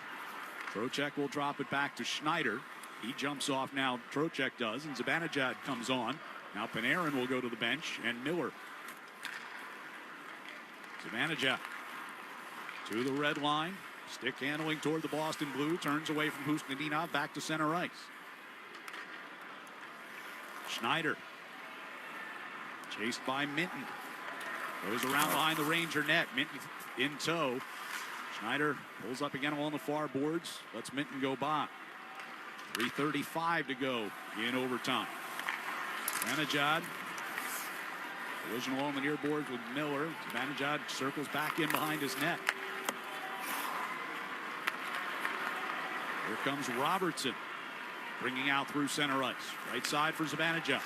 S5: Trocheck will drop it back to Schneider. He jumps off now, Trocheck does, and Zibanejad comes on. Now Panarin will go to the bench, and Miller. Zibanejad to the red line. Stick handling toward the Boston Blue. Turns away from Husnadinov, back to center ice. Schneider. Chased by Minton. Goes around behind the Ranger net. Minton in tow. Schneider pulls up again along the far boards. Lets Minton go by. 3:35 to go in overtime. Zibanejad. Collision along the near boards with Miller. Zibanejad circles back in behind his net. Here comes Robertson. Bringing out through center ice. Right side for Zibanejad.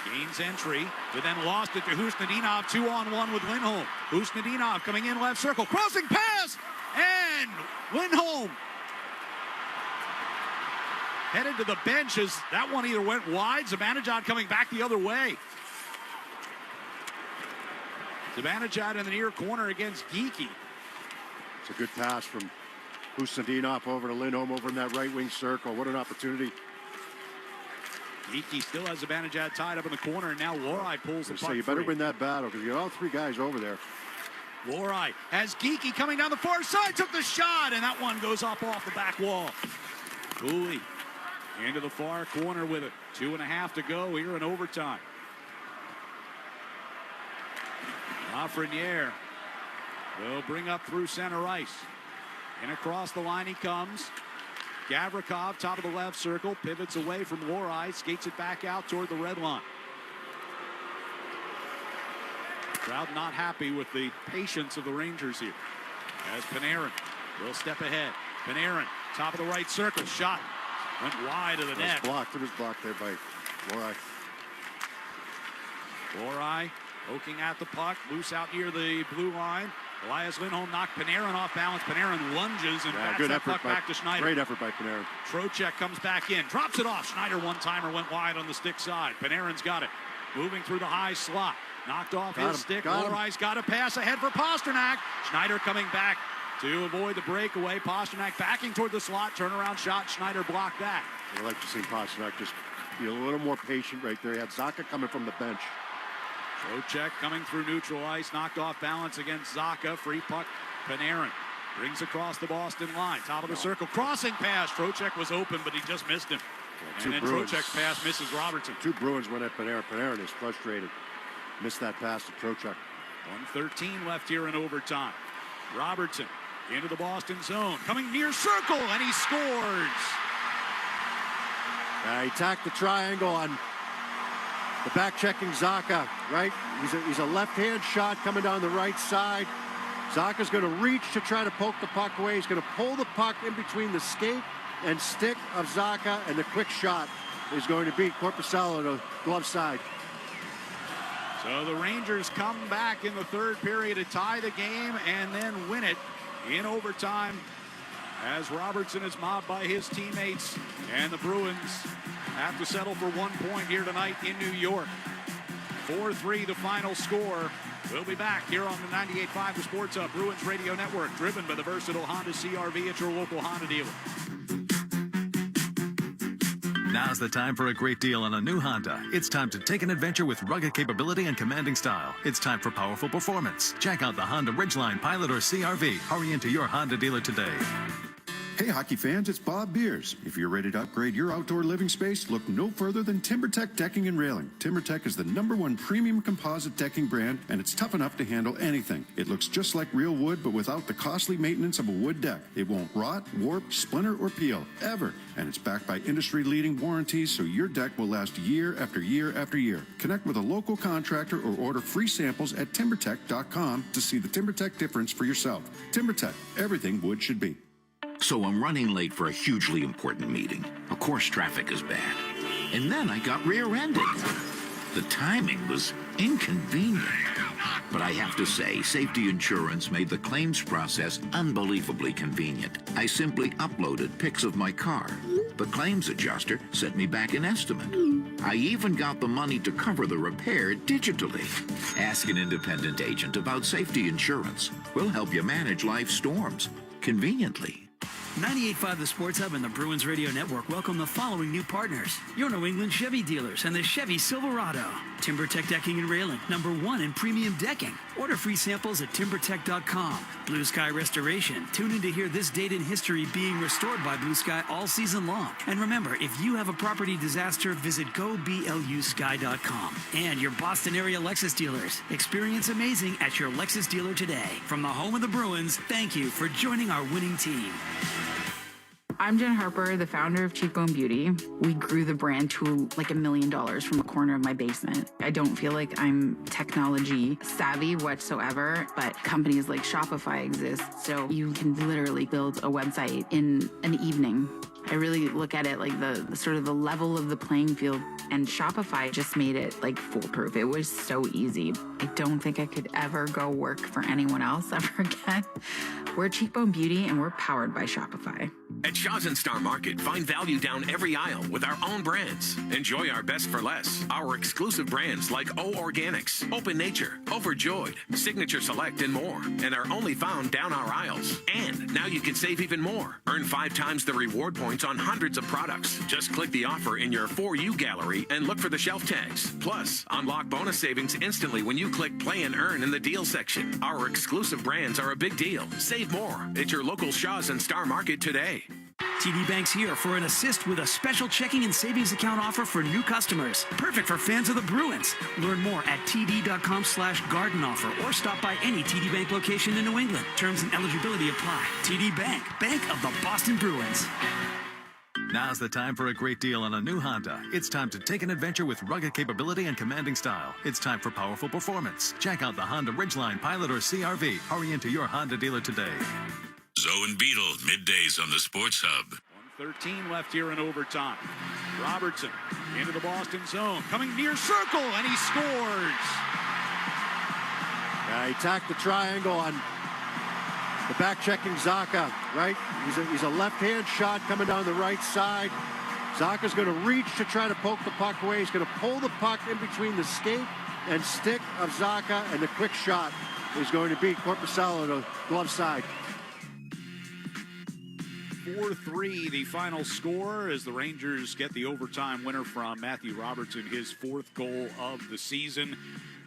S5: Gains entry, but then lost it to Husnadinov. 2-on-1 with Lindholm. Husnadinov coming in left circle. Crossing pass! And Lindholm headed to the bench as that one either went wide. Zibanejad coming back the other way. Zibanejad in the near corner against Geeky.
S7: It's a good pass from Husnadinov over to Lindholm over in that right wing circle. What an opportunity.
S5: Geeky still has Zibanejad tied up in the corner, and now Lohrei pulls the puck
S7: you better
S5: free.
S7: win that battle because you got all 3 guys over there.
S5: Lohrei has Geeky coming down the far side, took the shot, and that one goes up off the back wall. Cooley into the far corner with it. 2.5 to go here in overtime. Lafreniere will bring up through center ice. And across the line he comes. Gavrikov, top of the left circle, pivots away from Lohrei, skates it back out toward the red line. Crowd not happy with the patience of the Rangers here. As Panarin will step ahead. Panarin, top of the right circle, shot. Went wide of the net.
S7: It was blocked there by Lohrei.
S5: Lohrei poking at the puck, loose out near the blue line. Elias Lindholm knocked Panarin off balance. Panarin lunges and bats that puck back to Schneider.
S7: Great effort by Panarin.
S5: Trocheck comes back in, drops it off. Schneider one-timer went wide on the stick side. Panarin's got it. Moving through the high slot. Knocked off his stick. Lohrai's got a pass ahead for Pasternak. Schneider coming back to avoid the breakaway. Pasternak backing toward the slot. Turnaround shot. Schneider blocked that.
S7: I'd like to see Pasternak just be a little more patient right there. He had Zacha coming from the bench.
S5: Trocheck coming through neutral ice. Knocked off balance against Zacha. Free puck. Panarin brings across the Boston line. Top of the circle. Crossing pass. Trocheck was open, but he just missed him. And then Trocheck's pass misses Robertson.
S7: 2 Bruins went at Panarin. Panarin is frustrated. Missed that pass to Trocheck.
S5: 1:13 left here in overtime. Robertson into the Boston zone. Coming near circle, and he scores.
S7: He tacked the triangle on the back-checking Zacha, right? He's a left-hand shot coming down the right side. Zacha's going to reach to try to poke the puck away. He's going to pull the puck in between the skate and stick of Zacha, and the quick shot is going to beat Korpisalo to glove side.
S5: So the Rangers come back in the third period to tie the game and then win it in overtime as Robertson is mobbed by his teammates, and the Bruins have to settle for 1 point here tonight in New York. 4-3 the final score. We'll be back here on the 98.5 The Sports Hub Bruins Radio Network, driven by the versatile Honda CR-V at your local Honda dealer.
S2: Now's the time for a great deal on a new Honda. It's time to take an adventure with rugged capability and commanding style. It's time for powerful performance. Check out the Honda Ridgeline, Pilot, or CRV. Hurry into your Honda dealer today.
S9: Hey hockey fans, it's Bob Beers. If you're ready to upgrade your outdoor living space, look no further than TimberTech Decking and Railing. TimberTech is the #1 premium composite decking brand, and it's tough enough to handle anything. It looks just like real wood, but without the costly maintenance of a wood deck. It won't rot, warp, splinter, or peel, ever. And it's backed by industry-leading warranties, so your deck will last year after year after year. Connect with a local contractor or order free samples at timbertech.com to see the TimberTech difference for yourself. TimberTech, everything wood should be.
S11: So I'm running late for a hugely important meeting. Of course, traffic is bad. And then I got rear-ended. The timing was inconvenient. But I have to say, safety insurance made the claims process unbelievably convenient. I simply uploaded pics of my car. The claims adjuster sent me back an estimate. I even got the money to cover the repair digitally. Ask an independent agent about safety insurance. We'll help you manage life's storms conveniently.
S10: 98.5 The Sports Hub and the Bruins Radio Network welcome the following new partners. Your New England Chevy dealers and the Chevy Silverado. TimberTech Decking and Railing, #1 in premium decking. Order free samples at timbertech.com. Blue Sky Restoration. Tune in to hear this date in history being restored by Blue Sky all season long. And remember, if you have a property disaster, visit goblusky.com. And your Boston area Lexus dealers. Experience amazing at your Lexus dealer today. From the home of the Bruins, thank you for joining our winning team.
S19: I'm Jen Harper, the founder of Cheekbone Beauty. We grew the brand to like $1 million from a corner of my basement. I don't feel like I'm technology savvy whatsoever, but companies like Shopify exist, so you can literally build a website in an evening. I really look at it like the sort of the level of the playing field, and Shopify just made it like foolproof. It was so easy. I don't think I could ever go work for anyone else ever again. We're Cheekbone Beauty, and we're powered by Shopify.
S23: At Shaw's and Star Market, find value down every aisle with our own brands. Enjoy our best for less. Our exclusive brands like O Organics, Open Nature, Overjoyed, Signature Select, and more. And are only found down our aisles. And now you can save even more. Earn 5 times the reward points on hundreds of products. Just click the offer in your For You gallery and look for the shelf tags. Plus, unlock bonus savings instantly when you click Play and Earn in the deal section. Our exclusive brands are a big deal. Save more at your local Shaw's and Star Market today.
S10: TD Bank's here for an assist with a special checking and savings account offer for new customers. Perfect for fans of the Bruins. Learn more at td.com/garden offer or stop by any TD Bank location in New England. Terms and eligibility apply. TD Bank, Bank of the Boston Bruins.
S2: Now's the time for a great deal on a new Honda. It's time to take an adventure with rugged capability and commanding style. It's time for powerful performance. Check out the Honda Ridgeline, Pilot, or CRV. Hurry into your Honda dealer today.
S24: Zoe and Beetle, middays on the Sports Hub.
S5: 1:13 left here in overtime. Robertson into the Boston zone, coming near circle, and he scores.
S7: He attacked the triangle on the back-checking Zacha, right? He's a left-hand shot coming down the right side. Zaka's going to reach to try to poke the puck away. He's going to pull the puck in between the skate and stick of Zacha, and the quick shot is going to beat Corpusalo to the glove side.
S5: 4-3 the final score as the Rangers get the overtime winner from Matthew Robertson, his 4th goal of the season.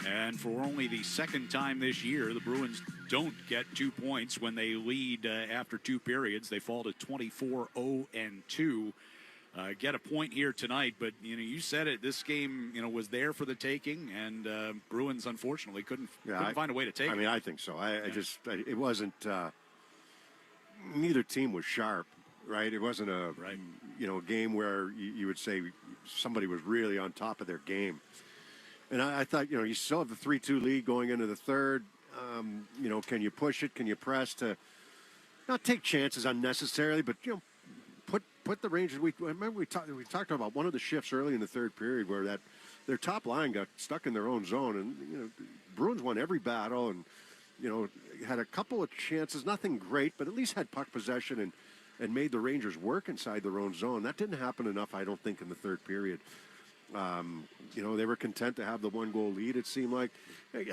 S5: And for only the 2nd time this year, the Bruins don't get 2 points when they lead after 2 periods. They fall to 24-0-2. Get a point here tonight, but you said it. This game, was there for the taking, and Bruins unfortunately couldn't find a way to take it.
S7: I mean, I think so. It wasn't. Neither team was sharp, right? It wasn't a game where you would say somebody was really on top of their game. And I thought, you still have the 3-2 lead going into the third. Can you push it? Can you press to not take chances unnecessarily, but put the Rangers. We talked about one of the shifts early in the third period where their top line got stuck in their own zone, and Bruins won every battle and had a couple of chances, nothing great, but at least had puck possession and made the Rangers work inside their own zone. That didn't happen enough, I don't think, in the third period. They were content to have the 1-goal lead, it seemed like.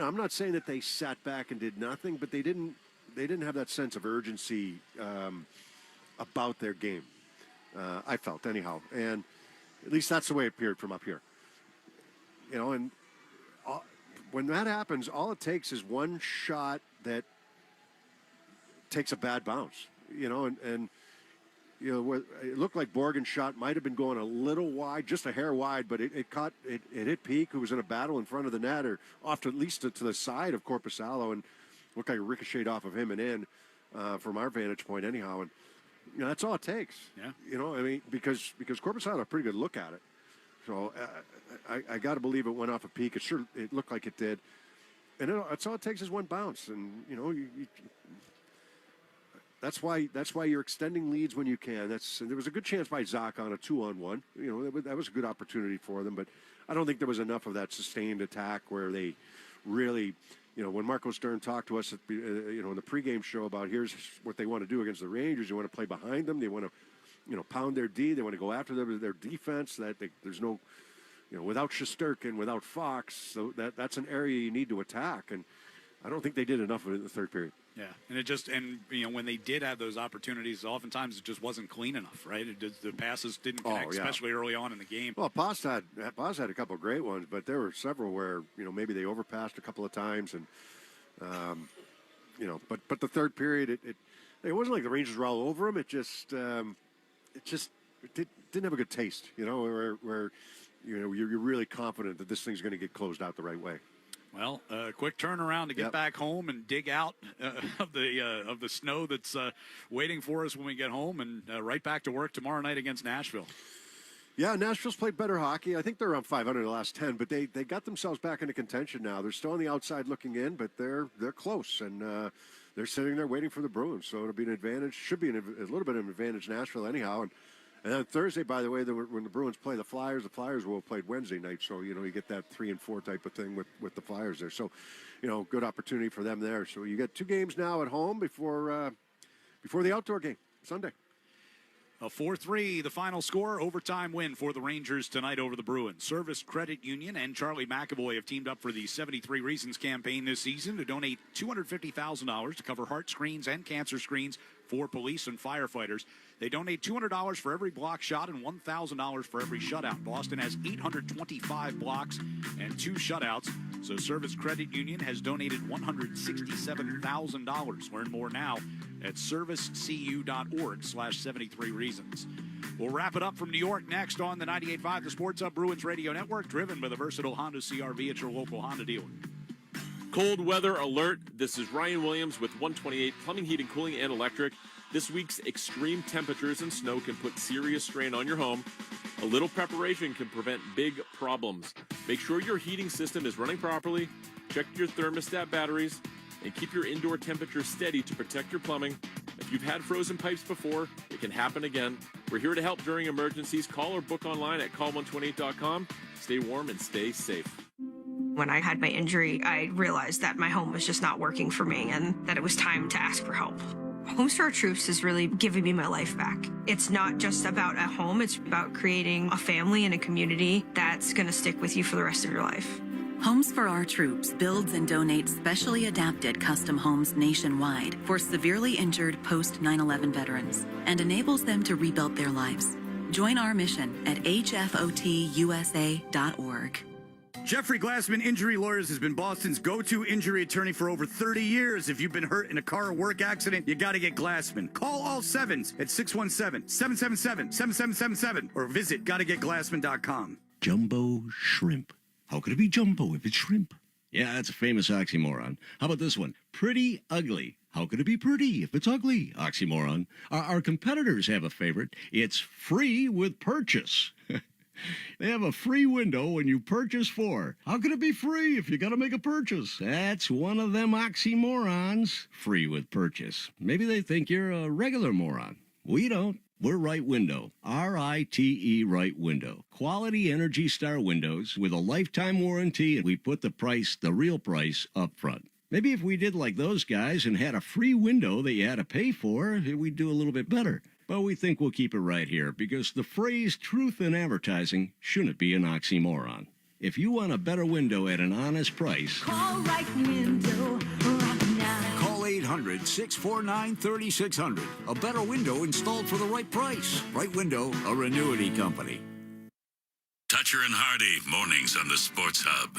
S7: I'm not saying that they sat back and did nothing, but they didn't have that sense of urgency about their game. I felt anyhow. And At least that's the way it appeared from up here. You know, and when that happens, all it takes is one shot that takes a bad bounce. You know, and you know, it looked like Borgen's shot might have been going a little wide, just a hair wide, but it hit Peak, who was in a battle in front of the net, or off to at least to the side of Korpisalo, and looked like it ricocheted off of him and in from our vantage point anyhow. And you know, that's all it takes.
S5: Yeah.
S7: You know, I mean, because Korpisalo had a pretty good look at it. So I got to believe it went off a Peak. It looked like it did. And that's all it takes is one bounce. And, you know, that's why you're extending leads when you can. There was a good chance by Zach on a 2-on-1. You know, that was a good opportunity for them. But I don't think there was enough of that sustained attack where they really, you know, when Marco Sturm talked to us at, you know, in the pregame show about here's what they want to do against the Rangers. They want to play behind them. They want to, you know, pound their D. They want to go after their defense. There's no, you know, without Shesterkin, without Fox, so that's an area you need to attack. And I don't think they did enough of it in the third period.
S5: Yeah, and you know, when they did have those opportunities, oftentimes it just wasn't clean enough, right? The passes didn't connect, especially early on in the game.
S7: Well, Paz had a couple of great ones, but there were several where, you know, maybe they overpassed a couple of times, and you know, but the third period, it wasn't like the Rangers were all over them. It didn't have a good taste, you know, where you know you're really confident that this thing's going to get closed out the right way.
S5: Well, quick turnaround to get back home and dig out of the snow that's waiting for us when we get home, and right back to work tomorrow night against Nashville.
S7: Yeah, Nashville's played better hockey. I think they're around 500 the last 10, but they got themselves back into contention now. They're still on the outside looking in, but they're close, and they're sitting there waiting for the Bruins. So it'll be an advantage. Should be a little bit of an advantage Nashville anyhow. And then Thursday, by the way, when the Bruins play the Flyers will have played Wednesday night. So, you know, you get that 3 and 4 type of thing with the Flyers there. So, you know, good opportunity for them there. So you get 2 games now at home before the outdoor game Sunday.
S5: A 4-3, the final score, overtime win for the Rangers tonight over the Bruins. Service Credit Union and Charlie McAvoy have teamed up for the 73 Reasons campaign this season to donate $250,000 to cover heart screens and cancer screens for police and firefighters. They donate $200 for every block shot and $1,000 for every shutout. Boston has 825 blocks and 2 shutouts, so Service Credit Union has donated $167,000. Learn more now at servicecu.org/73reasons. We'll wrap it up from New York next on the 98.5 The Sports Hub Bruins Radio Network, driven by the versatile Honda CR-V at your local Honda dealer.
S16: Cold weather alert. This is Ryan Williams with 128 Plumbing, Heating, Cooling, and Electric. This week's extreme temperatures and snow can put serious strain on your home. A little preparation can prevent big problems. Make sure your heating system is running properly. Check your thermostat batteries and keep your indoor temperature steady to protect your plumbing. If you've had frozen pipes before, it can happen again. We're here to help during emergencies. Call or book online at call128.com. Stay warm and stay safe.
S6: When I had my injury, I realized that my home was just not working for me and that it was time to ask for help. Homes for Our Troops is really giving me my life back. It's not just about a home, it's about creating a family and a community that's going to stick with you for the rest of your life.
S20: Homes for Our Troops builds and donates specially adapted custom homes nationwide for severely injured post 9/11 veterans and enables them to rebuild their lives. Join our mission at hfotusa.org.
S21: Jeffrey Glassman Injury Lawyers has been Boston's go-to injury attorney for over 30 years. If you've been hurt in a car or work accident, you got to get Glassman. Call all sevens at 617-777-7777 or visit gottagetglassman.com.
S22: Jumbo shrimp. How could it be jumbo if it's shrimp? Yeah, that's a famous oxymoron. How about this one? Pretty ugly. How could it be pretty if it's ugly? Oxymoron. Our competitors have a favorite. It's free with purchase. They have a free window when you purchase 4. How can it be free if you got to make a purchase? That's one of them oxymorons. Free with purchase. Maybe they think you're a regular moron. We don't. We're Right Window. R-I-T-E Right Window. Quality Energy Star windows with a lifetime warranty, and we put the real price, up front. Maybe if we did like those guys and had a free window that you had to pay for, we'd do a little bit better. But we think we'll keep it right here because the phrase truth in advertising shouldn't be an oxymoron. If you want a better window at an honest price,
S25: call Right Window right now. Call 800-649-3600. A better window installed for the right price. Right Window, a Renewity company.
S24: Hatcher and Hardy, mornings on the Sports Hub.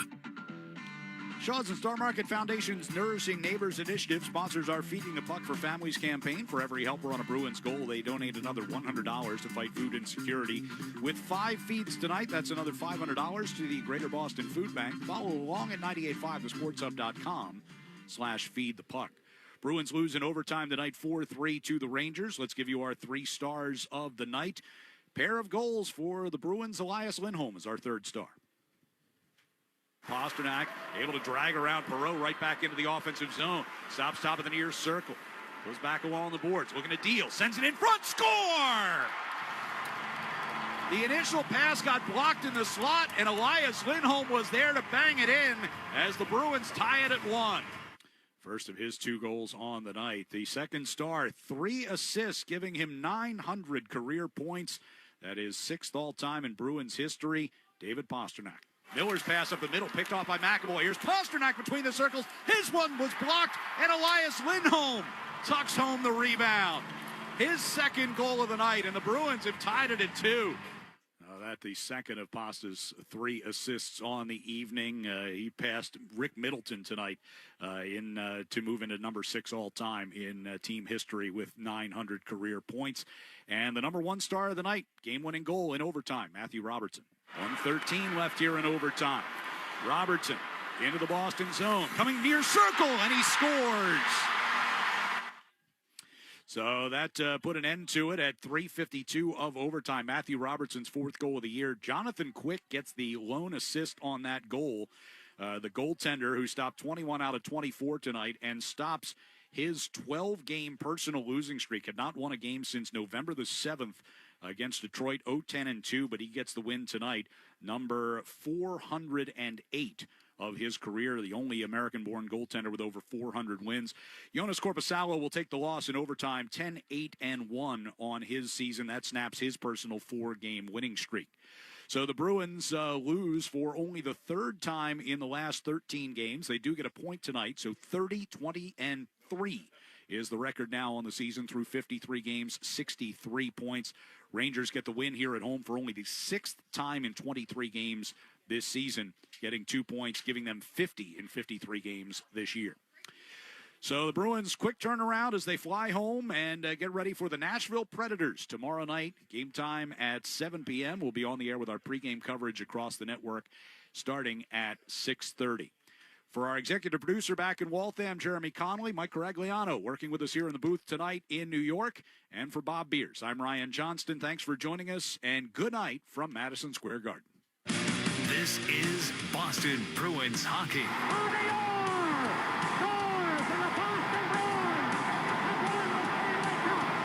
S5: Shaw's and Star Market Foundation's Nourishing Neighbors Initiative sponsors our Feeding the Puck for Families campaign. For every helper on a Bruins goal, they donate another $100 to fight food insecurity. With 5 feeds tonight, that's another $500 to the Greater Boston Food Bank. Follow along at 985thesportshub.com/feedthepuck. Bruins lose in overtime tonight 4-3 to the Rangers. Let's give you our 3 stars of the night. Pair of goals for the Bruins. Elias Lindholm is our 3rd star. Pasternak able to drag around Perreault right back into the offensive zone. Stops top of the near circle. Goes back along the boards. Looking to deal. Sends it in front. Score! The initial pass got blocked in the slot, and Elias Lindholm was there to bang it in as the Bruins tie it at 1. First of his 2 goals on the night. The 2nd star, 3 assists, giving him 900 career points. That is 6th all-time in Bruins history. David Pasternak. Miller's pass up the middle, picked off by McAvoy. Here's Pasternak between the circles. His one was blocked, and Elias Lindholm tucks home the rebound. His 2nd goal of the night, and the Bruins have tied it at 2. That the 2nd of Pasta's 3 assists on the evening. He passed Rick Middleton tonight to move into number 6 all-time in team history with 900 career points. And the number 1 star of the night, game-winning goal in overtime, Matthew Robertson. 1:13 left here in overtime. Robertson into the Boston zone, coming near circle, and he scores. So that put an end to it at 3:52 of overtime. Matthew Robertson's 4th goal of the year. Jonathan Quick gets the lone assist on that goal. The goaltender who stopped 21 out of 24 tonight and stops his 12-game personal losing streak. Had not won a game since November the 7th against Detroit, 0-10-2, but he gets the win tonight. Number 408 of his career, the only American-born goaltender with over 400 wins. Jonas Korpisalo will take the loss in overtime, 10-8-1 on his season. That snaps his personal 4-game winning streak. So the Bruins lose for only the 3rd time in the last 13 games. They do get a point tonight, so 30-20-3 is the record now on the season through 53 games, 63 points. Rangers get the win here at home for only the 6th time in 23 games this season, getting 2 points, giving them 50 in 53 games this year. So the Bruins, quick turnaround as they fly home and get ready for the Nashville Predators tomorrow night. Game time at 7 p.m. We'll be on the air with our pregame coverage across the network starting at 6:30. For our executive producer back in Waltham, Jeremy Connolly, Mike Caragliano working with us here in the booth tonight in New York. And for Bob Beers, I'm Ryan Johnston. Thanks for joining us, and good night from Madison Square Garden.
S2: This is Boston Bruins hockey.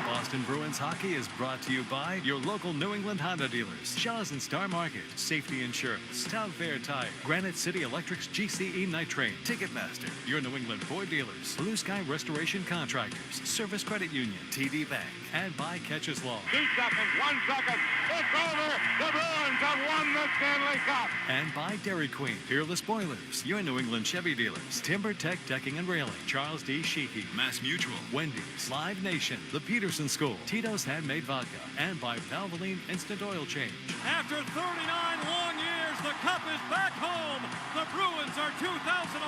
S2: Boston Bruins hockey is brought to you by your local New England Honda dealers, Shaw's and Star Market, Safety Insurance, Town Fair Tire, Granite City Electric's GCE Night Train, Ticketmaster, your New England Ford dealers, Blue Sky Restoration Contractors, Service Credit Union, TD Bank, and by Catches Law.
S3: 2 seconds, 1 second, it's over. The Bruins have won the Stanley Cup.
S2: And by Dairy Queen, Peerless Boilers, your New England Chevy dealers, Timber Tech Decking and Railing, Charles D. Sheehy, Mass Mutual, Wendy's, Live Nation, The Peterson School, Tito's Handmade Vodka, and by Valvoline Instant Oil Change.
S4: After 39 long years, the Cup is back home. The Bruins are 2011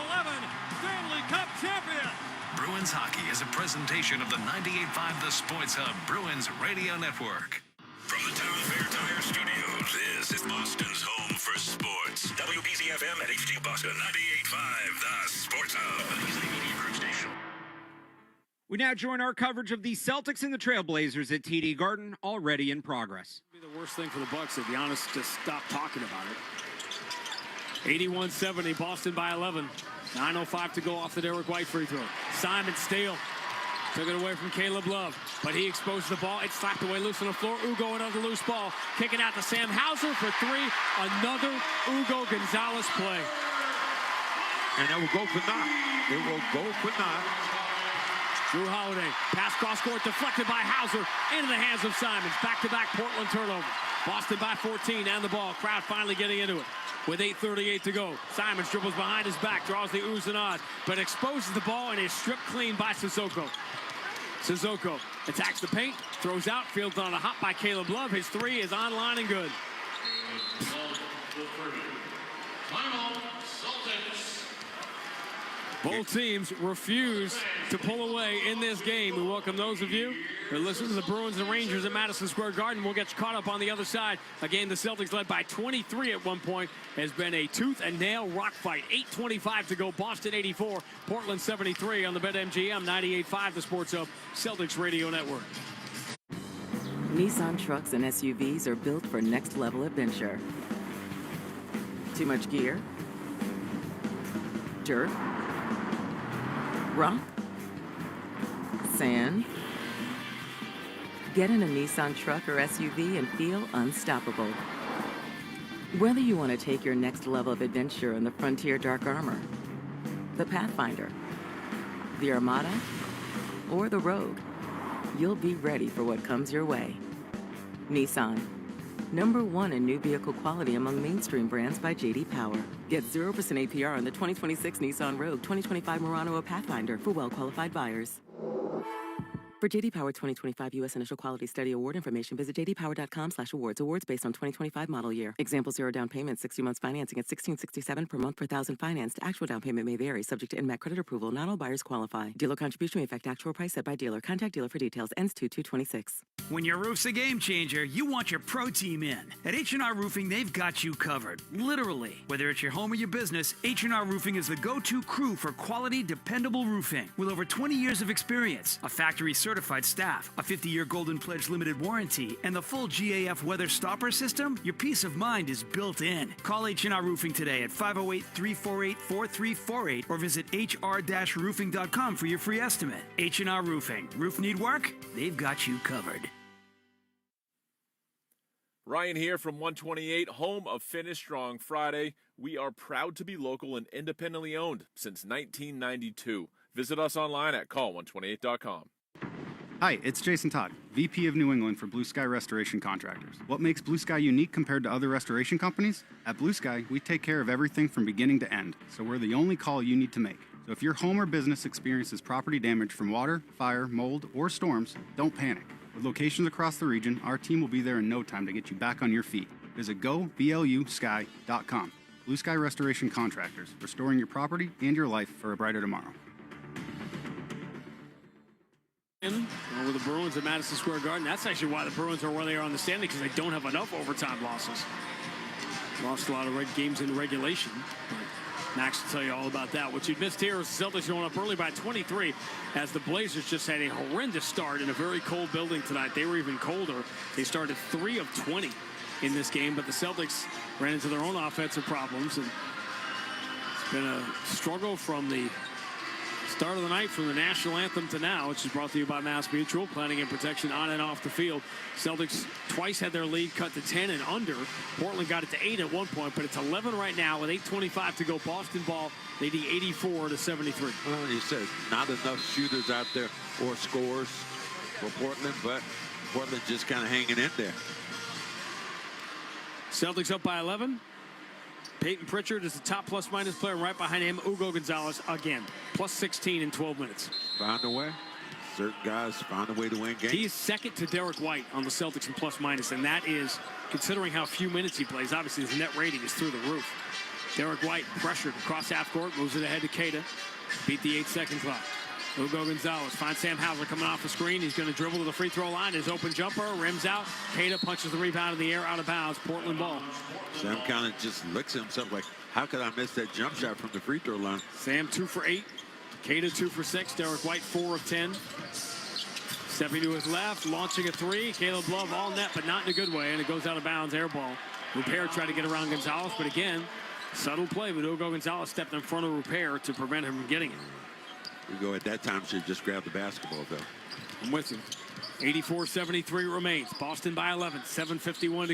S4: Stanley Cup champions.
S2: Bruins hockey is a presentation of the 98.5 The Sports Hub Bruins Radio Network.
S24: From the Town Fair Tire Studios, this is Boston's home for sports. WBZ-FM at HD Boston 98.5 The Sports Hub. He's the media group station.
S12: We now join our coverage of the Celtics and the Trailblazers at TD Garden, already in progress.
S14: It'd be the worst thing for the Bucks if Giannis just stopped talking about it. 81-70, Boston by 11. 9:05 to go off the Derek White free throw. Simon Steele took it away from Caleb Love, but he exposed the ball. It slapped away loose on the floor. Ugo another loose ball. Kicking out to Sam Hauser for 3. Another Ugo Gonzalez play.
S15: And that will go for naught. It will go for naught.
S14: Drew Holiday, pass cross court, deflected by Hauser, into the hands of Simons. Back-to-back Portland turnover. Boston by 14, and the ball. Crowd finally getting into it. With 8:38 to go, Simons dribbles behind his back, draws the oohs and ahs, but exposes the ball and is stripped clean by Sissoko. Sissoko attacks the paint, throws out, fielded on a hop by Caleb Love. His 3 is online and good. Both teams refuse to pull away in this game. We welcome those of you who listen to the Bruins and Rangers at Madison Square Garden. We'll get you caught up on the other side. A game the Celtics led by 23 at one point has been a tooth and nail rock fight. 8:25 to go. Boston 84, Portland 73 on the BetMGM 98.5, the Sports Hub Celtics Radio Network.
S1: Nissan trucks and SUVs are built for next-level adventure. Too much gear? Dirt? Rock? Sand? Get in a Nissan truck or SUV and feel unstoppable. Whether you want to take your next level of adventure in the Frontier Dark Armor, the Pathfinder, the Armada, or the Rogue, you'll be ready for what comes your way. Nissan, #1 in new vehicle quality among mainstream brands by J.D. Power. Get 0% APR on the 2026 Nissan Rogue, 2025 Murano, or Pathfinder for well-qualified buyers. For J.D. Power 2025 U.S. Initial Quality Study Award information, visit jdpower.com/awards. Awards based on 2025 model year. Example: 0 down payment, 60 months financing at $1,667 per month per thousand financed. Actual down payment may vary, subject to INMAC credit approval. Not all buyers qualify. Dealer contribution may affect actual price set by dealer. Contact dealer for details. Ends 2/2/26.
S10: When your roof's a game changer, you want your pro team in. At H&R Roofing, they've got you covered. Literally. Whether it's your home or your business, H&R Roofing is the go-to crew for quality, dependable roofing. With over 20 years of experience, a factory-certified staff, a 50-year Golden Pledge limited warranty, and the full GAF weather stopper system, your peace of mind is built in. Call H&R Roofing today at 508-348-4348 or visit hr-roofing.com for your free estimate. H&R Roofing. Roof need work? They've got you covered.
S16: Ryan here from 128, home of Finish Strong Friday. We are proud to be local and independently owned since 1992. Visit us online at call128.com.
S8: Hi, it's Jason Todd, VP of New England for Blue Sky Restoration Contractors. What makes Blue Sky unique compared to other restoration companies? At Blue Sky, we take care of everything from beginning to end, so we're the only call you need to make. So if your home or business experiences property damage from water, fire, mold, or storms, don't panic. With locations across the region, our team will be there in no time to get you back on your feet. Visit goblusky.com. Blue Sky Restoration Contractors, restoring your property and your life for a brighter tomorrow.
S14: Over the Bruins at Madison Square Garden. That's actually why the Bruins are where they are on the standing, because they don't have enough overtime losses. Lost a lot of games in regulation. Max will tell you all about that. What you missed here is the Celtics going up early by 23 as the Blazers just had a horrendous start in a very cold building tonight. They were even colder. They started 3 of 20 in this game, but the Celtics ran into their own offensive problems. And it's been a struggle from the start of the night, from the national anthem to now, which is brought to you by Mass Mutual, planning and protection on and off the field. Celtics twice had their lead cut to 10 and under. Portland got it to 8 at one point, but it's 11 right now with 8:25 to go. Boston ball leading 84-73.
S15: Well, you said not enough shooters out there or scores for Portland, but Portland just kind of hanging in there.
S14: Celtics up by 11. Peyton Pritchard is the top plus-minus player. Right behind him, Hugo Gonzalez again. Plus 16 in 12 minutes.
S15: Found a way. Certain guys found a way to win games.
S14: He is second to Derek White on the Celtics in plus-minus, and that is, considering how few minutes he plays, obviously his net rating is through the roof. Derek White pressured across half court, moves it ahead to Keita. Beat the 8-second clock. Hugo Gonzalez finds Sam Hauser coming off the screen. He's going to dribble to the free throw line. His open jumper, rims out. Keita punches the rebound in the air, out of bounds. Portland ball.
S15: Sam kind of just looks at himself like, how could I miss that jump shot from the free throw line?
S14: Sam 2 for 8. Keita 2 for 6. Derek White 4 of 10. Stepping to his left, launching a 3. Caleb Love all net, but not in a good way, and it goes out of bounds. Air ball. Rupert tried to get around Gonzalez, but again, subtle play, but Hugo Gonzalez stepped in front of Rupert to prevent him from getting it.
S15: Hugo at that time should just grab the basketball, though.
S14: I'm with you. 84-73 remains. Boston by 11. 7:51 to go.